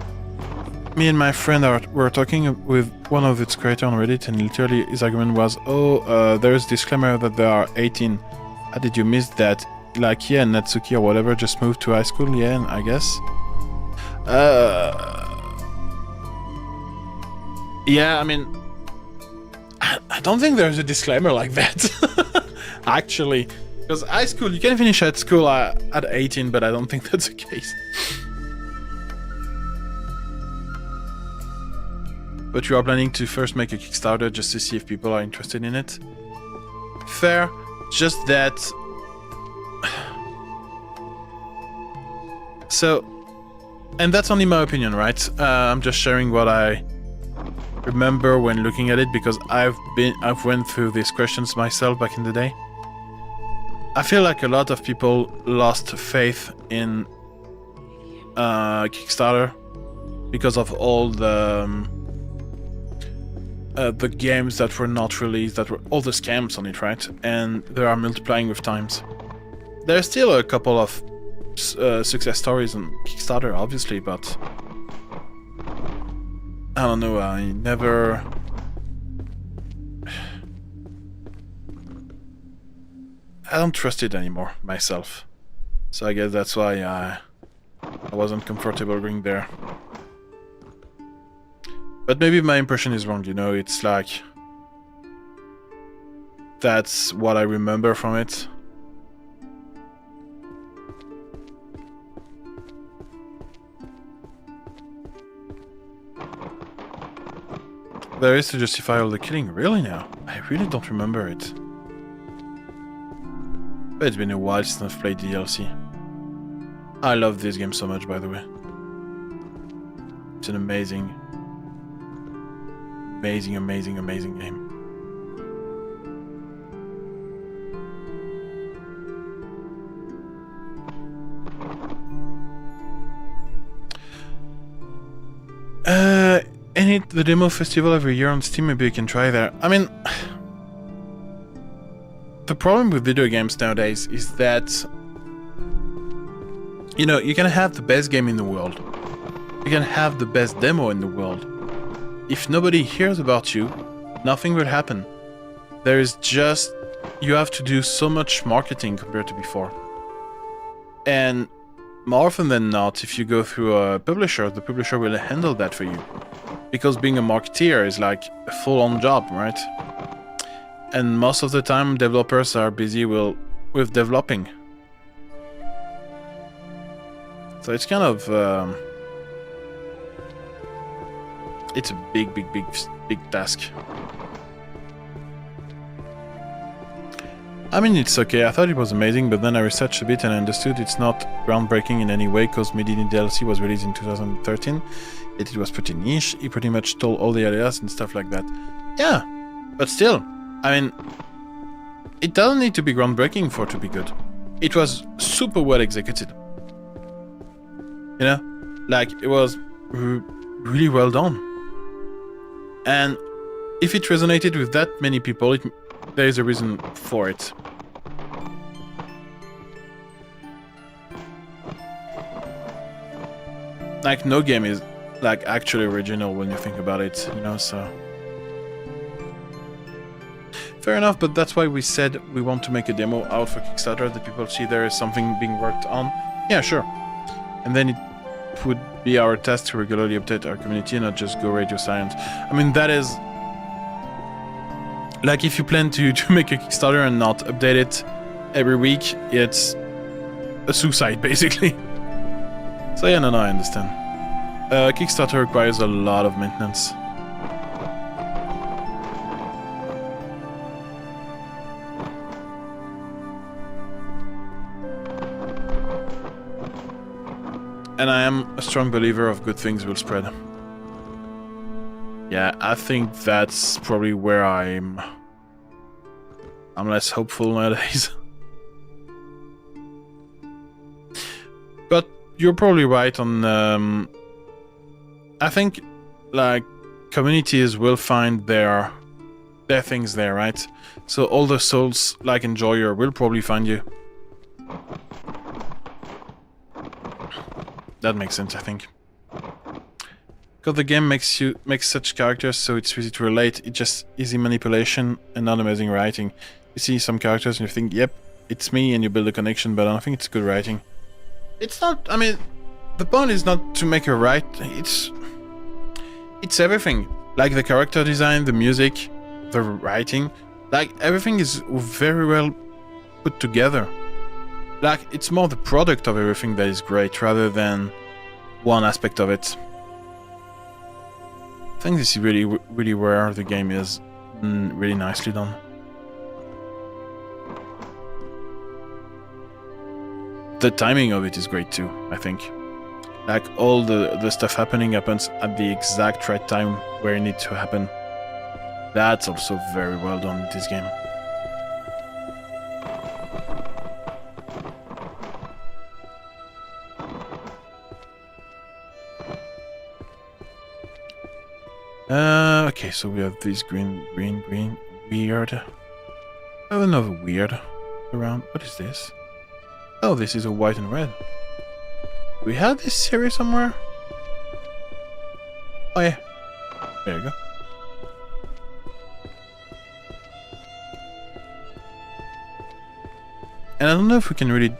me and my friend were talking with one of its creators on Reddit, and literally his argument was, oh, there's a disclaimer that they are 18. How did you miss that? Like, yeah, Natsuki or whatever just moved to high school, yeah, I guess. Yeah, I mean, I don't think there's a disclaimer like that, actually. Because high school, you can finish at school at 18, but I don't think that's the case. But you are planning to first make a Kickstarter just to see if people are interested in it? Fair, just that... So, and that's only my opinion, right? I'm just sharing what I remember when looking at it, because I've went through these questions myself back in the day. I feel like a lot of people lost faith in Kickstarter because of all the games that were not released, that were all the scams on it, right? And they are multiplying with times. There's still a couple of success stories on Kickstarter, obviously, but I don't know, I never... I don't trust it anymore, myself. So I guess that's why I wasn't comfortable going there. But maybe my impression is wrong, you know, it's like... That's what I remember from it. There is to justify all the killing, really now? I really don't remember it. But it's been a while since I've played DLC. I love this game so much, by the way. It's an amazing, amazing, amazing, amazing game. The demo festival every year on Steam, maybe you can try there. I mean, the problem with video games nowadays is that, you know, you can have the best game in the world, you can have the best demo in the world. If nobody hears about you, nothing will happen. There is just, you have to do so much marketing compared to before. And more often than not, if you go through a publisher, the publisher will handle that for you. Because being a marketeer is like a full-on job, right? And most of the time, developers are busy with developing. So it's kind of... it's a big task. I mean, it's okay. I thought it was amazing, but then I researched a bit and I understood it's not groundbreaking in any way because Medini DLC was released in 2013. It was pretty niche. He pretty much stole all the ideas and stuff like that. Yeah, but still, I mean, it doesn't need to be groundbreaking for it to be good. It was super well executed. You know, like it was really well done. And if it resonated with that many people, there is a reason for it. Like, no game is like actually original when you think about it, you know, so... Fair enough, but that's why we said we want to make a demo out for Kickstarter, that people see there is something being worked on. Yeah, sure. And then it would be our task to regularly update our community and not just go radio silent. I mean, that is... Like, if you plan to make a Kickstarter and not update it every week, it's a suicide, basically. So yeah, no, I understand. Kickstarter requires a lot of maintenance. And I am a strong believer of good things will spread. Yeah, I think that's probably where I'm less hopeful nowadays. But you're probably right on... I think, like, communities will find their things there, right? So all the souls, like Enjoyer, will probably find you. That makes sense, I think. Because the game makes such characters so it's easy to relate. It's just easy manipulation and not amazing writing. You see some characters and you think, yep, it's me, and you build a connection, but I don't think it's good writing. It's not, I mean, the point is not to make a right, it's everything. Like the character design, the music, the writing, like everything is very well put together. Like, it's more the product of everything that is great rather than one aspect of it. I think this is really where the game is really nicely done. The timing of it is great too, I think. Like, all the stuff happens at the exact right time where it needs to happen. That's also very well done in this game. Okay, so we have this green, weird. I have another weird around. What is this? Oh, this is a white and red. We had this series somewhere? Oh yeah. There you go. And I don't know if we can really...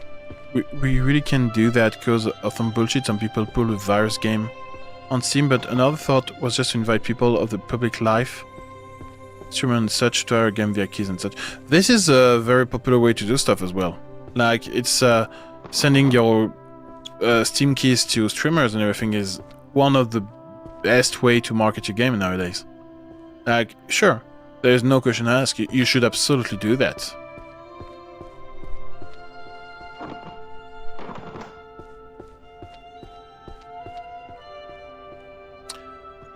We really can do that because of some bullshit some people pull a virus game on Steam, but another thought was just to invite people of the public life, streamer and such, to our game via keys and such. This is a very popular way to do stuff as well. Like, it's sending your Steam keys to streamers and everything is one of the best way to market your game nowadays. Like, sure, there's no question to ask. You should absolutely do that.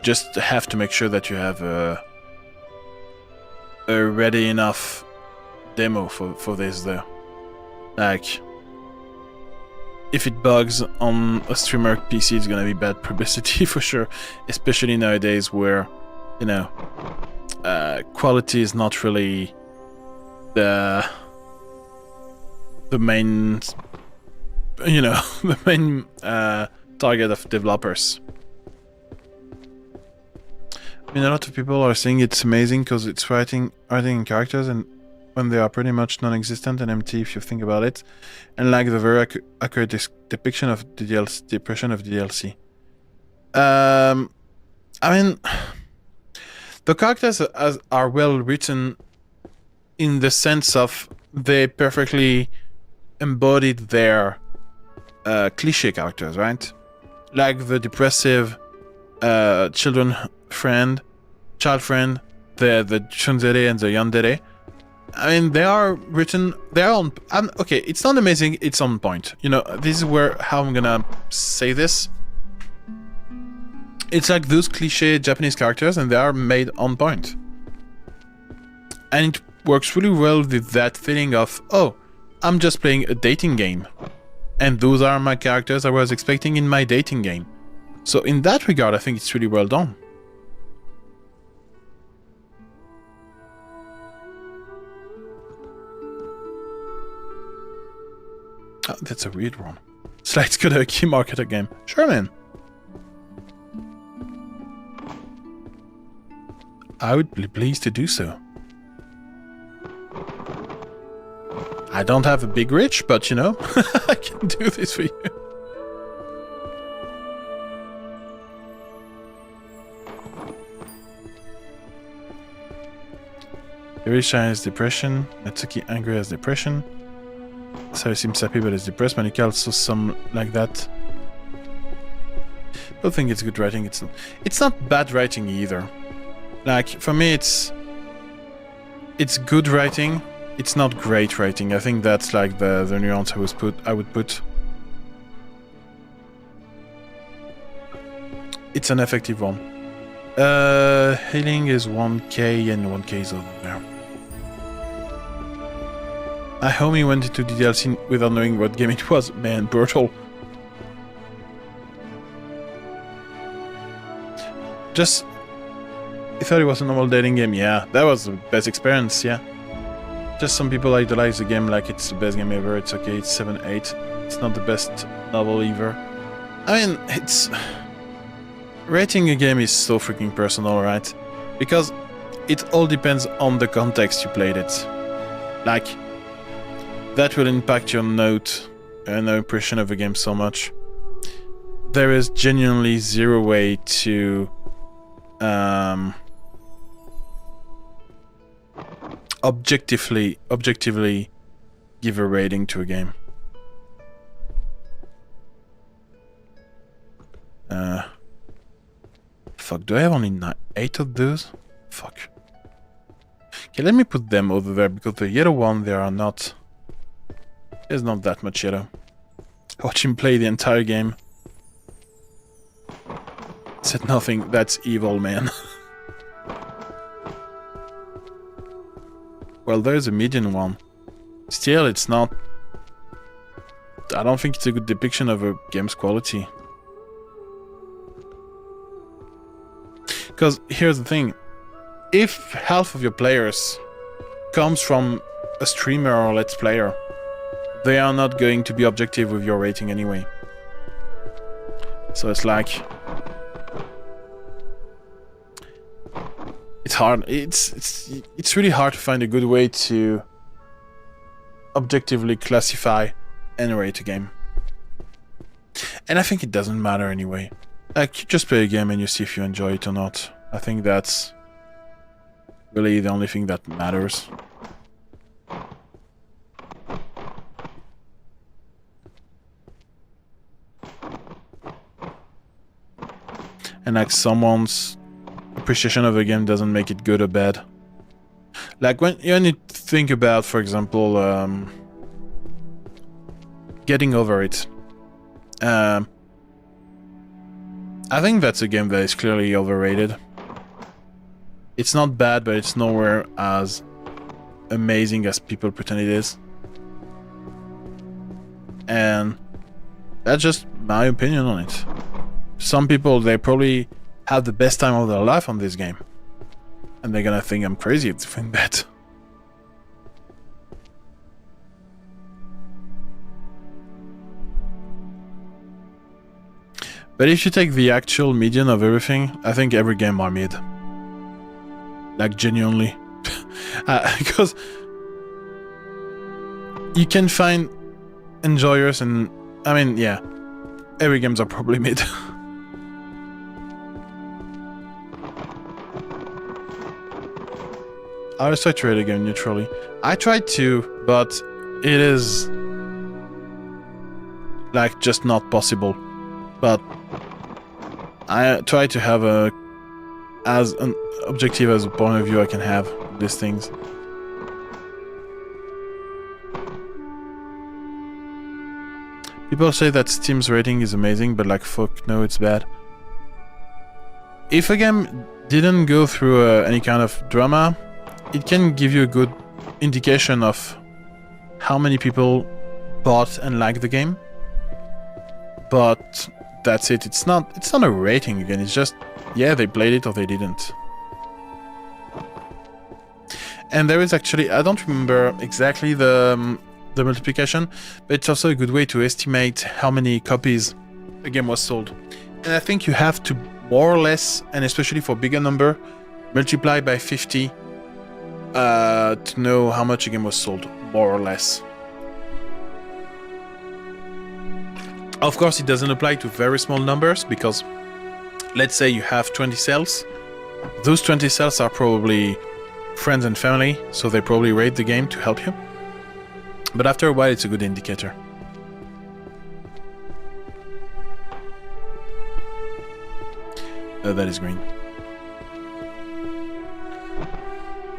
just have to make sure that you have a ready enough demo for this there. Like, if it bugs on a streamer PC, it's gonna be bad publicity for sure, especially nowadays where, you know, quality is not really the main, you know, the main target of developers. I mean, a lot of people are saying it's amazing because it's writing characters and when they are pretty much non-existent and empty if you think about it, and like the very accurate depiction of the DLC, depression of the DLC. I mean, the characters are well written in the sense of they perfectly embodied their cliche characters, right? Like the depressive child friend, the tsundere and the yandere. I mean, they are written. They are on. Okay, it's not amazing. It's on point. You know, this is how I'm gonna say this. It's like those cliche Japanese characters, and they are made on point. And it works really well with that feeling of, oh, I'm just playing a dating game, and those are my characters I was expecting in my dating game. So in that regard, I think it's really well done. Oh, that's a weird one. Slide's got a key marketer game. Sure, man. I would be pleased to do so. I don't have a big reach, but you know, I can do this for you. Irisha has depression. Natsuki angry has depression. So he seems happy but is depressed. Manika also some like that. I don't think it's good writing. It's not bad writing either. Like, for me it's good writing. It's not great writing. I think that's like the nuance I would put. It's an effective one. Healing is 1k and 1k is over there. My homie went into the DLC without knowing what game it was. Man, brutal. Just... I thought it was a normal dating game. Yeah, that was the best experience, yeah. Just some people idolize the game like it's the best game ever. It's okay, it's 7-8. It's not the best novel either. I mean, it's... Rating a game is so freaking personal, right? Because it all depends on the context you played it. Like... That will impact your note and impression of the game so much. There is genuinely zero way to objectively give a rating to a game. Fuck, do I have only 8 of those? Fuck. Okay, let me put them over there because the yellow one, they are not... There's not that much yellow. Watch him play the entire game. Said nothing. That's evil, man. Well, there's a median one. Still, it's not... I don't think it's a good depiction of a game's quality. Because here's the thing. If half of your players comes from a streamer or let's player, they are not going to be objective with your rating anyway. So it's like... It's hard. It's really hard to find a good way to objectively classify and rate a game. And I think it doesn't matter anyway. Like, you just play a game and you see if you enjoy it or not. I think that's really the only thing that matters. And like someone's appreciation of a game doesn't make it good or bad. Like when you think about, for example, getting over it. I think that's a game that is clearly overrated. It's not bad, but it's nowhere as amazing as people pretend it is. And that's just my opinion on it. Some people, they probably have the best time of their life on this game. And they're gonna think I'm crazy to think that. But if you take the actual median of everything, I think every game are mid. Like, genuinely. Because you can find enjoyers and... I mean, yeah. Every games are probably mid. I always try to rate a game neutrally. I tried to, but it is... like, just not possible. But I try to have as an objective as a point of view I can have these things. People say that Steam's rating is amazing, but like, fuck, no, it's bad. If a game didn't go through any kind of drama, it can give you a good indication of how many people bought and liked the game. But that's it. It's not a rating again. It's just, yeah, they played it or they didn't. And there is actually, I don't remember exactly the multiplication, but it's also a good way to estimate how many copies a game was sold. And I think you have to more or less, and especially for bigger number, multiply by 50 to know how much a game was sold, more or less. Of course, it doesn't apply to very small numbers, because let's say you have 20 sales. Those 20 sales are probably friends and family, so they probably rate the game to help you. But after a while, it's a good indicator. That is green.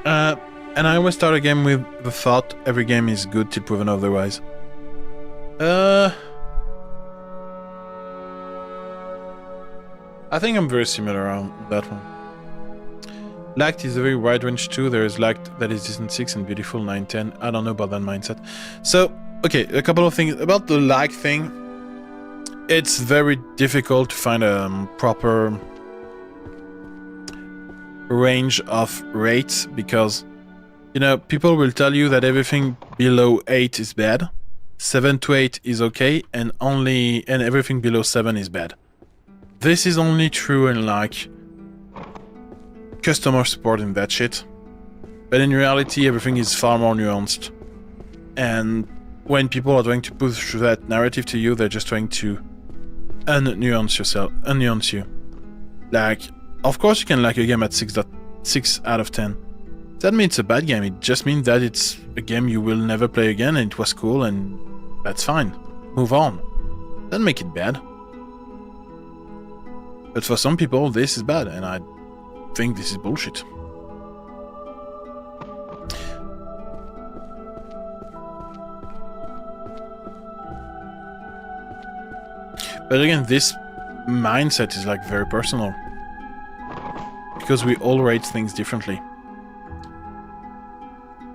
And I always start a game with the thought, every game is good till proven otherwise. I think I'm very similar on that one. Liked is a very wide range too. There is liked that is decent 6 and beautiful 9, 10. I don't know about that mindset. So, okay, a couple of things about the like thing. It's very difficult to find a proper range of rates because, you know, people will tell you that everything below 8 is bad, 7 to 8 is okay, and everything below 7 is bad. This is only true in like customer support and that shit. But in reality, everything is far more nuanced. And when people are trying to push that narrative to you, they're just trying to unnuance you. Like, of course you can like a game at 6 out of 10. That means it's a bad game. It just means that it's a game you will never play again and it was cool and that's fine. Move on. Don't make it bad. But for some people, this is bad, and I think this is bullshit. But again, this mindset is like very personal. Because we all rate things differently.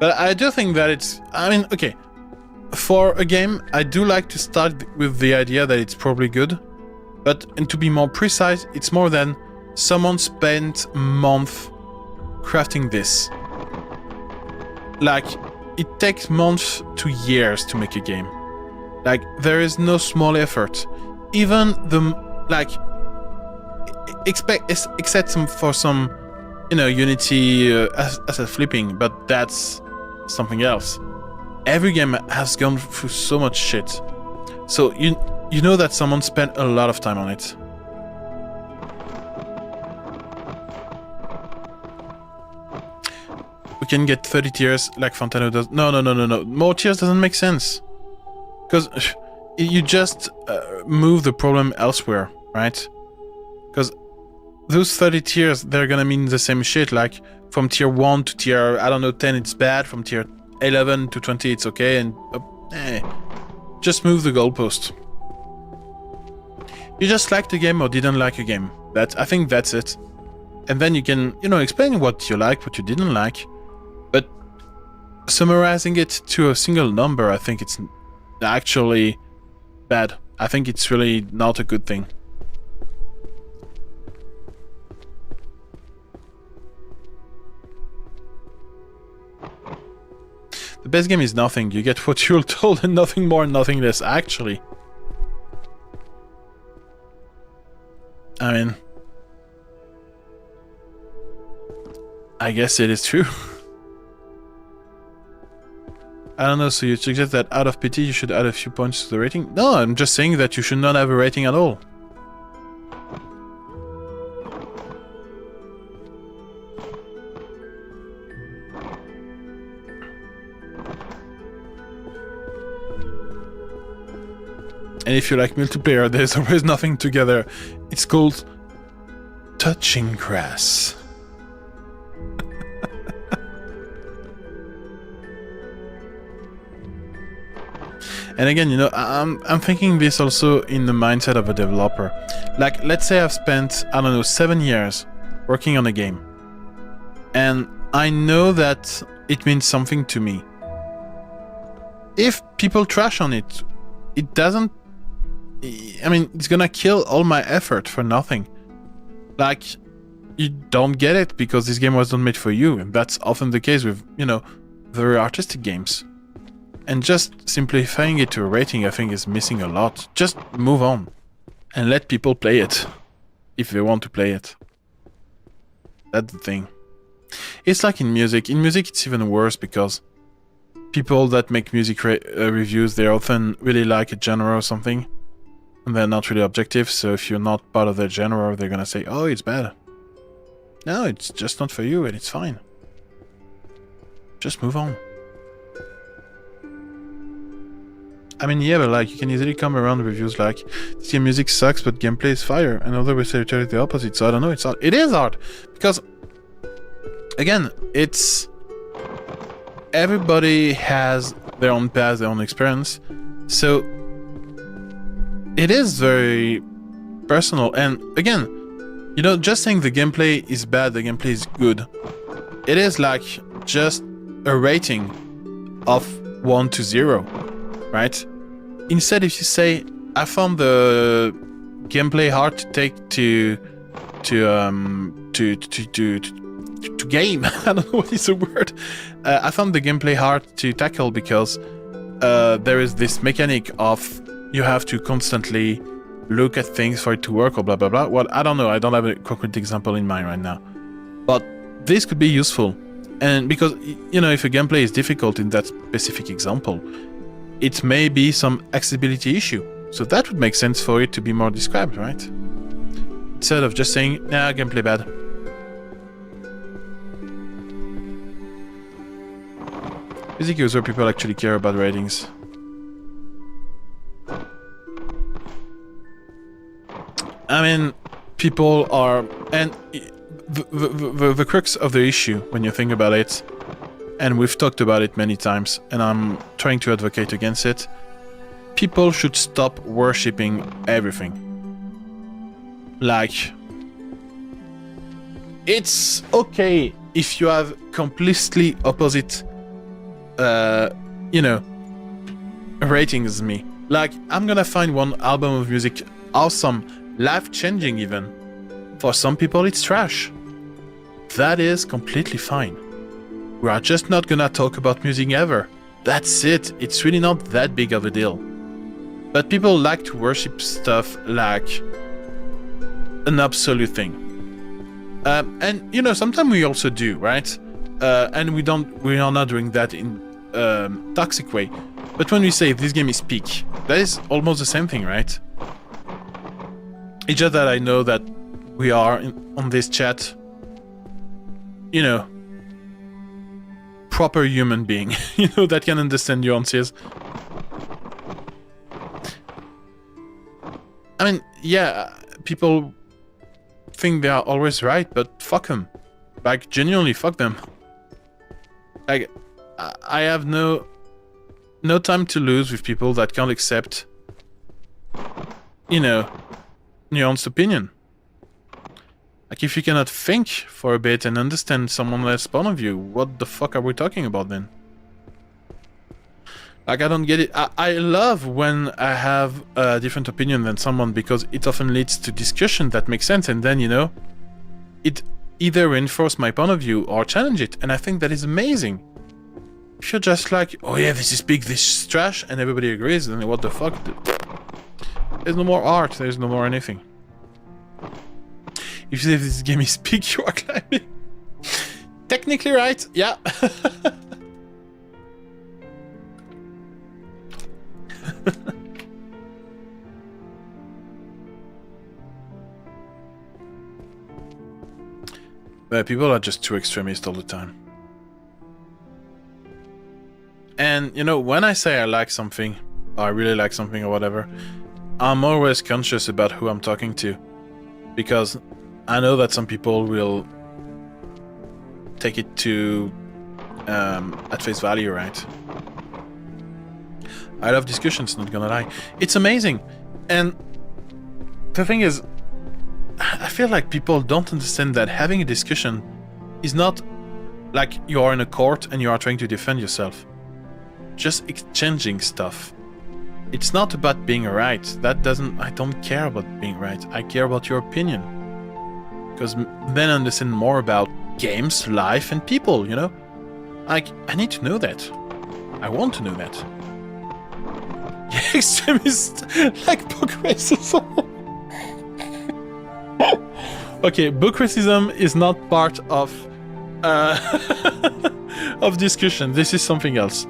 But I do think that it's... I mean, okay. For a game, I do like to start with the idea that it's probably good. But, and to be more precise, it's more than someone spent a month crafting this. Like, it takes months to years to make a game. Like, there is no small effort. Even the, like, except for some, you know, Unity asset flipping, but that's something else. Every game has gone through so much shit. So, you know that someone spent a lot of time on it. We can get 30 tiers like Fontano does. No. More tiers doesn't make sense. Because you just move the problem elsewhere, right? Because those 30 tiers, they're gonna mean the same shit. Like from tier 1 to tier, I don't know, 10 it's bad. From tier 11 to 20 it's okay. And just move the goalpost. You just liked the game or didn't like a game. I think that's it. And then you can, explain what you liked, what you didn't like. But summarizing it to a single number, I think it's actually bad. I think it's really not a good thing. The best game is nothing. You get what you're told and nothing more and nothing less, actually. I mean, I guess it is true. I don't know, so you suggest that out of pity you should add a few points to the rating? No, I'm just saying that you should not have a rating at all. And if you like multiplayer, there's always nothing together. It's called touching grass. And again, I'm thinking this also in the mindset of a developer. Like, let's say I've spent, 7 years working on a game. And I know that it means something to me. If people trash on it, it doesn't... it's gonna kill all my effort for nothing. Like, you don't get it because this game was not made for you. And that's often the case with, very artistic games. And just simplifying it to a rating, I think, is missing a lot. Just move on. And let people play it. If they want to play it. That's the thing. It's like in music. In music, it's even worse because people that make music reviews, they often really like a genre or something. And they're not really objective, so if you're not part of their genre, they're gonna say, oh, it's bad. No, it's just not for you, and it's fine. Just move on. I mean, yeah, but like, you can easily come around the reviews like, this game music sucks, but gameplay is fire. Another will say literally the opposite, so I don't know, it's hard. It is hard! Because, again, it's... everybody has their own path, their own experience, so... it is very personal, and again, just saying the gameplay is bad, the gameplay is good. It is like just a rating of 1 to 0, right? Instead, if you say, I found the gameplay hard to take to game. I don't know what is the word. I found the gameplay hard to tackle because there is this mechanic of you have to constantly look at things for it to work or blah blah blah. Well, I don't know. I don't have a concrete example in mind right now. But this could be useful. And because, if a gameplay is difficult in that specific example, it may be some accessibility issue. So that would make sense for it to be more described, right? Instead of just saying, nah, gameplay bad. Music is where people actually care about ratings. I mean, people are... and the crux of the issue, when you think about it, and we've talked about it many times, and I'm trying to advocate against it, people should stop worshipping everything. Like, it's okay if you have completely opposite, ratings as me. Like, I'm gonna find one album of music awesome, life-changing even. For some people, it's trash. That is completely fine. We are just not gonna talk about music ever. That's it. It's really not that big of a deal. But people like to worship stuff like an absolute thing. And sometimes we also do, right? And we are not doing that in toxic way. But when we say this game is peak, that is almost the same thing, right? It's just that I know that we are on this chat, proper human being, that can understand nuances. I mean, yeah, people think they are always right, but fuck them. Like, genuinely, fuck them. Like, I have no time to lose with people that can't accept, nuanced opinion. Like, if you cannot think for a bit and understand someone else's point of view, what the fuck are we talking about then? Like, I don't get it. I love when I have a different opinion than someone, because it often leads to discussion that makes sense, and then, you know, it either reinforces my point of view or challenge it, and I think that is amazing. If you're just like, oh yeah, this is big, this is trash, and everybody agrees, then what the fuck? There's no more art, there's no more anything. If you say this game is big, you are climbing. Technically right, yeah. But people are just too extremist all the time. And, you know, when I say I like something, or I really like something or whatever, I'm always conscious about who I'm talking to. Because I know that some people will take it to at face value, right? I love discussions, not gonna lie. It's amazing. And the thing is, I feel like people don't understand that having a discussion is not like you are in a court and you are trying to defend yourself. Just exchanging stuff. It's not about being right. I don't care about being right. I care about your opinion. Because then I understand more about games, life, and people, you know? Like, I need to know that. I want to know that. Extremist, like book racism. Okay, book racism is not part of of discussion. This is something else.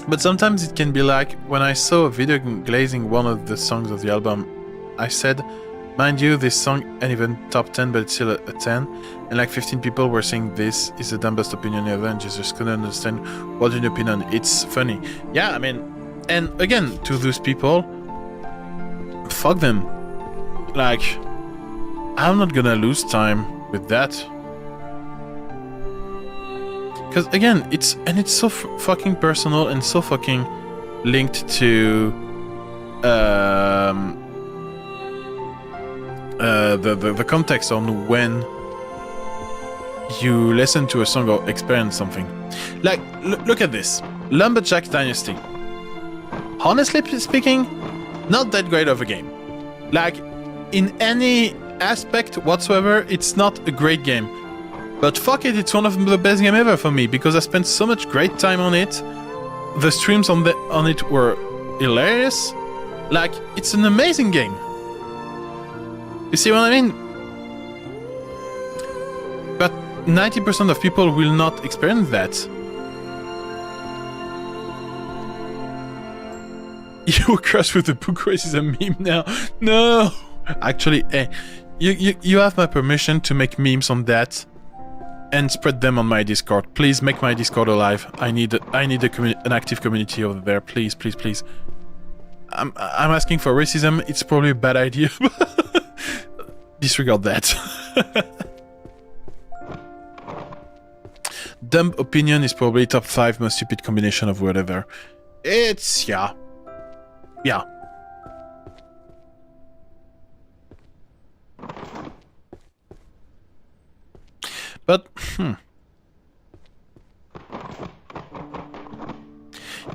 But sometimes it can be like, when I saw a video glazing one of the songs of the album, I said, mind you, this song ain't even top 10, but it's still a 10. And like 15 people were saying this is the dumbest opinion ever, and just couldn't understand what's your opinion. It's funny. Yeah, I mean, and again, to those people, fuck them. Like, I'm not gonna lose time with that. Because again, it's so fucking personal and so fucking linked to the context on when you listen to a song or experience something. Like, look at this. Lumberjack Dynasty. Honestly speaking, not that great of a game. Like, in any aspect whatsoever, it's not a great game. But fuck it, it's one of the best game ever for me, because I spent so much great time on it. The streams on it were hilarious. Like, it's an amazing game. You see what I mean? But 90% of people will not experience that. You crush with the book racism meme now. No! Actually, hey, you have my permission to make memes on that and spread them on my Discord. Please make my Discord alive. I need an active community over there. Please, please, please. I'm asking for racism. It's probably a bad idea. Disregard that. Dumb opinion is probably top 5 most stupid combination of whatever. It's yeah. But,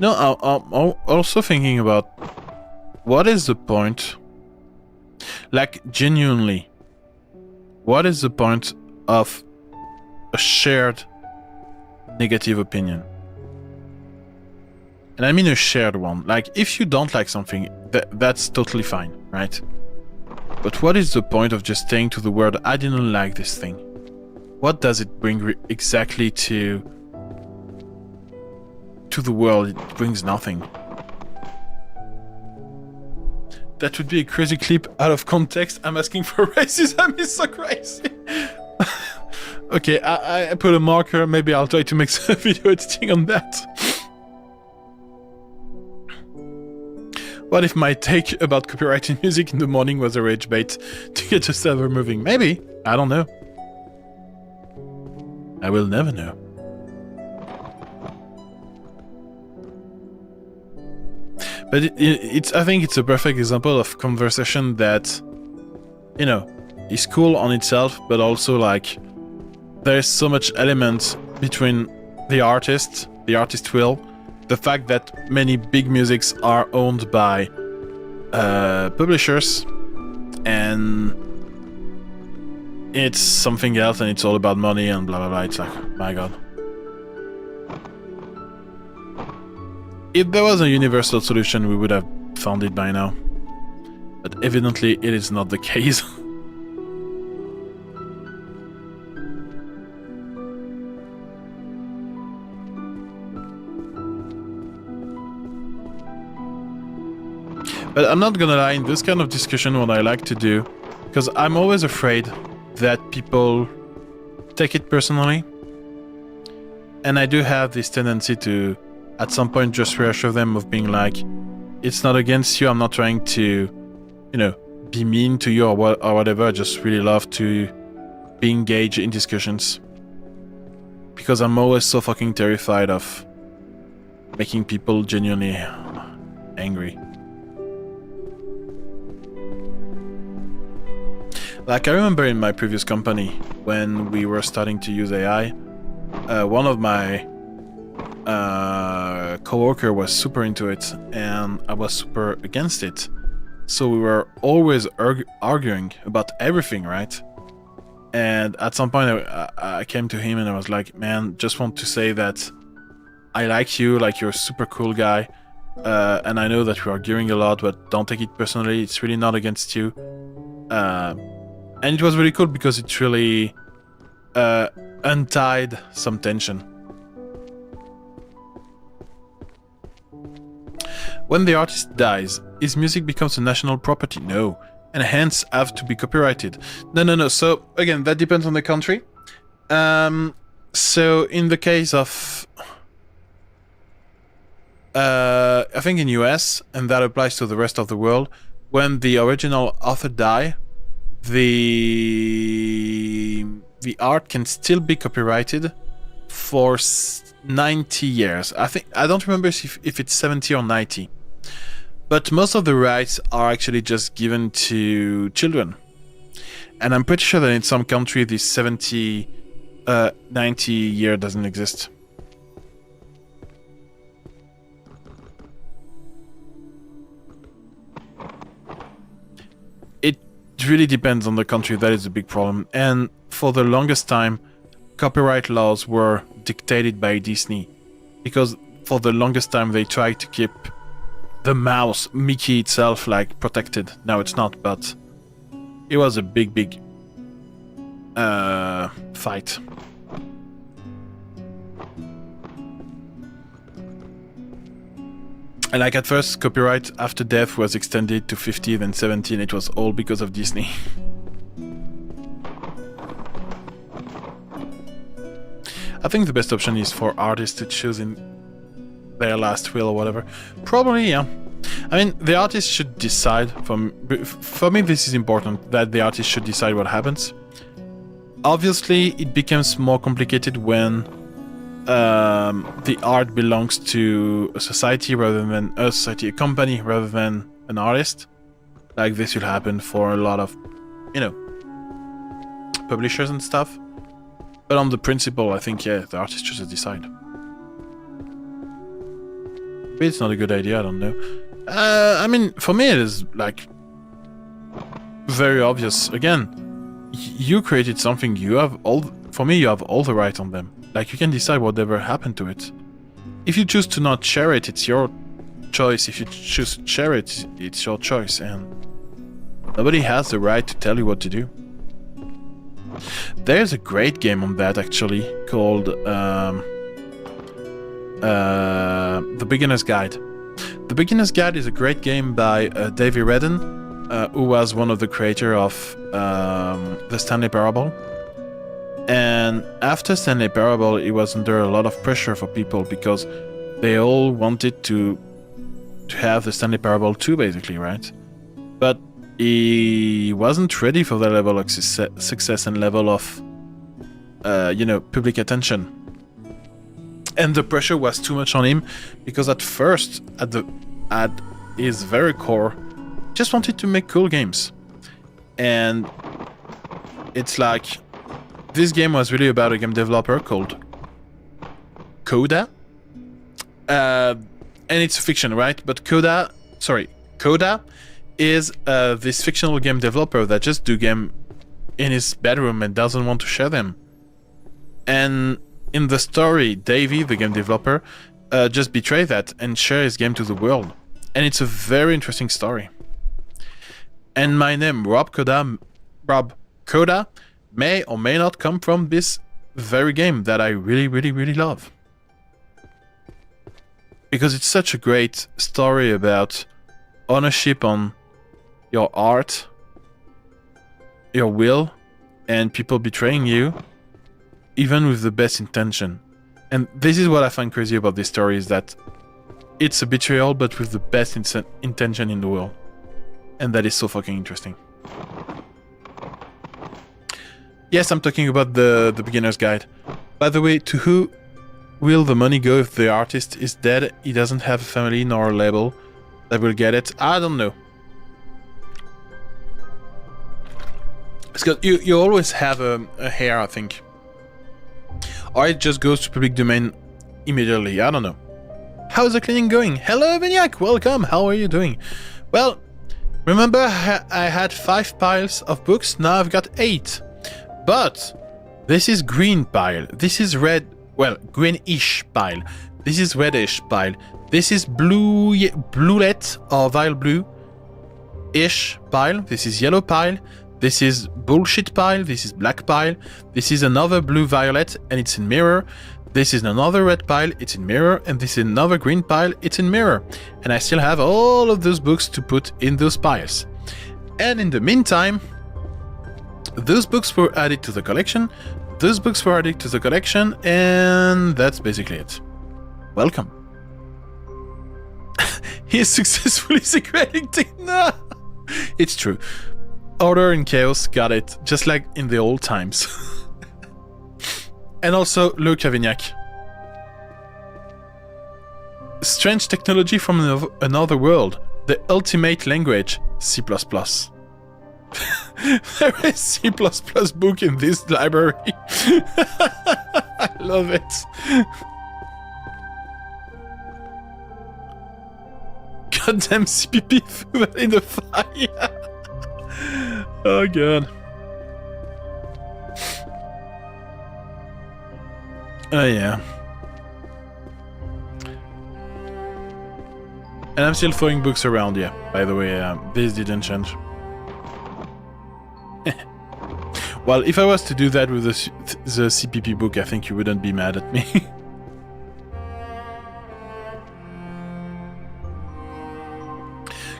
No, I'm also thinking about what is the point? Like, genuinely, what is the point of a shared negative opinion? And I mean a shared one. Like, if you don't like something, that's totally fine, right? But what is the point of just saying to the world, I didn't like this thing? What does it bring exactly to the world? It brings nothing. That would be a crazy clip out of context. I'm asking for racism. It's so crazy. Okay, I put a marker. Maybe I'll try to make some video editing on that. What if my take about copyrighted music in the morning was a rage bait to get the server moving? Maybe. I don't know. I will never know. But it's I think it's a perfect example of conversation that, you know, is cool on itself, but also like there's so much element between the artist will, the fact that many big musics are owned by publishers, and it's something else, and it's all about money and blah blah blah. It's like, my god. If there was a universal solution, we would have found it by now. But evidently, it is not the case. But I'm not gonna lie, in this kind of discussion, what I like to do, because I'm always afraid that people take it personally, and I do have this tendency to, at some point, just reassure them of being like, it's not against you, I'm not trying to, you know, be mean to you or whatever, I just really love to be engaged in discussions. Because I'm always so fucking terrified of making people genuinely angry. Like, I remember in my previous company, when we were starting to use AI, one of my co-worker was super into it, and I was super against it. So we were always arguing about everything, right? And at some point, I came to him and I was like, man, just want to say that I like you, like you're a super cool guy, and I know that we're arguing a lot, but don't take it personally, it's really not against you. And it was really cool because it really untied some tension. When the artist dies, his music becomes a national property? No, and hence have to be copyrighted. No. So again, that depends on the country. So in the case of, I think in US, and that applies to the rest of the world, when the original author die, the art can still be copyrighted for 90 years. I don't remember if it's 70 or 90. But most of the rights are actually just given to children. And I'm pretty sure that in some country this 90 year doesn't exist. It really depends on the country, that is a big problem. And for the longest time, copyright laws were dictated by Disney. Because for the longest time they tried to keep the mouse, Mickey itself, like, protected. Now it's not, but it was a big fight. And like at first, copyright after death was extended to 50, then 70, and it was all because of Disney. I think the best option is for artists to choose in their last will or whatever. Probably, yeah. I mean, the artist should decide. For me, this is important, that the artist should decide what happens. Obviously, it becomes more complicated when the art belongs to a society rather than a company rather than an artist. Like this will happen for a lot of, you know, publishers and stuff. But on the principle, I think, yeah, the artist should decide. Maybe it's not a good idea, I don't know. I mean, for me it is, like, very obvious. Again, you created something, you have all, for me, you have all the right on them. Like, you can decide whatever happened to it. If you choose to not share it, it's your choice. If you choose to share it, it's your choice. And nobody has the right to tell you what to do. There's a great game on that, actually, called The Beginner's Guide. The Beginner's Guide is a great game by Davey Redden, who was one of the creators of the Stanley Parable. And after Stanley Parable, he was under a lot of pressure for people because they all wanted to have the Stanley Parable 2, basically, right? But he wasn't ready for that level of success and level of, you know, public attention. And the pressure was too much on him because at first, his very core, just wanted to make cool games. And it's like, this game was really about a game developer called Coda. And it's fiction, right? But Coda is this fictional game developer that just do game in his bedroom and doesn't want to share them. And in the story, Davey, the game developer, just betray that and share his game to the world. And it's a very interesting story. And my name, Rob Coda, may or may not come from this very game that I really, really, really love. Because it's such a great story about ownership on your art, your will, and people betraying you, even with the best intention. And this is what I find crazy about this story, is that it's a betrayal, but with the best intention in the world. And that is so fucking interesting. Yes, I'm talking about the beginner's guide. By the way, to who will the money go if the artist is dead? He doesn't have a family nor a label that will get it. I don't know. Because you always have a heir, I think. Or it just goes to public domain immediately. I don't know. How's the cleaning going? Hello, Vignac. Welcome. How are you doing? Well, remember I had 5 piles of books. Now I've got 8. But this is green pile. This is red. Well, greenish pile. This is reddish pile. This is bluet or vile blue-ish pile. This is yellow pile. This is bullshit pile. This is black pile. This is another blue violet and it's in mirror. This is another red pile, it's in mirror, and this is another green pile, it's in mirror. And I still have all of those books to put in those piles. And in the meantime, those books were added to the collection, those books were added to the collection, and that's basically it. Welcome. He is successfully secreting no. It's true. Order and chaos got it, just like in the old times. And also, look, Avignac. Strange technology from another world. The ultimate language, C++. There is C++ book in this library. I love it. Goddamn CPP threw that in the fire. Oh god. Oh yeah. And I'm still throwing books around, yeah. By the way, this didn't change. Well, if I was to do that with the CPP book, I think you wouldn't be mad at me.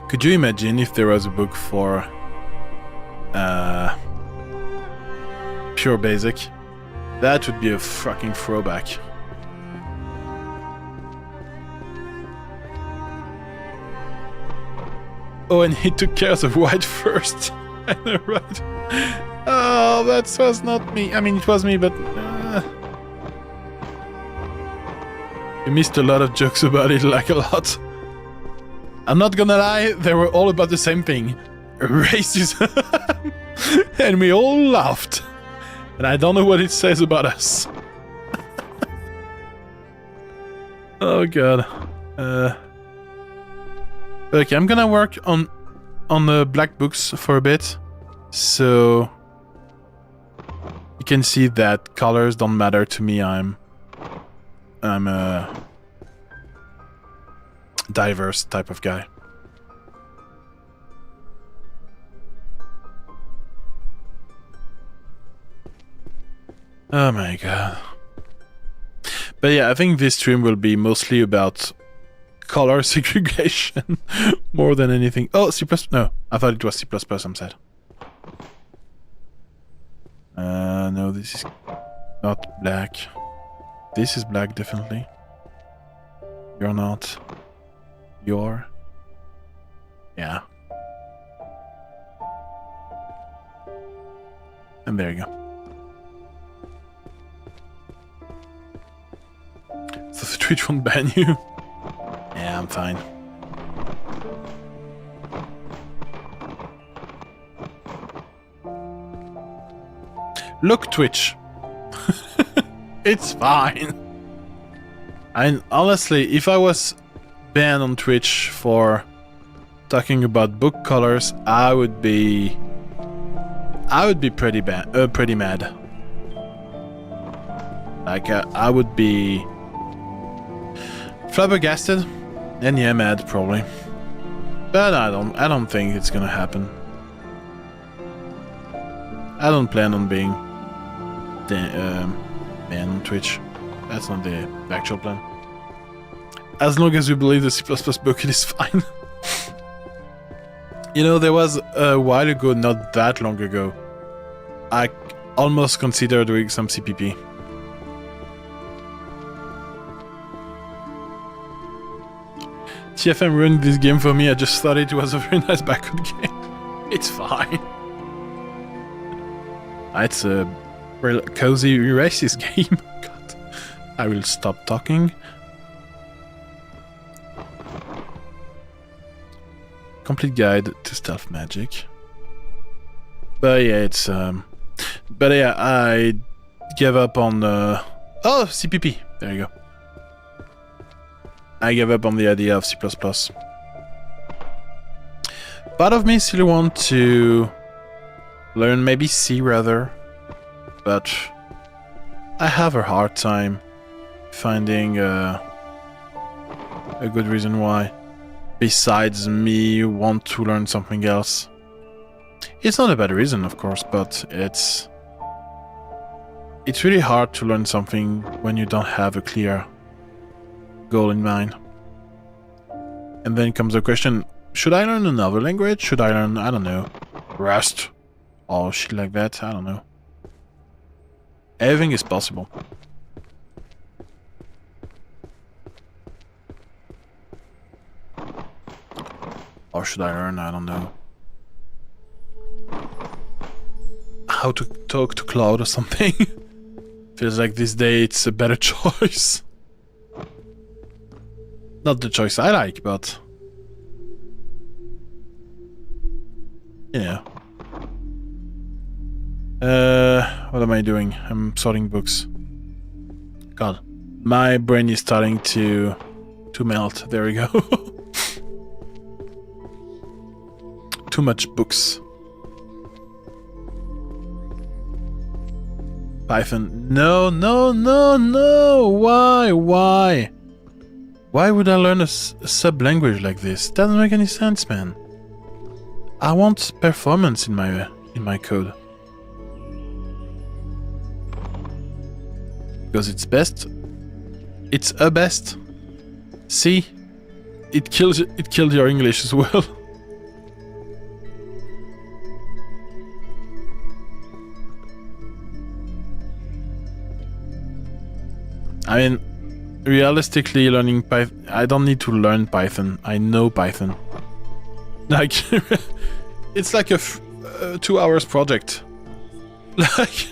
Could you imagine if there was a book for pure basic? That would be a fucking throwback. Oh, and he took care of the white first. I know, right? Oh, that was not me. I mean, it was me, but... You missed a lot of jokes about it, like a lot. I'm not gonna lie, they were all about the same thing. Racism. And we all laughed. And I don't know what it says about us. Oh god. Okay, I'm gonna work on the black books for a bit. So you can see that colors don't matter to me. I'm a diverse type of guy. Oh my god. But yeah, I think this stream will be mostly about color segregation more than anything. Oh, C++. No, I thought it was C++, I'm sad. No, this is not black. This is black, definitely. You're not. You're. Yeah. And there you go. So the Twitch won't ban you. Yeah, I'm fine. Look, Twitch. It's fine. And honestly, if I was banned on Twitch for talking about book colors, I would be pretty mad. Like I would be flabbergasted and yeah, mad probably. But I don't think it's gonna happen. I don't plan on being banned on Twitch. That's not the actual plan. As long as we believe the C++ book, it is fine. You know, there was a while ago, not that long ago, I almost considered doing some CPP. TFM ruined this game for me. I just thought it was a very nice backup game. It's fine. It's a real cozy racist game. God. I will stop talking. Complete guide to stealth magic. But yeah, it's but yeah, I gave up on oh, CPP. There you go. I gave up on the idea of C++. Part of me still want to learn maybe C rather, but I have a hard time finding a good reason why. Besides me want to learn something else. It's not a bad reason, of course, but it's really hard to learn something when you don't have a clear goal in mind. And then comes the question, should I learn another language? Should I learn, I don't know, Rust? Or shit like that, I don't know. Everything is possible. Or should I learn, I don't know, how to talk to Cloud or something? Feels like this day it's a better choice. Not the choice I like, but you know. What am I doing? I'm sorting books. God, my brain is starting to melt. There we go. Too much books. Python. No, no, no, no! Why? Why? Why would I learn a sub-language like this? Doesn't make any sense, man. I want performance in my code. Because it's best. It's a best. See? It killed your English as well. I mean, realistically, learning Python... I don't need to learn Python. I know Python. Like, it's like a 2 hours project. Like...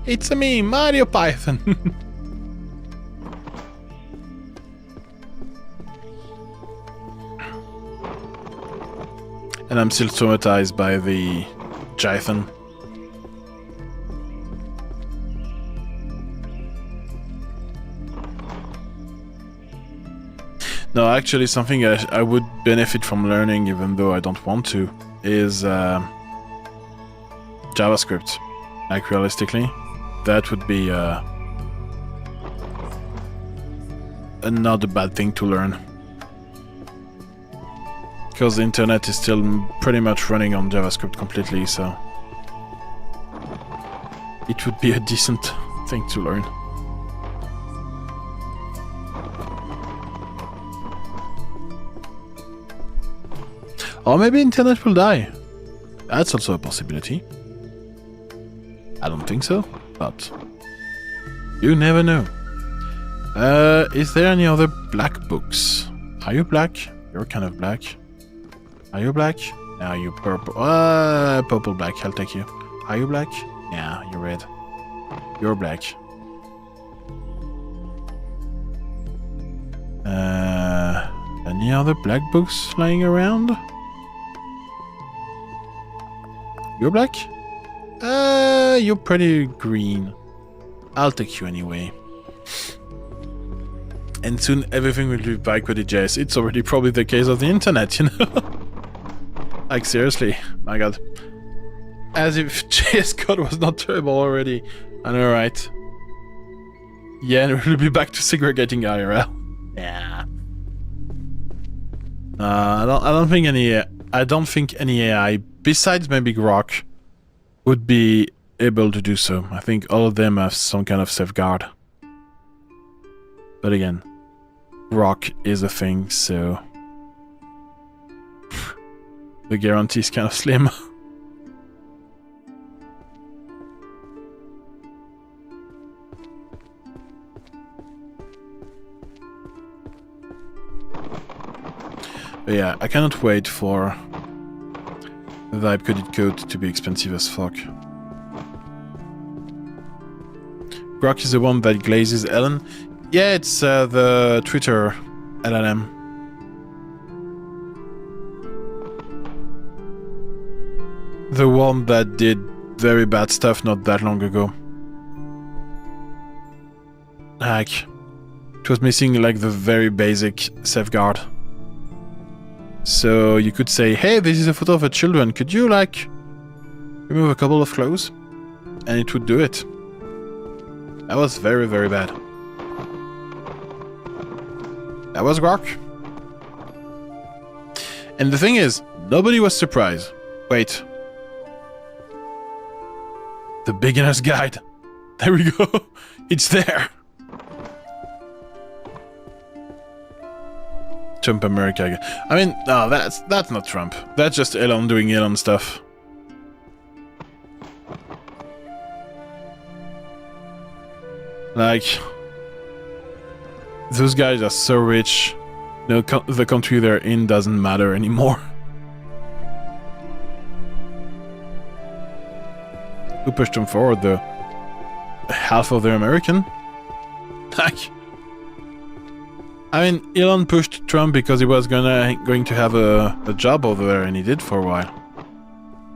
It's me, Mario Python. And I'm still traumatized by the Jython. No, actually something I would benefit from learning, even though I don't want to, is JavaScript. Like, realistically, that would be another bad thing to learn. Because the internet is still pretty much running on JavaScript completely, so it would be a decent thing to learn. Or maybe internet will die. That's also a possibility. I don't think so, but you never know. Is there any other black books? Are you black? You're kind of black. Are you black? Are you purple? Purple black, I'll take you. Are you black? Yeah, you're red. You're black. Any other black books lying around? You're black? You're pretty green. I'll take you anyway. And soon everything will be back with the JS. It's already probably the case of the internet, you know? Like, seriously. My god. As if JS code was not terrible already. I know, right? Yeah, and we'll be back to segregating IRL. Yeah. I don't think any AI, besides maybe Grok, would be able to do so. I think all of them have some kind of safeguard. But again, Grok is a thing, so the guarantee is kind of slim. But yeah, I cannot wait for the vibe-coded code to be expensive as fuck. Grok is the one that glazes Ellen. Yeah, it's the Twitter LLM. The one that did very bad stuff not that long ago. Like, it was missing like the very basic safeguard. So you could say, hey, this is a photo of a children. Could you, like, remove a couple of clothes? And it would do it. That was very, very bad. That was Grok. And the thing is, nobody was surprised. Wait. The beginner's guide. There we go. It's there. Trump America again. I mean, no, that's not Trump. That's just Elon doing Elon stuff. Like, those guys are so rich. No, the country they're in doesn't matter anymore. Who pushed them forward, though? Half of their American? Like, I mean, Elon pushed Trump because he was going to have a job over there, and he did for a while.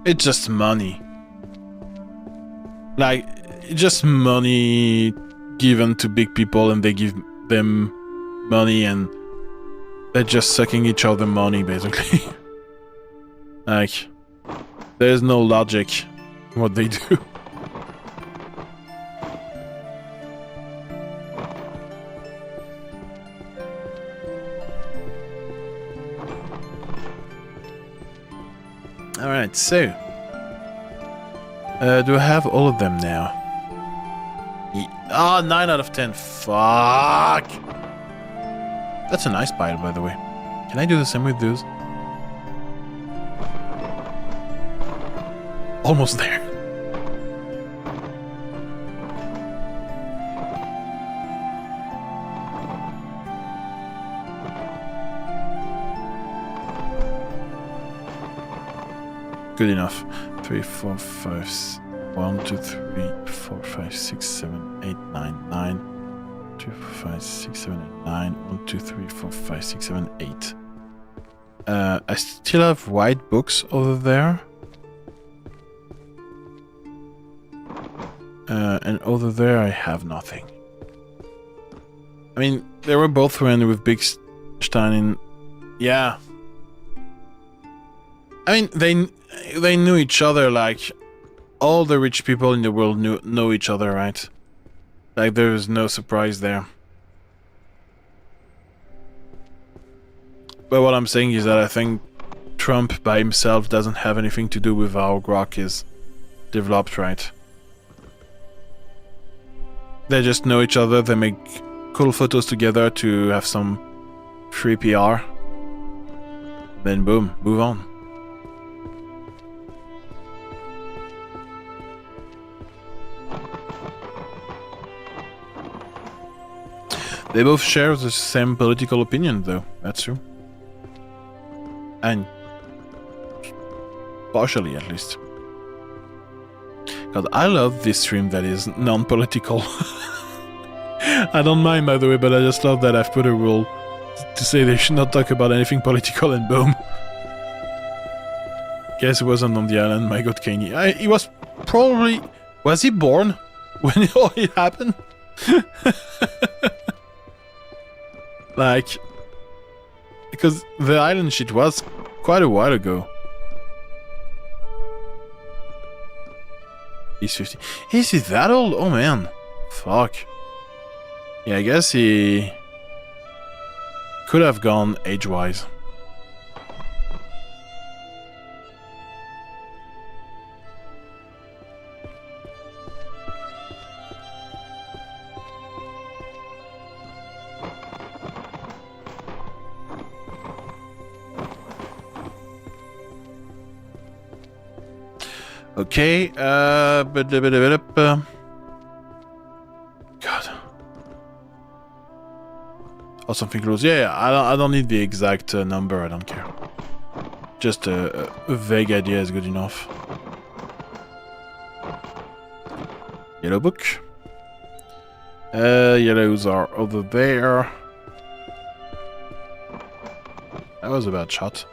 It's just money. Like, it's just money given to big people, and they give them money, and they're just sucking each other money, basically. Like, there's no logic in what they do. Alright, so... do I have all of them now? Oh, 9 out of 10. Fuck! That's a nice pile, by the way. Can I do the same with those? Almost there. Good enough. 3, 4, 5, 1, 2, 3, 4, 5, 6, 7, 8, 9, 9. 2, 4, 5, 6, 7, 8, 9. 1, 2, 3, 4, 5, 6, 7, 8. I still have white books over there. And over there I have nothing. I mean, they were both friends with Big Stein in... Yeah. I mean, they knew each other, like, all the rich people in the world know each other, right? Like, there was no surprise there. But what I'm saying is that I think Trump by himself doesn't have anything to do with how Grok is developed, right? They just know each other, they make cool photos together to have some free PR. Then boom, move on. They both share the same political opinion, though. That's true. And partially, at least. God, I love this stream that is non-political. I don't mind, by the way, but I just love that I've put a rule to say they should not talk about anything political, and boom. Guess he wasn't on the island, my god, Kanye. He was probably... Was he born when all it happened? Like... Because the island shit was quite a while ago. He's 50. Is he that old? Oh man. Fuck. Yeah, I guess he... could have gone age-wise. Okay, God. Or something close. Yeah, I don't need the exact number, I don't care. Just a vague idea is good enough. Yellow book. Yellows are over there. That was a bad shot.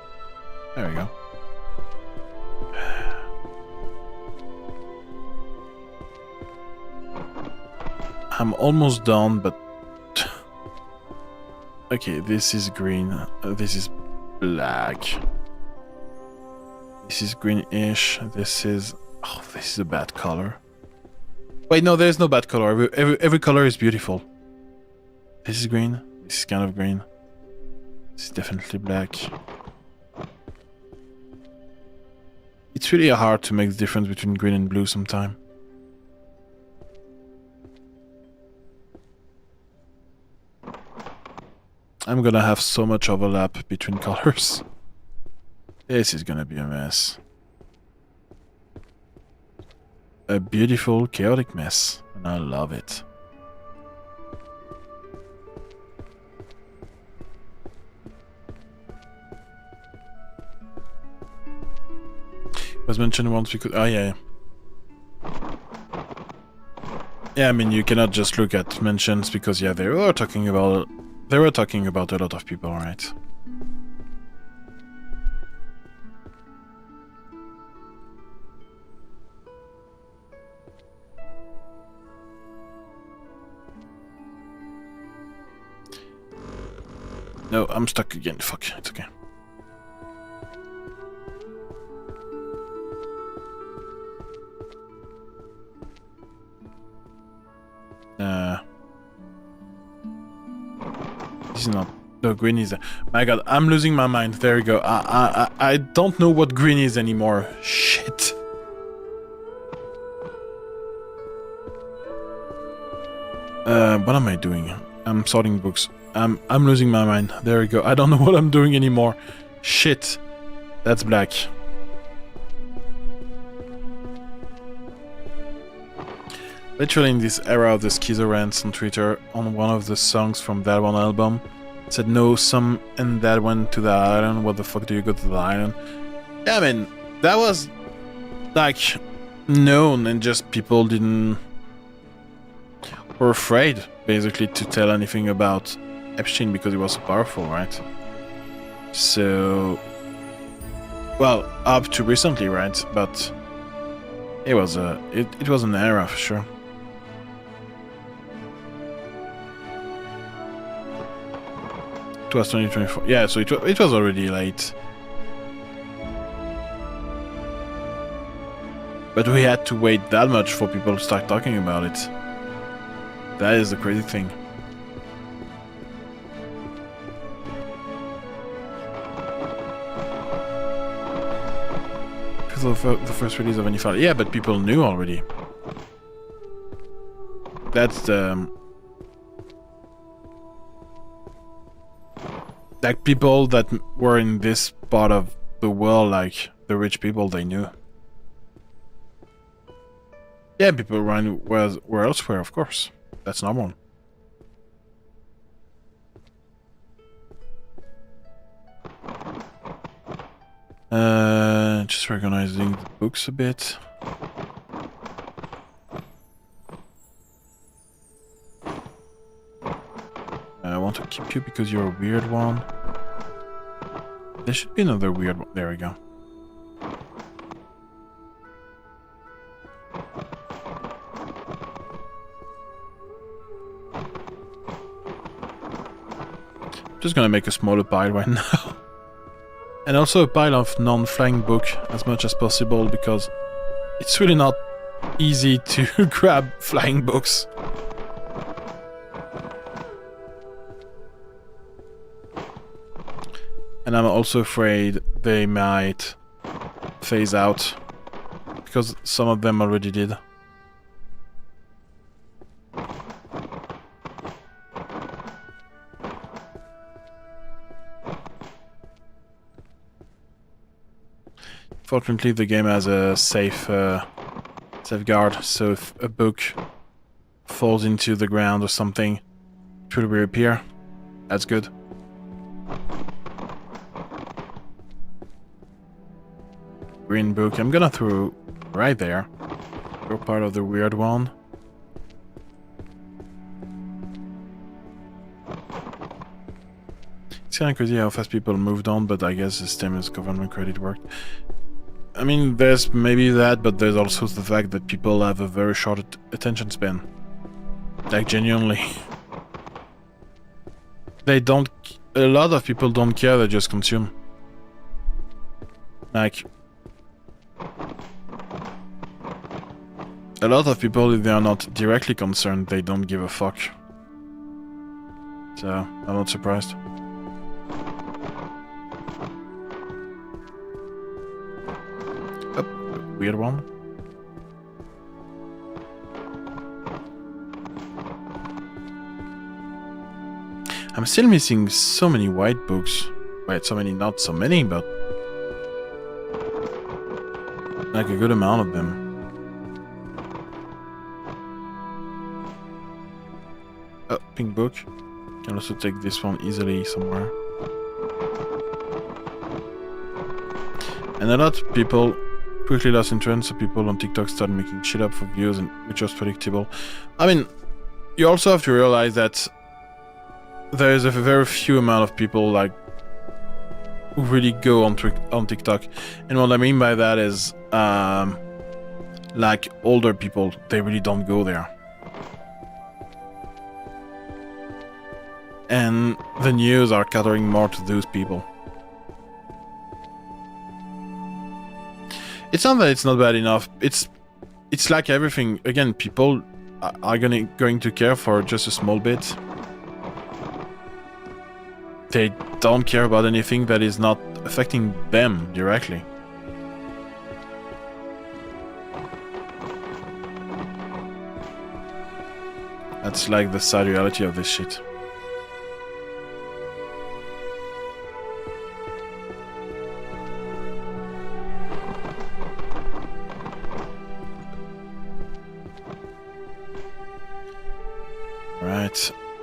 There we go. I'm almost done, but... Okay, this is green. This is black. This is greenish. This is... Oh, this is a bad color. Wait, no, there's no bad color. Every color is beautiful. This is green. This is kind of green. This is definitely black. It's really hard to make the difference between green and blue sometimes. I'm gonna have so much overlap between colors. This is gonna be a mess. A beautiful, chaotic mess, and I love it. It was mentioned once we could... Oh, yeah. Yeah, I mean, you cannot just look at mentions because, yeah, they were talking about... They were talking about a lot of people, right? No, I'm stuck again. Fuck, it's okay. This is not... No, green is... My god, I'm losing my mind. There we go. I don't know what green is anymore. Shit. What am I doing? I'm sorting books. I'm losing my mind. There we go. I don't know what I'm doing anymore. Shit. That's black. Literally in this era of the schizo rants on Twitter, on one of the songs from that one album, it said no, some and that went to the island. What the fuck do you go to the island? Yeah, I mean, that was like known and just people were afraid basically to tell anything about Epstein because he was so powerful, right? So, well, up to recently, right? But it was it was an era for sure. It was 2024. Yeah, so it was already late. But we had to wait that much for people to start talking about it. That is the crazy thing. The first release of any file. Yeah, but people knew already. That's the... Like people that were in this part of the world, like the rich people, they knew. Yeah, people around were elsewhere, of course. That's normal. Just organizing the books a bit. I want to keep you because you're a weird one. There should be another weird one. There we go. Just gonna make a smaller pile right now. And also a pile of non-flying book as much as possible, because it's really not easy to grab flying books. And I'm also afraid they might phase out, because some of them already did. Fortunately, the game has a safeguard, so if a book falls into the ground or something, it will reappear. That's good. Green book, I'm gonna throw right there. You're part of the weird one. It's kinda crazy how fast people moved on, but I guess the same as government credit worked. I mean, there's maybe that, but there's also the fact that people have a very short attention span. Like, genuinely. They don't... A lot of people don't care, they just consume. Like... A lot of people, if they are not directly concerned, they don't give a fuck. So, I'm not surprised. Weird one. I'm still missing so many white books. Wait, so many, not so many, but like a good amount of them. Oh, pink book. Can also take this one easily somewhere. And a lot of people quickly lost interest, so people on TikTok started making shit up for views, and which was predictable. I mean, you also have to realize that there is a very few amount of people like who really go on TikTok, and what I mean by that is like older people, they really don't go there. And the news are catering more to those people. It's not that it's not bad enough. It's like everything. Again, people are going to care for just a small bit. They don't care about anything that is not affecting them directly. That's like the sad reality of this shit.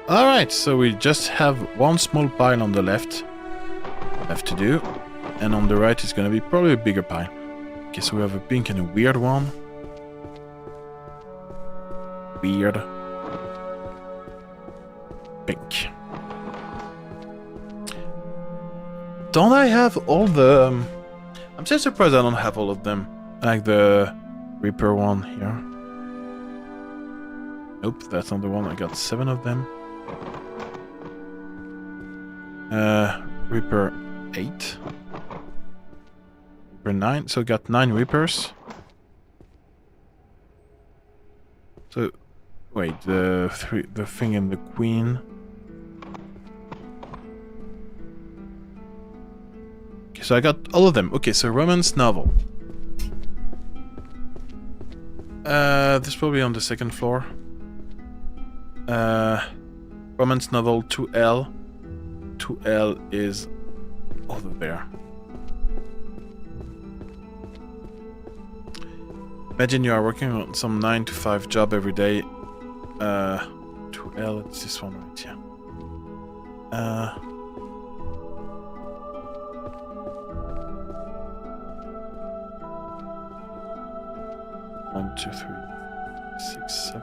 Alright, so we just have one small pile on the left to do, and on the right is gonna be probably a bigger pile. Okay, so we have a pink and a weird one. Weird. Pink. Don't I have all the... I'm so surprised I don't have all of them. Like the Reaper one here. Nope, that's not the one. I got 7 of them. Reaper 8. Reaper 9. So got 9 Reapers. So wait, the thing and the Queen. Okay, so I got all of them. Okay, so romance novel. This is probably on the second floor. Romance novel 2L. 2L is over there. Imagine you are working on some 9 to 5 job every day. 2L, it's this one right here. 1, 2, 3, 6, 7.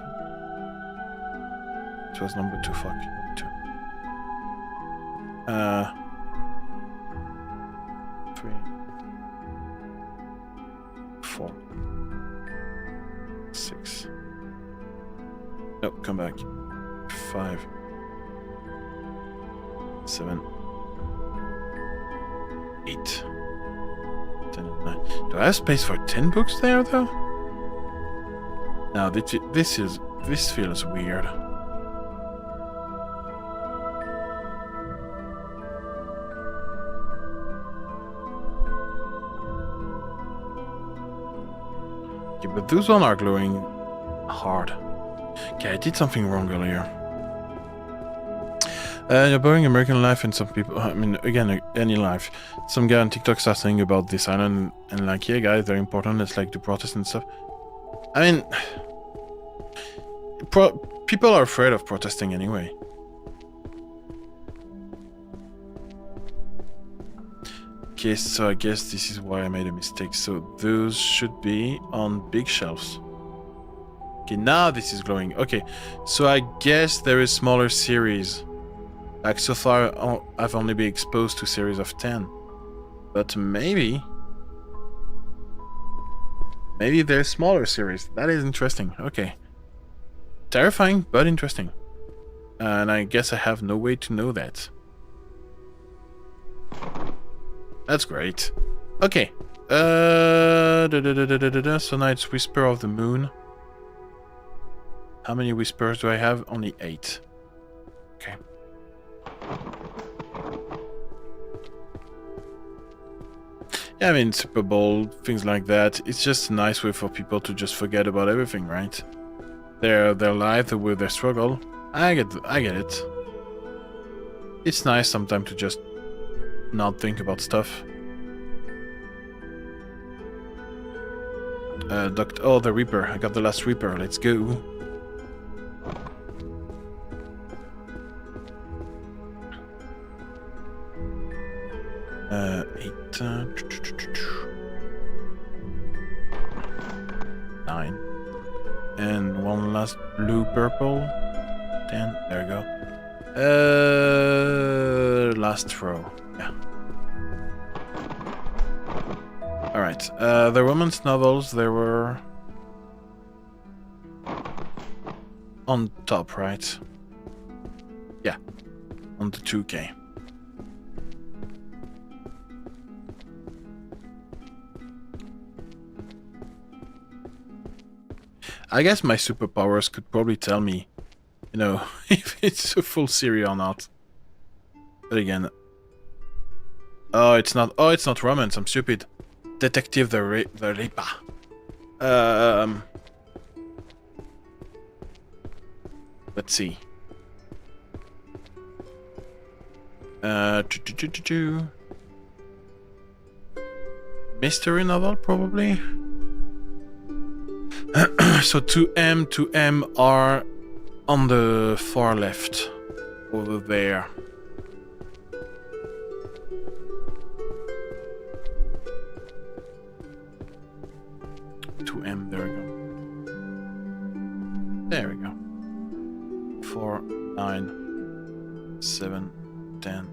It was number 2, fuck. Number 2. 3, 4, 6. No, come back. 5, 7, 8, 10, and 9. Do I have space for 10 books there, though? No, this feels weird. Okay, but those one are glowing hard. Okay, I did something wrong earlier. You're boring American life, and some people, I mean, again, any life. Some guy on TikTok starts saying about this island, and like, yeah, guys, they're important, it's like to protest and stuff. I mean, people are afraid of protesting anyway. Okay, so I guess this is why I made a mistake. So those should be on big shelves. Okay, now this is glowing. Okay, so I guess there is smaller series. Like so far, I've only been exposed to series of 10. But maybe there's smaller series. That is interesting. Okay. Terrifying, but interesting. And I guess I have no way to know that. That's great. Okay. So now it's Whisper of the Moon. How many whispers do I have? Only 8. Okay. Yeah, I mean, Super Bowl, things like that. It's just a nice way for people to just forget about everything, right? Their life, with their struggle. I get it. It's nice sometimes to just not think about stuff. Oh, the Reaper. I got the last Reaper. Let's go. Eight, 9, and one last blue purple. 10. There we go. Last row. Yeah. All right. The romance novels. They were on top, right? Yeah, on the 2K. I guess my superpowers could probably tell me, you know, if it's a full series or not. But again, oh, it's not romance. I'm stupid. Detective the Reaper. Let's see. Mystery novel, probably. So 2M are on the far left, over there. There we go. There we go. 4, 9, 7, 10,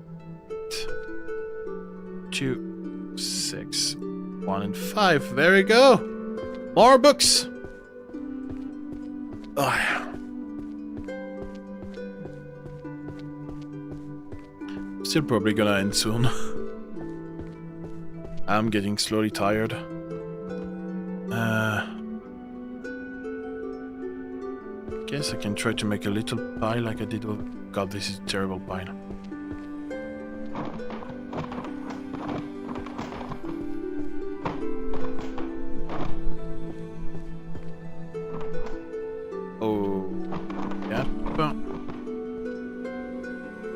8, 2, 6, 1, and 5. There we go. More books. Oh, yeah. Still probably gonna end soon. I'm getting slowly tired. Guess I can try to make a little pile like I did with... God, this is a terrible pile. Oh, yeah.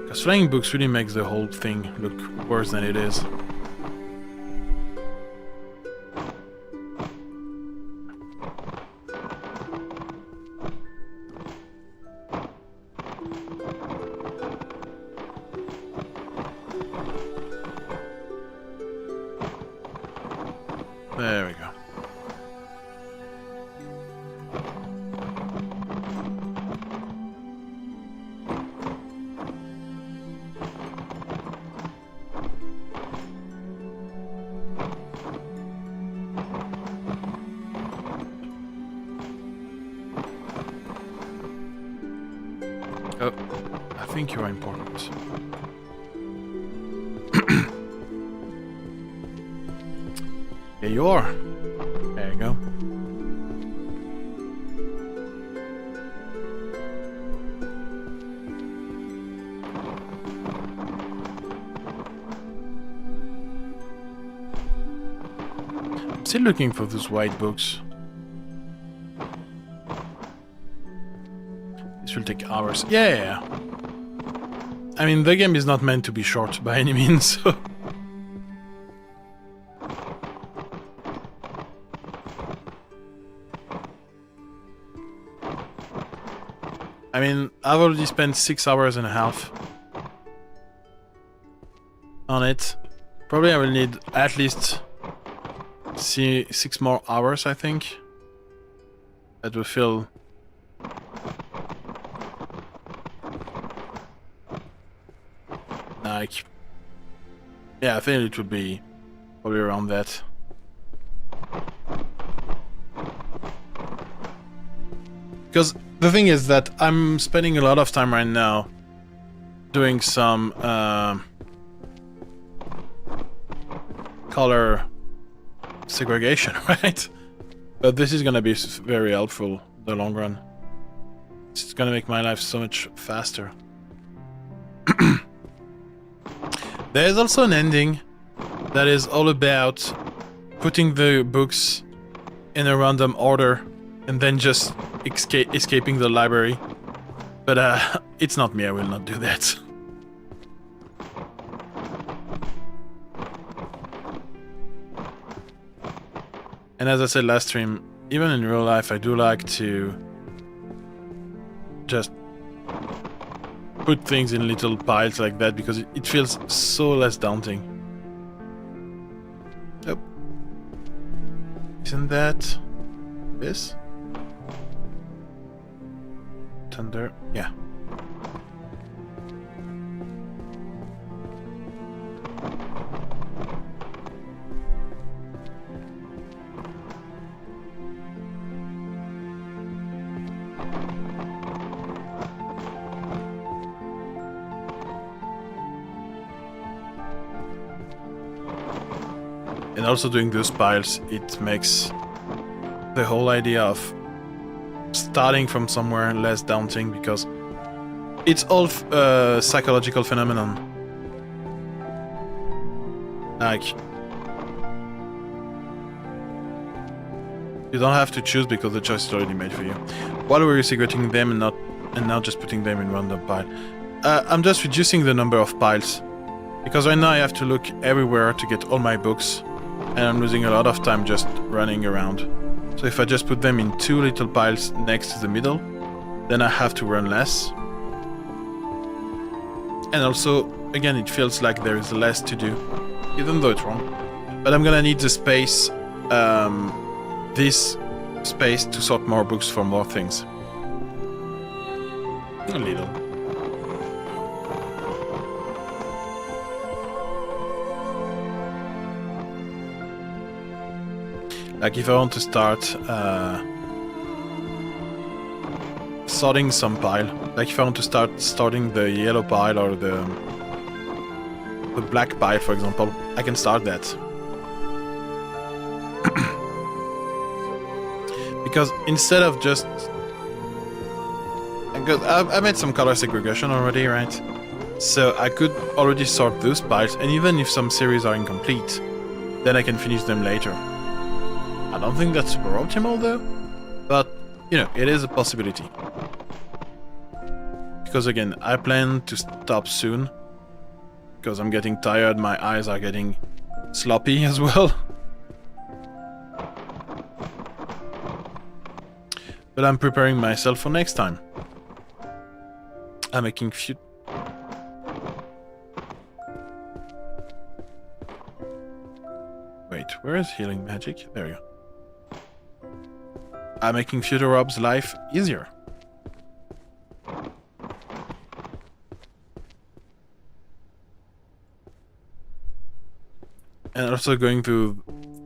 Because flying books really makes the whole thing look worse than it is. There we go. Oh, I think you are important. There you are. There you go. I'm still looking for those white books. This will take hours. Yeah. I mean, the game is not meant to be short by any means, so... I mean, I've already spent 6 hours and a half on it. Probably I will need at least 6 more hours, I think. That will feel... like... yeah, I think it would be probably around that. Because the thing is that I'm spending a lot of time right now doing some color segregation, right? But this is gonna be very helpful in the long run. It's gonna make my life so much faster. There is also an ending that is all about putting the books in a random order and then just escaping the library. But it's not me, I will not do that. And as I said last stream, even in real life I do like to just put things in little piles like that because it feels so less daunting. Oh. Isn't that this? Thunder, yeah. And also doing those piles, it makes the whole idea of starting from somewhere less daunting because it's all psychological phenomenon. Like, you don't have to choose because the choice is already made for you. While we're segregating them and not just putting them in random pile. I'm just reducing the number of piles because right now I have to look everywhere to get all my books. And I'm losing a lot of time just running around. So if I just put them in 2 little piles next to the middle, then I have to run less. And also, again, it feels like there is less to do, even though it's wrong. But I'm gonna need the space, this space to sort more books for more things. A little. Like if I want to start sorting some pile, like if I want to start sorting the yellow pile or the black pile, for example, I can start that. Because instead of just... because I made some color segregation already, right? So I could already sort those piles, and even if some series are incomplete, then I can finish them later. I don't think that's super optimal though, but you know, it is a possibility. Because again, I plan to stop soon, because I'm getting tired, my eyes are getting sloppy as well. But I'm preparing myself for next time. I'm making few... Wait, where is healing magic? There you go. I'm making Future Rob's life easier. And also going through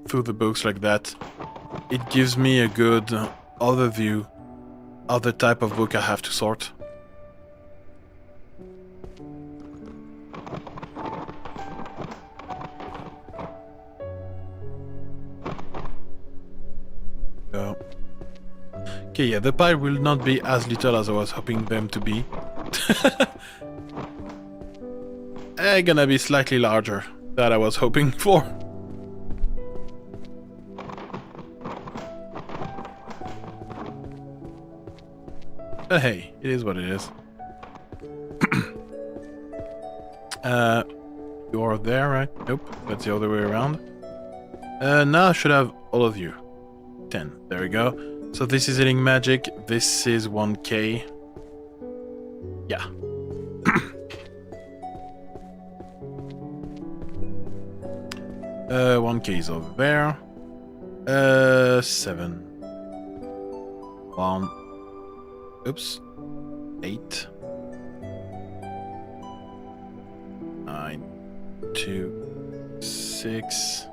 the books like that, it gives me a good overview of the type of book I have to sort. go. Okay, yeah, the pile will not be as little as I was hoping them to be. They're gonna be slightly larger than I was hoping for. But hey, it is what it is. You're there, right? Nope, that's the other way around. Now I should have all of you. 10, there we go. So this is hitting magic, this is 1k. Yeah. 1k is over there. 7. 1. Oops. 8. 9. 2. 6.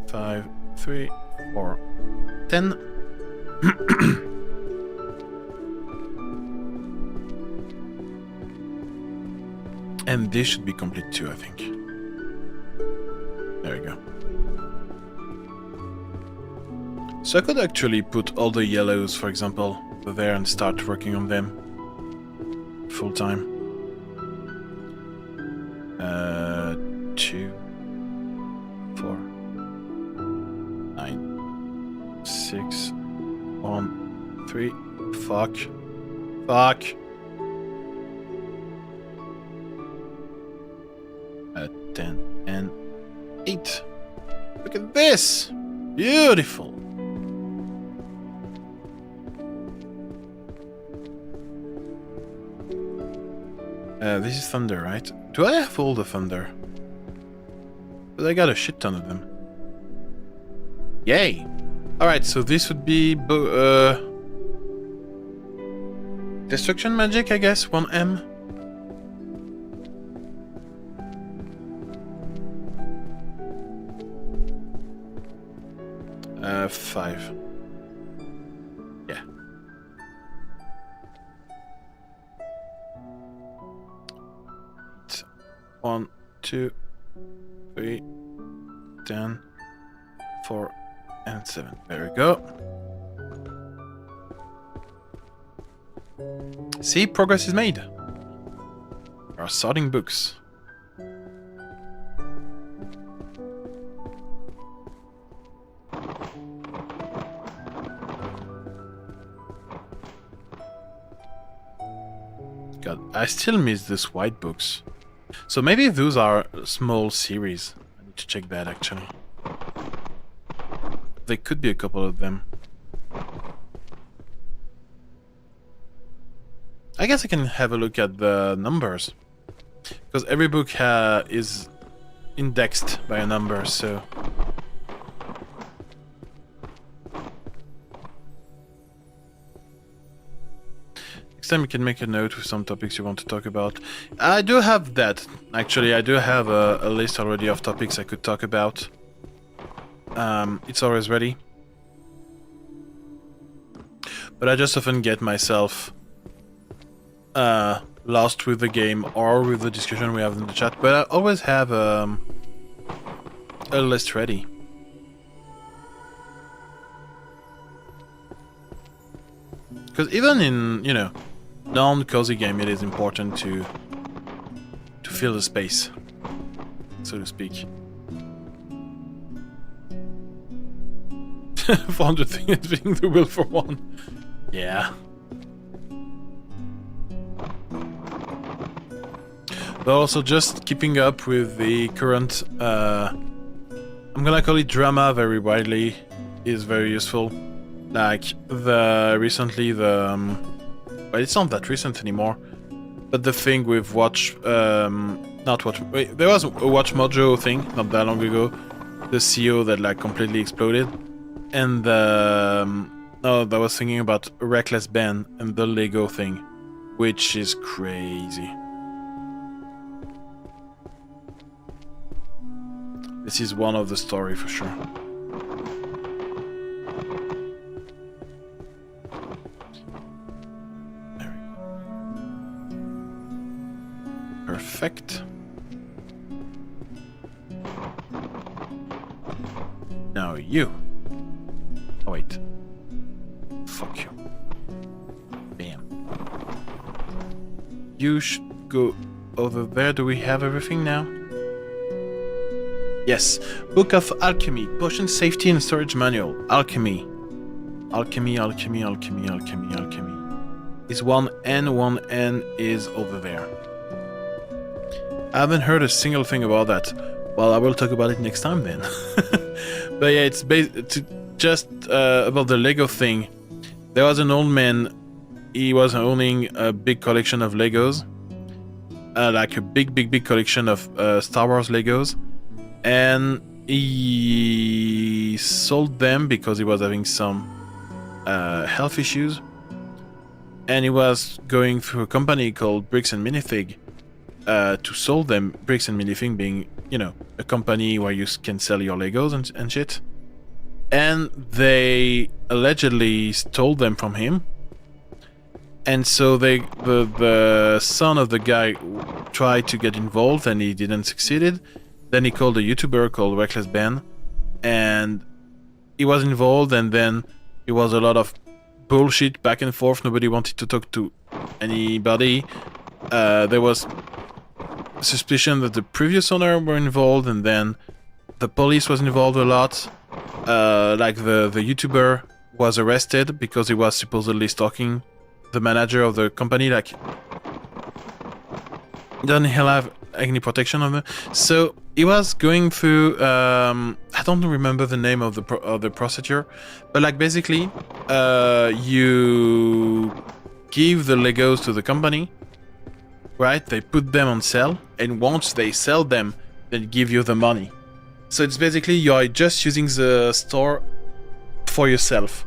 5. 3. 4. 10. And this should be complete too, I think. There we go. So I could actually put all the yellows, for example, over there and start working on them full time. 2, 4, 9, 6, 1, 3. Fuck. Fuck. 10 and 8. Look at this! Beautiful! This is thunder, right? Do I have all the thunder? But I got a shit ton of them. Yay! Alright, so this would be destruction magic, I guess, 1M. 5. Yeah. It's 1, 2, 3, 10, 4, and 7. There we go. See, progress is made. We are sorting books. God, I still miss these white books. So maybe those are small series. I need to check that actually. There could be a couple of them. I guess I can have a look at the numbers. Because every book is indexed by a number, so... Next time you can make a note with some topics you want to talk about. I do have that. Actually, I do have a list already of topics I could talk about. It's always ready. But I just often get myself lost with the game or with the discussion we have in the chat. But I always have a list ready. Because even in, you know, non-cozy game, it is important to fill the space, so to speak. 400 things being the will for one. Yeah. But also just keeping up with the current, I'm gonna call it drama very widely, is very useful. Like recently well, it's not that recent anymore, but the thing with there was a Watch Mojo thing not that long ago, the CEO that like completely exploded, and I was thinking about Reckless Ben and the Lego thing, which is crazy. This is one of the story for sure. Perfect. Now you. Oh wait. Fuck you. Bam. You should go over there. Do we have everything now? Yes. Book of Alchemy. Potion Safety and Storage Manual. Alchemy. Alchemy. Is 1N. 1N is over there. I haven't heard a single thing about that. Well, I will talk about it next time then. But yeah, it's just about the Lego thing. There was an old man. He was owning a big collection of Legos. Like a big collection of Star Wars Legos. And he sold them because he was having some health issues. And he was going through a company called Bricks and Minifig to sell them. Bricks and Minifig being, you know, a company where you can sell your Legos and shit. And they allegedly stole them from him. And so the son of the guy tried to get involved and he didn't succeed. Then he called a YouTuber called Reckless Ben, and he was involved, and then it was a lot of bullshit back and forth. Nobody wanted to talk to anybody. There was suspicion that the previous owner were involved, and then the police was involved a lot. Like the YouTuber was arrested because he was supposedly stalking the manager of the company. Like, doesn't he have any protection on them? So he was going through. I don't remember the name of the procedure, but like basically, you give the Legos to the company, right? They put them on sale, and once they sell them, they give you the money. So it's basically you are just using the store for yourself,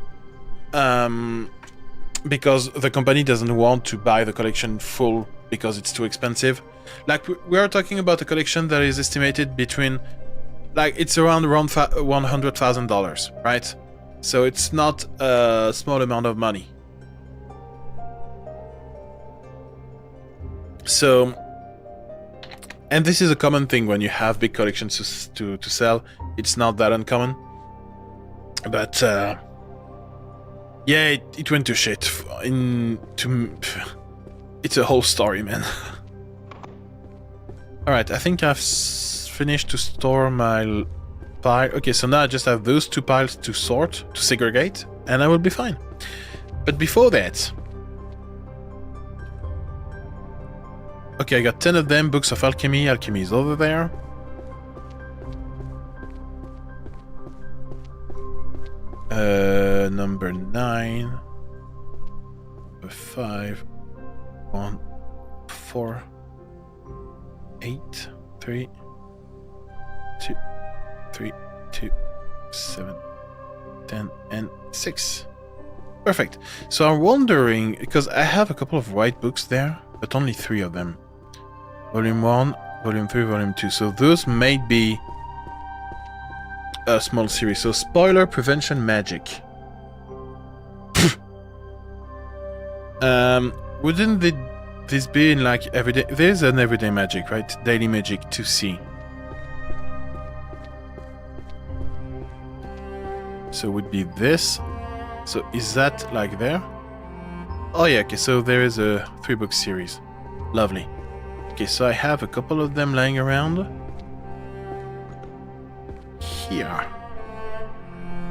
because the company doesn't want to buy the collection full because it's too expensive. Like, we are talking about a collection that is estimated between, like, it's around $100,000, right? So it's not a small amount of money. So, and this is a common thing when you have big collections to sell. It's not that uncommon. But, yeah, it went to shit. It's a whole story, man. Alright, I think I've finished to store my pile. Okay, so now I just have those two piles to sort, to segregate, and I will be fine. But before that... Okay, I got 10 of them, Books of Alchemy. Alchemy is over there. Number 9. Number 5. 1, 4, 8, 3, 2, 3, 2, 7, 10, and 6. Perfect. So I'm wondering, because I have a couple of white books there, but only 3 of them. Volume 1, Volume 3, Volume 2. So those may be a small series. So Spoiler Prevention Magic. Wouldn't this be in like everyday? There's an everyday magic, right? Daily magic 2C. So it would be this. So is that like there? Oh yeah, okay, so there is a 3-book series. Lovely. Okay, so I have a couple of them lying around. Here.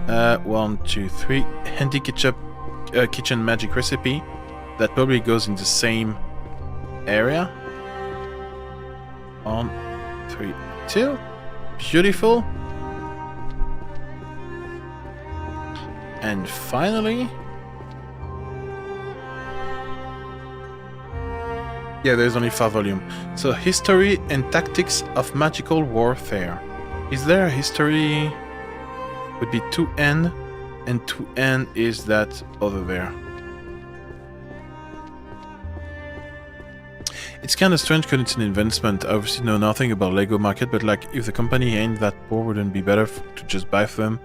1, 2, 3. Handy kitchen magic recipe. That probably goes in the same area. 1, 3, 2. Beautiful. And finally... Yeah, there's only 5 volumes. So, History and Tactics of Magical Warfare. Is there a history? Would be 2N, and 2N is that over there. It's kind of strange because it's an investment. I obviously know nothing about Lego market, but like, if the company ain't that poor, wouldn't it be better to just buy them?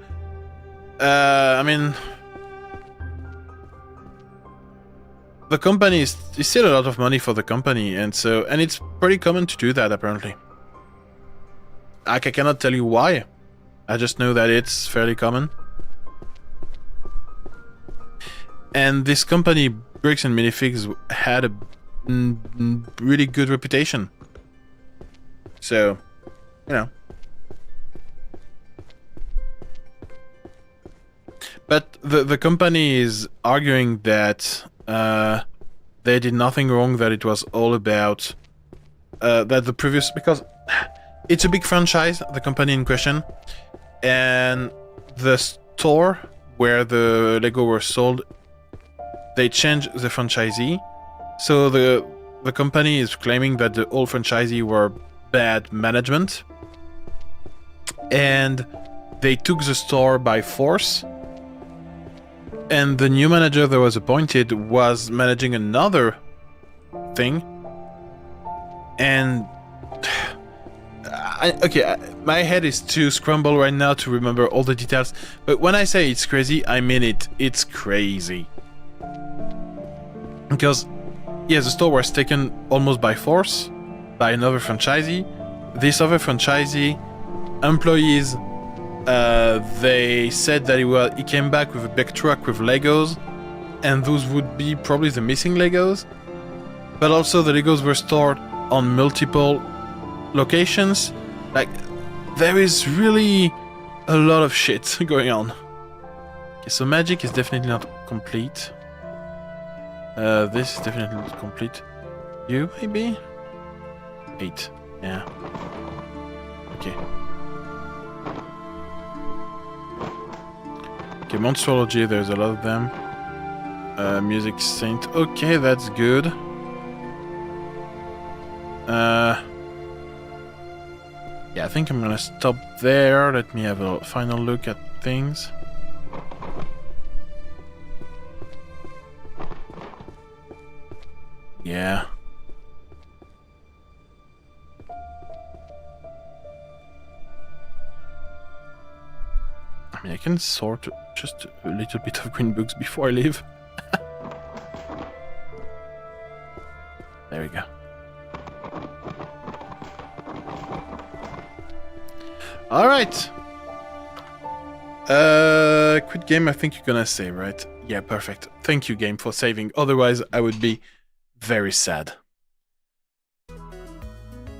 I mean... The company is still a lot of money for the company, and it's pretty common to do that, apparently. Like, I cannot tell you why. I just know that it's fairly common. And this company, Bricks and Minifigs, had a really good reputation. So, you know. But the company is arguing that they did nothing wrong, that it was all about that the previous... Because it's a big franchise, the company in question, and the store where the Lego were sold, they changed the franchisee. So the company is claiming that the old franchisee were bad management, and they took the store by force. And the new manager that was appointed was managing another thing. And my head is too scrambled right now to remember all the details. But when I say it's crazy, I mean it. It's crazy. Because, yeah, the store was taken almost by force by another franchisee. This other franchisee, employees, they said that he came back with a big truck with Legos, and those would be probably the missing Legos. But also the Legos were stored on multiple locations. Like, there is really a lot of shit going on. Okay, so magic is definitely not complete. This is definitely not complete. You, maybe? 8. Yeah. Okay. Okay, Monstrology, there's a lot of them. Music Saint. Okay, that's good. Yeah, I think I'm gonna stop there. Let me have a final look at things. Yeah. I mean, I can sort just a little bit of green books before I leave. There we go. Alright! Quit game, I think you're gonna save, right? Yeah, perfect. Thank you, game, for saving. Otherwise, I would be very sad.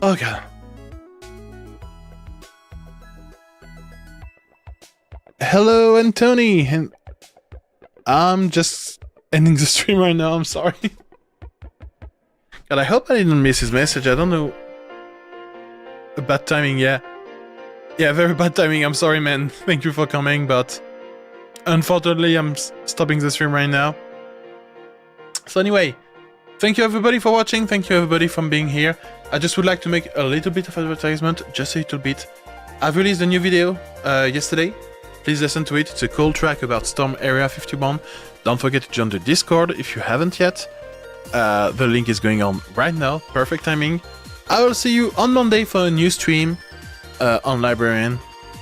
Oh god. Hello, Anthony! And I'm just ending the stream right now, I'm sorry. God, I hope I didn't miss his message, I don't know. Bad timing, yeah. Yeah, very bad timing, I'm sorry, man. Thank you for coming, but unfortunately, I'm stopping the stream right now. So anyway, thank you everybody for watching, thank you everybody for being here. I just would like to make a little bit of advertisement, just a little bit. I've released a new video yesterday. Please listen to it, it's a cool track about Storm Area 51. Don't forget to join the Discord if you haven't yet. The link is going on right now, perfect timing. I will see you on Monday for a new stream on Librarian,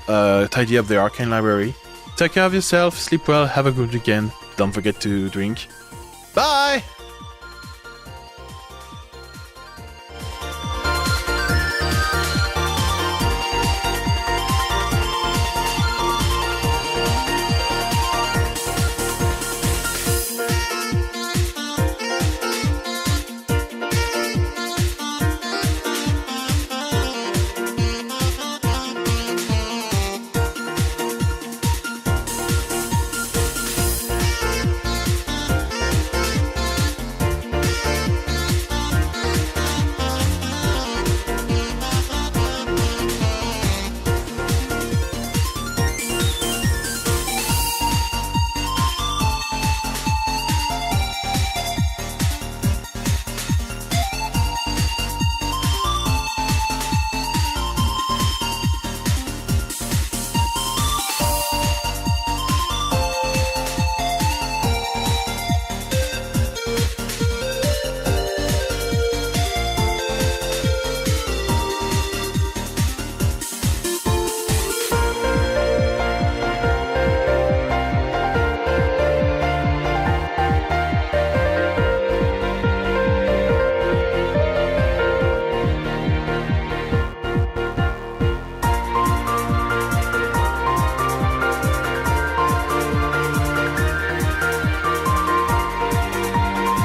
tidy up the Arcane Library. Take care of yourself, sleep well, have a good weekend. Don't forget to drink. Bye!